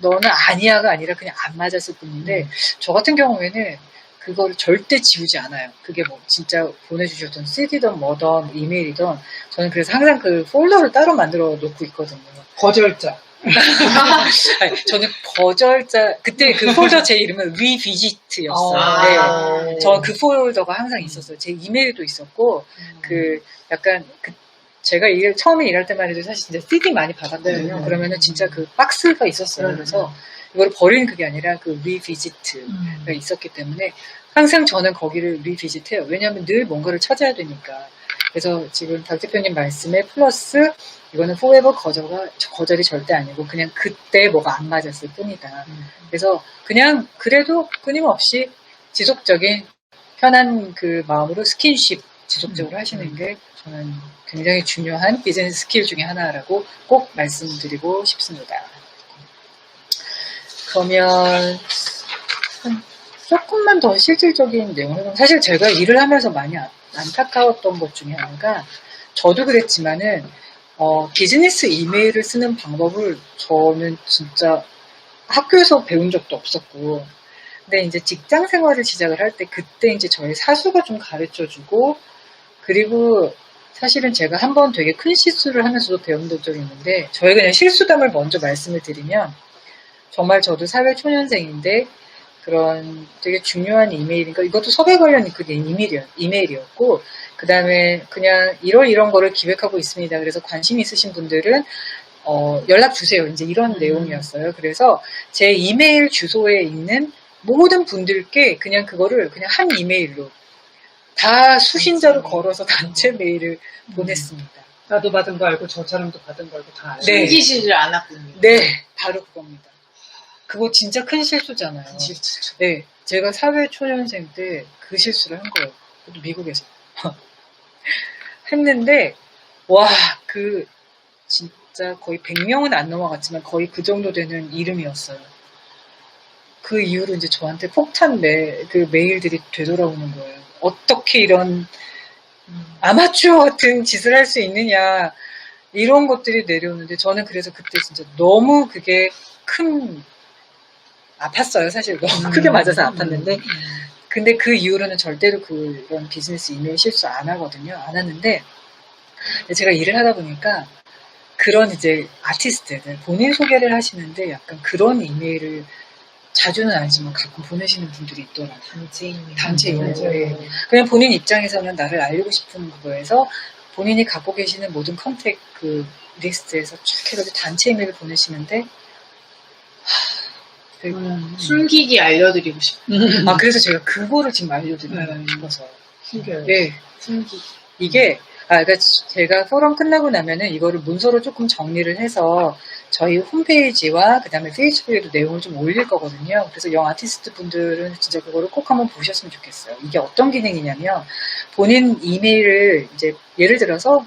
[SPEAKER 1] 너는 아니야가 아니라 그냥 안 맞았을 뿐인데 저 같은 경우에는 그걸 절대 지우지 않아요. 그게 뭐 진짜 보내주셨던 CD든 뭐든 이메일이든 저는 그래서 항상 그 폴더를 따로 만들어 놓고 있거든요.
[SPEAKER 3] 거절자.
[SPEAKER 1] 아니, 저는 거절자 그때 그 폴더 제 이름은 revisit였어요. 네. 저 그 폴더가 항상 있었어요. 제 이메일도 있었고 그 약간 제가 처음에 일할 때만 해도 사실 진짜 CD 많이 받았거든요.
[SPEAKER 3] 네.
[SPEAKER 1] 그러면은 진짜 그 박스가 있었어요. 그래서 이걸 버리는 그게 아니라 그 revisit가 있었기 때문에 항상 저는 거기를 revisit해요. 왜냐하면 늘 뭔가를 찾아야 되니까. 그래서 지금 박 대표님 말씀에 플러스 이거는 forever 거절이 절대 아니고 그냥 그때 뭐가 안 맞았을 뿐이다. 그래서 그냥 그래도 끊임없이 지속적인 편한 그 마음으로 스킨십 지속적으로 하시는 게 저는 굉장히 중요한 비즈니스 스킬 중에 하나라고 꼭 말씀드리고 싶습니다. 그러면 조금만 더 실질적인 내용을 사실 제가 일을 하면서 많이 안타까웠던 것 중에 하나가 저도 그랬지만은 비즈니스 이메일을 쓰는 방법을 저는 진짜 학교에서 배운 적도 없었고 근데 이제 직장 생활을 시작을 할 때 그때 이제 저희 사수가 좀 가르쳐주고 그리고 사실은 제가 한번 되게 큰 실수를 하면서도 배운 적이 있는데 저희 그냥 실수담을 먼저 말씀을 드리면 정말 저도 사회 초년생인데 그런 되게 중요한 이메일이니까 이것도 섭외 관련 그게 이메일이었고 그 다음에 그냥 이런 거를 기획하고 있습니다. 그래서 관심 있으신 분들은 연락 주세요. 이제 이런 내용이었어요. 그래서 제 이메일 주소에 있는 모든 분들께 그냥 그거를 그냥 한 이메일로 다 수신자로 걸어서 단체 메일을 보냈습니다.
[SPEAKER 3] 나도 받은 거 알고 저 사람도 받은 거 알고 다 알고.
[SPEAKER 1] 네.
[SPEAKER 2] 숨기시질 않았군요.
[SPEAKER 1] 네, 바로 그겁니다. 그거 진짜 큰 실수잖아요.
[SPEAKER 2] 실수죠.
[SPEAKER 1] 네, 제가 사회 초년생 때 그 실수를 한 거예요. 그것도 미국에서. 했는데, 와, 진짜 거의 100명은 안 넘어갔지만 거의 그 정도 되는 이름이었어요. 그 이후로 이제 저한테 폭탄 그 메일들이 되돌아오는 거예요. 어떻게 이런 아마추어 같은 짓을 할 수 있느냐, 이런 것들이 내려오는데 저는 그래서 그때 진짜 너무 그게 아팠어요. 사실 너무 크게 맞아서 아팠는데 근데 그 이후로는 절대로 그런 비즈니스 이메일 실수 안 하거든요. 안 하는데 제가 일을 하다 보니까 그런 이제 아티스트들 본인 소개를 하시는데 약간 그런 이메일을 자주는 아니지만 가끔 보내시는 분들이 있더라고요. 단체 이메일. 그냥 본인 입장에서는 나를 알리고 싶은 거에서 본인이 갖고 계시는 모든 컨택 그 리스트에서 쫙 해가지고 단체 이메일을 보내시는데
[SPEAKER 2] 숨기기 알려드리고 싶어요.
[SPEAKER 1] 그래서 제가 그거를 지금 알려드리고 싶어서.
[SPEAKER 3] 신기해요.
[SPEAKER 1] 네.
[SPEAKER 2] 숨기기.
[SPEAKER 1] 이게, 그러니까 제가 포럼 끝나고 나면은 이거를 문서로 조금 정리를 해서 저희 홈페이지와 그 다음에 페이스북에도 내용을 좀 올릴 거거든요. 그래서 영 아티스트 분들은 진짜 그거를 꼭 한번 보셨으면 좋겠어요. 이게 어떤 기능이냐면 본인 이메일을 이제 예를 들어서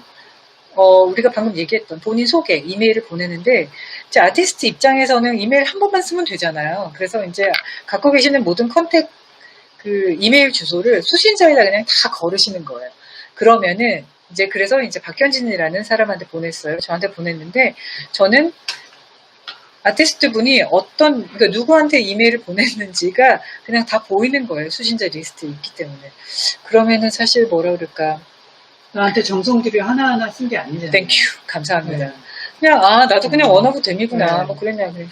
[SPEAKER 1] 우리가 방금 얘기했던 본인 소개 이메일을 보내는데 이제 아티스트 입장에서는 이메일 한 번만 쓰면 되잖아요. 그래서 이제 갖고 계시는 모든 컨택 그 이메일 주소를 수신자에다 그냥 다 걸으시는 거예요. 그러면은 그래서 박현진이라는 사람한테 보냈어요. 저한테 보냈는데 저는 아티스트 분이 그러니까 누구한테 이메일을 보냈는지가 그냥 다 보이는 거예요. 수신자 리스트에 있기 때문에. 그러면은 사실 뭐라 그럴까.
[SPEAKER 3] 나한테 정성 들여 하나하나 쓴 게 아니잖아요.
[SPEAKER 1] 땡큐. 감사합니다. 그냥, 나도 그냥 원하고 됨이구나. 뭐 그랬냐. 그냥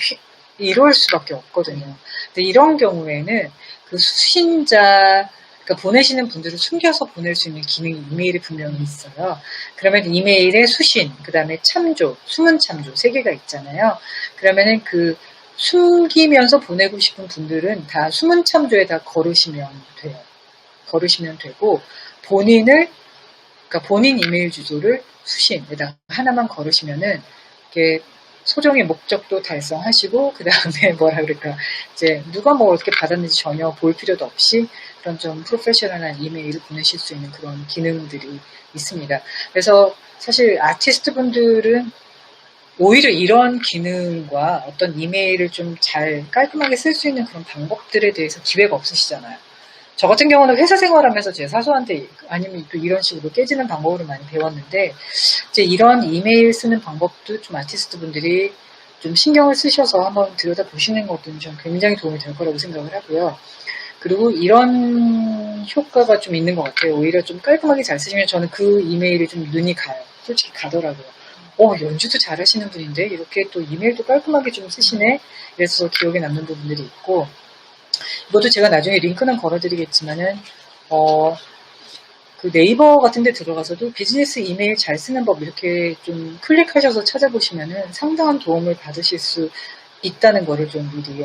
[SPEAKER 1] 이럴 수밖에 없거든요. 근데 이런 경우에는 그 수신자, 그러니까 보내시는 분들을 숨겨서 보낼 수 있는 기능이 이메일에 분명히 있어요. 그러면 이메일에 수신, 그 다음에 참조, 숨은 참조 3개가 있잖아요. 그러면은 그 숨기면서 보내고 싶은 분들은 다 숨은 참조에다 걸으시면 돼요. 걸으시면 되고, 그러니까 본인 이메일 주소를 수신에다 하나만 걸으시면은, 이게 소정의 목적도 달성하시고, 그 다음에 뭐라 그럴까, 누가 뭐 어떻게 받았는지 전혀 볼 필요도 없이 그런 좀 프로페셔널한 이메일을 보내실 수 있는 그런 기능들이 있습니다. 그래서 사실 아티스트 분들은 오히려 이런 기능과 어떤 이메일을 좀 잘 깔끔하게 쓸 수 있는 그런 방법들에 대해서 기회가 없으시잖아요. 저 같은 경우는 회사 생활하면서 제 사수한테 아니면 또 이런 식으로 깨지는 방법으로 많이 배웠는데 이런 이메일 쓰는 방법도 좀 아티스트 분들이 좀 신경을 쓰셔서 한번 들여다보시는 것도 좀 굉장히 도움이 될 거라고 생각을 하고요. 그리고 이런 효과가 좀 있는 것 같아요. 오히려 좀 깔끔하게 잘 쓰시면 저는 그 이메일이 좀 눈이 가요. 솔직히 가더라고요. 연주도 잘하시는 분인데 이렇게 또 이메일도 깔끔하게 좀 쓰시네. 그래서 기억에 남는 부분들이 있고 이것도 제가 나중에 링크는 걸어드리겠지만은 그 네이버 같은 데 들어가서도 비즈니스 이메일 잘 쓰는 법 이렇게 좀 클릭하셔서 찾아보시면은 상당한 도움을 받으실 수 있다는 거를 좀 미리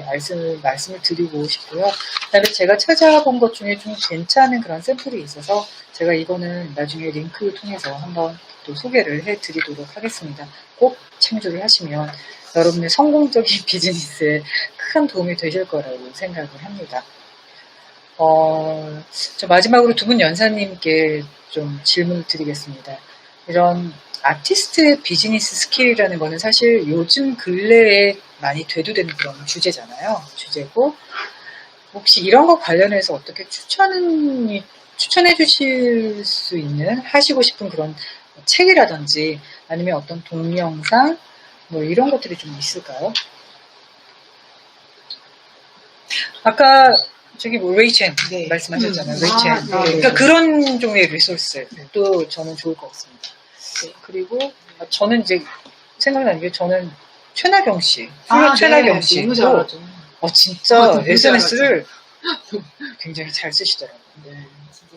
[SPEAKER 1] 말씀을 드리고 싶고요. 그 다음에 제가 찾아본 것 중에 좀 괜찮은 그런 샘플이 있어서 제가 이거는 나중에 링크 통해서 한번 또 소개를 해드리도록 하겠습니다. 꼭 참조를 하시면 여러분의 성공적인 비즈니스에 큰 도움이 되실 거라고 생각을 합니다. 저 마지막으로 두 분 연사님께 좀 질문을 드리겠습니다. 이런 아티스트 비즈니스 스킬이라는 거는 사실 요즘 근래에 많이 되도되는 그런 주제잖아요. 주제고 혹시 이런 거 관련해서 어떻게 추천해 주실 수 있는 하시고 싶은 그런 책이라든지 아니면 어떤 동영상 뭐 이런 것들이 좀 있을까요? 아까 레이첸 말씀하셨잖아요. 레이첸. 그러니까 그런 종류의 리소스도 저는 좋을 것 같습니다. 네. 그리고 저는 생각나는 게 저는 최나경 씨, 최나경 씨
[SPEAKER 2] 너무 잘하죠.
[SPEAKER 1] 진짜 SNS를 굉장히 잘 쓰시더라고요. 네.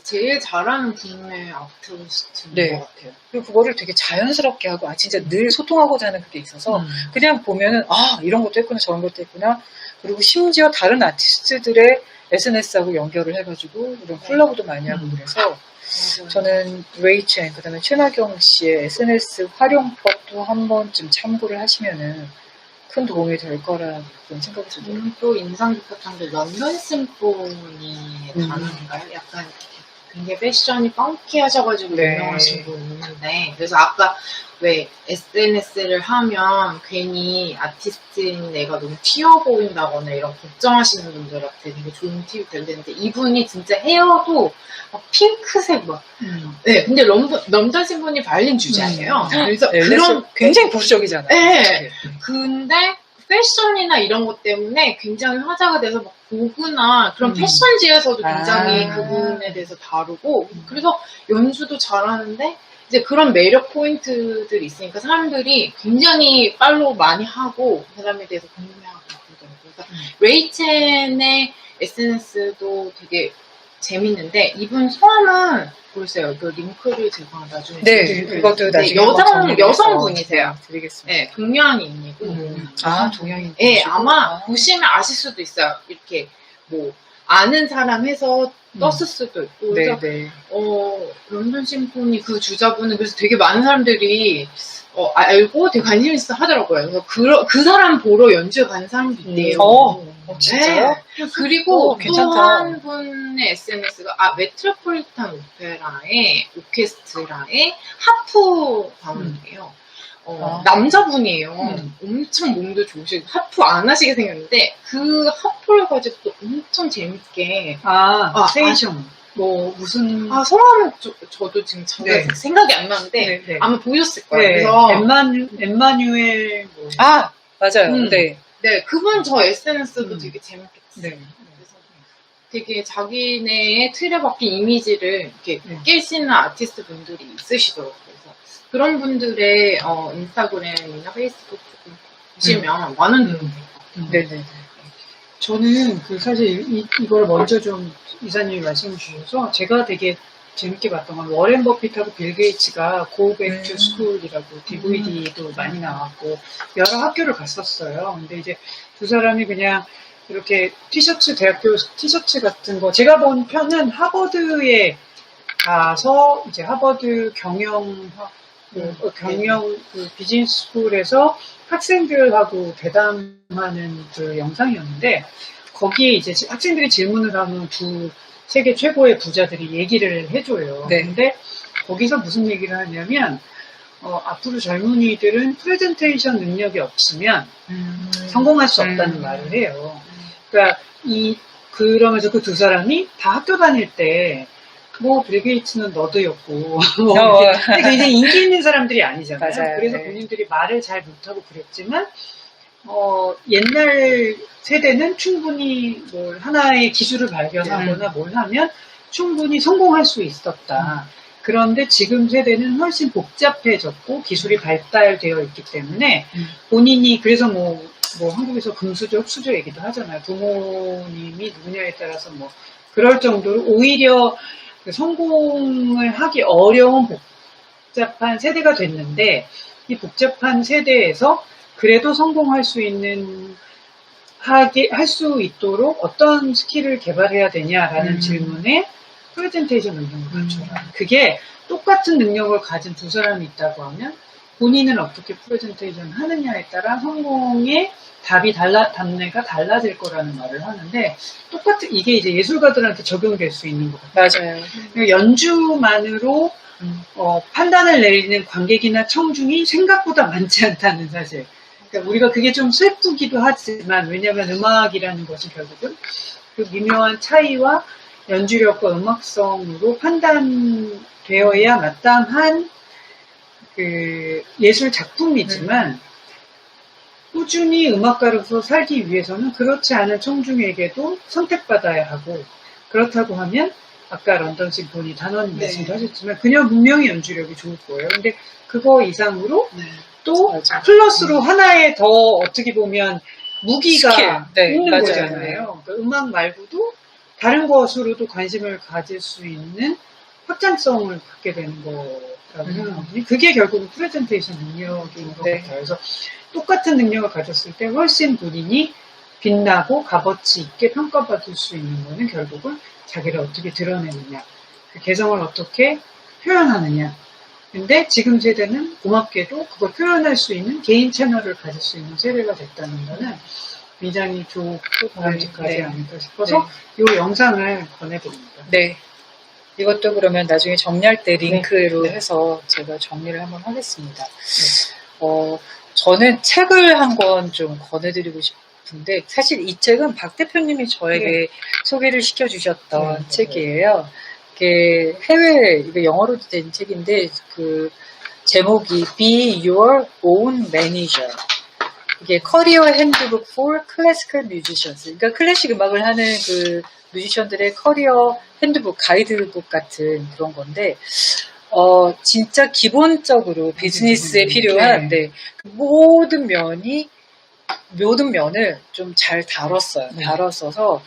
[SPEAKER 2] 제일 잘하는 국내 아티스트인 것 같아요.
[SPEAKER 1] 그리고 그거를 되게 자연스럽게 하고 진짜 늘 소통하고자 하는 그게 있어서 그냥 보면은 이런 것도 했구나 저런 것도 했구나. 그리고 심지어 다른 아티스트들의 SNS하고 연결을 해가지고 이런 콜라보도 많이 하고 그래서
[SPEAKER 2] 맞아요.
[SPEAKER 1] 저는 레이첸 그다음에 최나경 씨의 SNS 활용법도 한 번쯤 참고를 하시면은 큰 도움이 될 거라고 생각이 들어요.
[SPEAKER 2] 또 인상 깊었던 게 런던 심포니 단어인가요? 약간 굉장히 패션이 펑키하셔가지고 유명하신 분이 있는데 그래서 아까 왜 SNS를 하면 괜히 아티스트인 내가 너무 튀어 보인다거나 이런 걱정하시는 분들한테 되게 좋은 팁이 될 텐데 이분이 진짜 헤어도 막 핑크색 막 네, 근데 런던 심포니 발린 주제예요. 그래서 그런
[SPEAKER 1] 굉장히 보수적이잖아요.
[SPEAKER 2] 네. 근데 패션이나 이런 것 때문에 굉장히 화제가 돼서 막 보그나 그런 패션지에서도 굉장히 그 부분에 대해서 다루고 그래서 연주도 잘하는데 이제 그런 매력 포인트들이 있으니까 사람들이 굉장히 팔로우 많이 하고 그 사람에 대해서 궁금해하고 그러더라고요. 그래서 레이첸의 SNS도 되게 재밌는데 이분 성함은 모르겠어요. 그 링크를 제가 나중에
[SPEAKER 1] 네, 그것도 나중에
[SPEAKER 2] 여성분이세요.
[SPEAKER 1] 드리겠습니다.
[SPEAKER 2] 네, 동양인이고
[SPEAKER 1] 동양인.
[SPEAKER 2] 네, 아마 보시면 아실 수도 있어요. 이렇게 뭐 아는 사람 해서 떴을 수도 있고 그래서
[SPEAKER 1] 네.
[SPEAKER 2] 런던 심포니 그 주자분은 그래서 되게 많은 사람들이 알고 되게 관심 있어 하더라고요. 그래서 그 사람 보러 연주에 가는 사람도 있대요.
[SPEAKER 1] 진짜요?
[SPEAKER 2] 네. 그리고 또
[SPEAKER 1] 괜찮다.
[SPEAKER 2] 한 분의 SNS가 메트로폴리탄 오페라의 오케스트라의 하프 바운드예요. 남자분이에요. 엄청 몸도 좋으시고 하프 안 하시게 생겼는데 그 하프를 가지고 또 엄청 재밌게
[SPEAKER 3] 세이션. 뭐 무슨
[SPEAKER 2] 성함은 저도 지금
[SPEAKER 3] 네.
[SPEAKER 2] 생각이 안 나는데
[SPEAKER 3] 네.
[SPEAKER 2] 아마 보셨을 거예요.
[SPEAKER 3] 네.
[SPEAKER 2] 그래서
[SPEAKER 3] 엠마뉴엘 뭐
[SPEAKER 1] 맞아요.
[SPEAKER 2] 네, 그분 저 SNS도 되게 재밌게 봤어요.
[SPEAKER 3] 네.
[SPEAKER 2] 그래서 되게 자기네의 틀에 박힌 이미지를 이렇게 깰 수 있는 아티스트 분들이 있으시더라고요. 그래서 그런 분들의 인스타그램이나 페이스북 조금 보시면 많은 도움이 돼요.
[SPEAKER 1] 네네.
[SPEAKER 3] 저는 사실 이걸 먼저 좀 이사님이 말씀해 주셔서 제가 되게 재밌게 봤던 건 워렌 버핏하고 빌 게이츠가 Go Back to School이라고 DVD도 많이 나왔고 여러 학교를 갔었어요. 근데 이제 두 사람이 그냥 이렇게 대학교 티셔츠 같은 거 제가 본 편은 하버드에 가서 이제 하버드 경영 비즈니스 스쿨에서 학생들하고 대담하는 그 영상이었는데 거기에 이제 학생들이 질문을 하면 두 세계 최고의 부자들이 얘기를 해줘요.
[SPEAKER 1] 네.
[SPEAKER 3] 근데 거기서 무슨 얘기를 하냐면 앞으로 젊은이들은 프레젠테이션 능력이 없으면 성공할 수 없다는 말을 해요. 그러니까 그러면서 그 두 사람이 다 학교 다닐 때 빌 게이츠는 너드였고 근데 굉장히 인기 있는 사람들이 아니잖아요.
[SPEAKER 1] 맞아요.
[SPEAKER 3] 그래서
[SPEAKER 1] 네.
[SPEAKER 3] 본인들이 말을 잘 못하고 그랬지만 옛날 세대는 충분히 하나의 기술을 발견하거나 뭘 하면 충분히 성공할 수 있었다. 그런데 지금 세대는 훨씬 복잡해졌고 기술이 발달되어 있기 때문에 본인이 그래서 한국에서 금수저, 흙수저 얘기도 하잖아요. 부모님이 누구냐에 따라서 그럴 정도로 오히려 성공을 하기 어려운 복잡한 세대가 됐는데 이 복잡한 세대에서 그래도 성공할 수 할 수 있도록 어떤 스킬을 개발해야 되냐라는 질문에 프레젠테이션 능력을 갖춰라. 그게 똑같은 능력을 가진 두 사람이 있다고 하면 본인은 어떻게 프레젠테이션 하느냐에 따라 성공의 답례가 달라질 거라는 말을 하는데 이게 이제 예술가들한테 적용될 수 있는 것 같아요.
[SPEAKER 1] 맞아요.
[SPEAKER 3] 연주만으로 판단을 내리는 관객이나 청중이 생각보다 많지 않다는 사실. 그러니까 우리가 그게 좀 슬프기도 하지만 왜냐하면 음악이라는 것은 결국은 그 미묘한 차이와 연주력과 음악성으로 판단되어야 마땅한 그 예술 작품이지만 꾸준히 음악가로서 살기 위해서는 그렇지 않은 청중에게도 선택받아야 하고 그렇다고 하면 아까 런던 심포니 단원 말씀도 하셨지만 그냥 분명히 연주력이 좋을 거예요. 근데 그거 이상으로 또 플러스로 하나의 더 어떻게 보면 무기가 있는 거잖아요. 그러니까 음악 말고도 다른 것으로도 관심을 가질 수 있는 확장성을 갖게 되는 거라고 생각하거든요. 그게 결국은 프레젠테이션 능력인 것 같아요. 그래서 똑같은 능력을 가졌을 때 훨씬 본인이 빛나고 값어치 있게 평가받을 수 있는 거는 결국은 자기를 어떻게 드러내느냐, 그 개성을 어떻게 표현하느냐. 근데 지금 세대는 고맙게도 그걸 표현할 수 있는 개인 채널을 가질 수 있는 세대가 됐다는 거는 굉장히 좋고 바람직하지 않을까 싶어서 이 영상을 권해드립니다.
[SPEAKER 1] 네. 이것도 그러면 나중에 정리할 때 링크로 해서 제가 정리를 한번 하겠습니다. 저는 책을 한 권 좀 권해드리고 싶은데 사실 이 책은 박 대표님이 저에게 소개를 시켜주셨던 책이에요. 이게 이거 영어로 된 책인데 그 제목이 Be Your Own Manager. 이게 커리어 핸드북 for classical musicians. 그러니까 클래식 음악을 하는 그 뮤지션들의 커리어 핸드북, 가이드북 같은 그런 건데, 진짜 기본적으로 비즈니스에 필요한 네, 모든 면을 좀 잘 다뤘어요.
[SPEAKER 3] 네.
[SPEAKER 1] 다뤘어서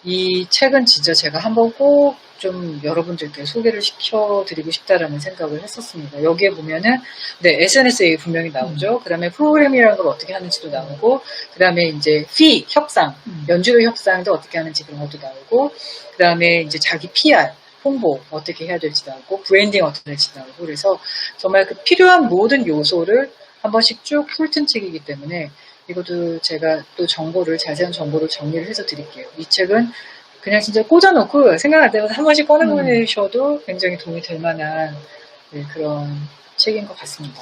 [SPEAKER 1] 이 책은 진짜 제가 한번 꼭 좀 여러분들께 소개를 시켜드리고 싶다라는 생각을 했었습니다. 여기에 보면은 네, SNSA 분명히 나오죠. 그 다음에 프로그램이라는 걸 어떻게 하는지도 나오고, 그 다음에 이제 협상, 연주도 협상도 어떻게 하는지 그런 것도 나오고, 그 다음에 이제 자기 PR, 홍보 어떻게 해야 될지 나오고, 브랜딩 어떻게 될지 나오고, 그래서 정말 그 필요한 모든 요소를 한 번씩 쭉 훑은 책이기 때문에 이것도 제가 또 자세한 정보를 정리를 해서 드릴게요. 이 책은 그냥 진짜 꽂아놓고 생각날 때마다 한 번씩 꺼내보셔도 굉장히 도움이 될 만한 네, 그런 책인 것 같습니다.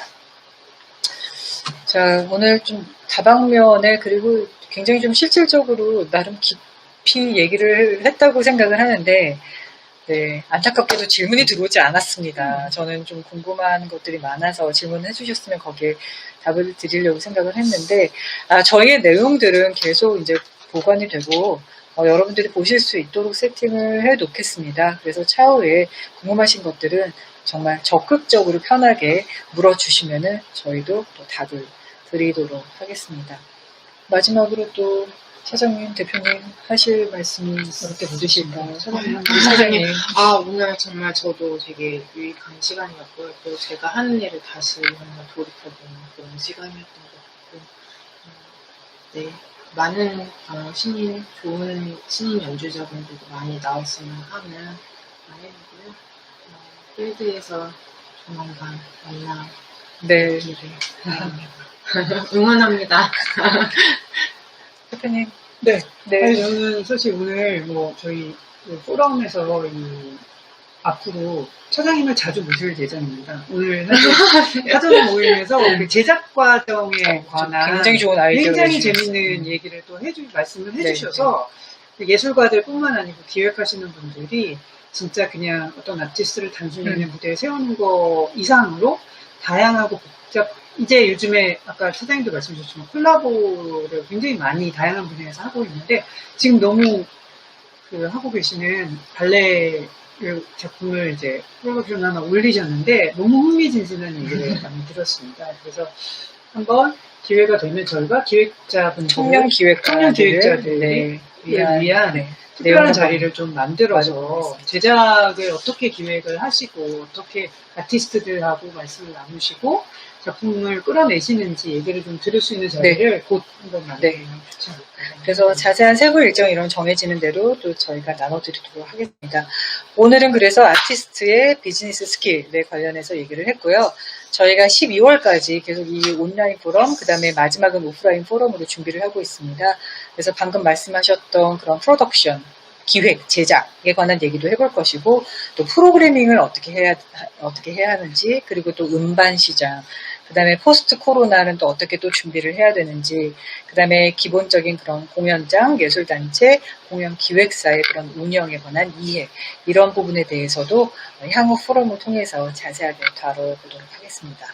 [SPEAKER 1] 자, 오늘 좀 다방면에 그리고 굉장히 좀 실질적으로 나름 깊이 얘기를 했다고 생각을 하는데 네, 안타깝게도 질문이 들어오지 않았습니다. 저는 좀 궁금한 것들이 많아서 질문을 해주셨으면 거기에 답을 드리려고 생각을 했는데, 저희의 내용들은 계속 이제 보관이 되고, 여러분들이 보실 수 있도록 세팅을 해 놓겠습니다. 그래서 차후에 궁금하신 것들은 정말 적극적으로 편하게 물어주시면은 저희도 또 답을 드리도록 하겠습니다. 마지막으로 또 사장님, 대표님 하실 말씀이 어떻게 묻으실까요? 사장님.
[SPEAKER 2] 오늘 정말 저도 되게 유익한 시간이었고요. 또 제가 하는 일을 다시 한번 돌이켜보는 그런 시간이었던 것 같고, 네. 많은 좋은 신인 연주자분들도 많이 나왔으면 하는 바람이고요. 필드에서 조만간
[SPEAKER 1] 네.
[SPEAKER 2] 만나기를 응원합니다.
[SPEAKER 1] 대표님.
[SPEAKER 3] 네.
[SPEAKER 1] 네.
[SPEAKER 3] 아니, 저는 사실 오늘 저희 포럼에서 앞으로 차장님을 자주 모실 예정입니다. 오늘 사실 사전 모임에서 그 제작 과정에 관한
[SPEAKER 1] 굉장히 좋은 아이디어
[SPEAKER 3] 굉장히 재밌는 얘기를 또 말씀을 해주셔서 예술가들뿐만 아니고 기획하시는 분들이 진짜 그냥 어떤 아티스트를 단순히 그냥 무대에 세우는 거 이상으로 다양하고 이제 요즘에 아까 사장님도 말씀 주셨지만 콜라보를 굉장히 많이 다양한 분야에서 하고 있는데 지금 너무 하고 계시는 발레 작품을 이제 프로그램 하나 올리셨는데 너무 흥미진진한 얘기를 많이 들었습니다. 그래서 한번 기회가 되면 저희가
[SPEAKER 1] 청년 기획자들을
[SPEAKER 3] 위한 특별한 자리를 좀 만들어서 제작을 어떻게 기획을 하시고 어떻게 아티스트들하고 말씀을 나누시고 작품을 끌어내시는지 얘기를 좀 들을 수 있는 자리를 곧 한번 만들면 좋지 않을까.
[SPEAKER 1] 그래서 자세한 세부 일정 이런 정해지는 대로 또 저희가 나눠드리도록 하겠습니다. 오늘은 그래서 아티스트의 비즈니스 스킬에 관련해서 얘기를 했고요. 저희가 12월까지 계속 이 온라인 포럼, 그 다음에 마지막은 오프라인 포럼으로 준비를 하고 있습니다. 그래서 방금 말씀하셨던 그런 프로덕션, 기획, 제작에 관한 얘기도 해볼 것이고, 또 프로그래밍을 어떻게 해야 하는지, 그리고 또 음반 시장, 그 다음에 포스트 코로나는 또 어떻게 또 준비를 해야 되는지, 그 다음에 기본적인 그런 공연장, 예술단체, 공연 기획사의 그런 운영에 관한 이해, 이런 부분에 대해서도 향후 포럼을 통해서 자세하게 다뤄보도록 하겠습니다.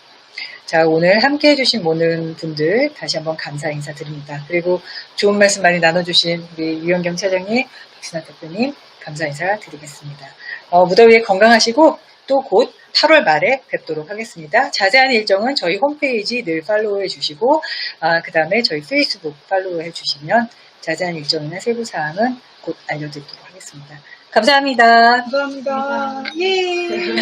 [SPEAKER 1] 자, 오늘 함께 해주신 모든 분들 다시 한번 감사 인사드립니다. 그리고 좋은 말씀 많이 나눠주신 우리 유영경 차장님, 박신환 대표님 감사 인사 드리겠습니다. 무더위에 건강하시고 또 곧 8월 말에 뵙도록 하겠습니다. 자세한 일정은 저희 홈페이지 늘 팔로우해 주시고 그 다음에 저희 페이스북 팔로우해 주시면 자세한 일정이나 세부사항은 곧 알려드리도록 하겠습니다. 감사합니다.
[SPEAKER 3] 감사합니다.
[SPEAKER 1] 예.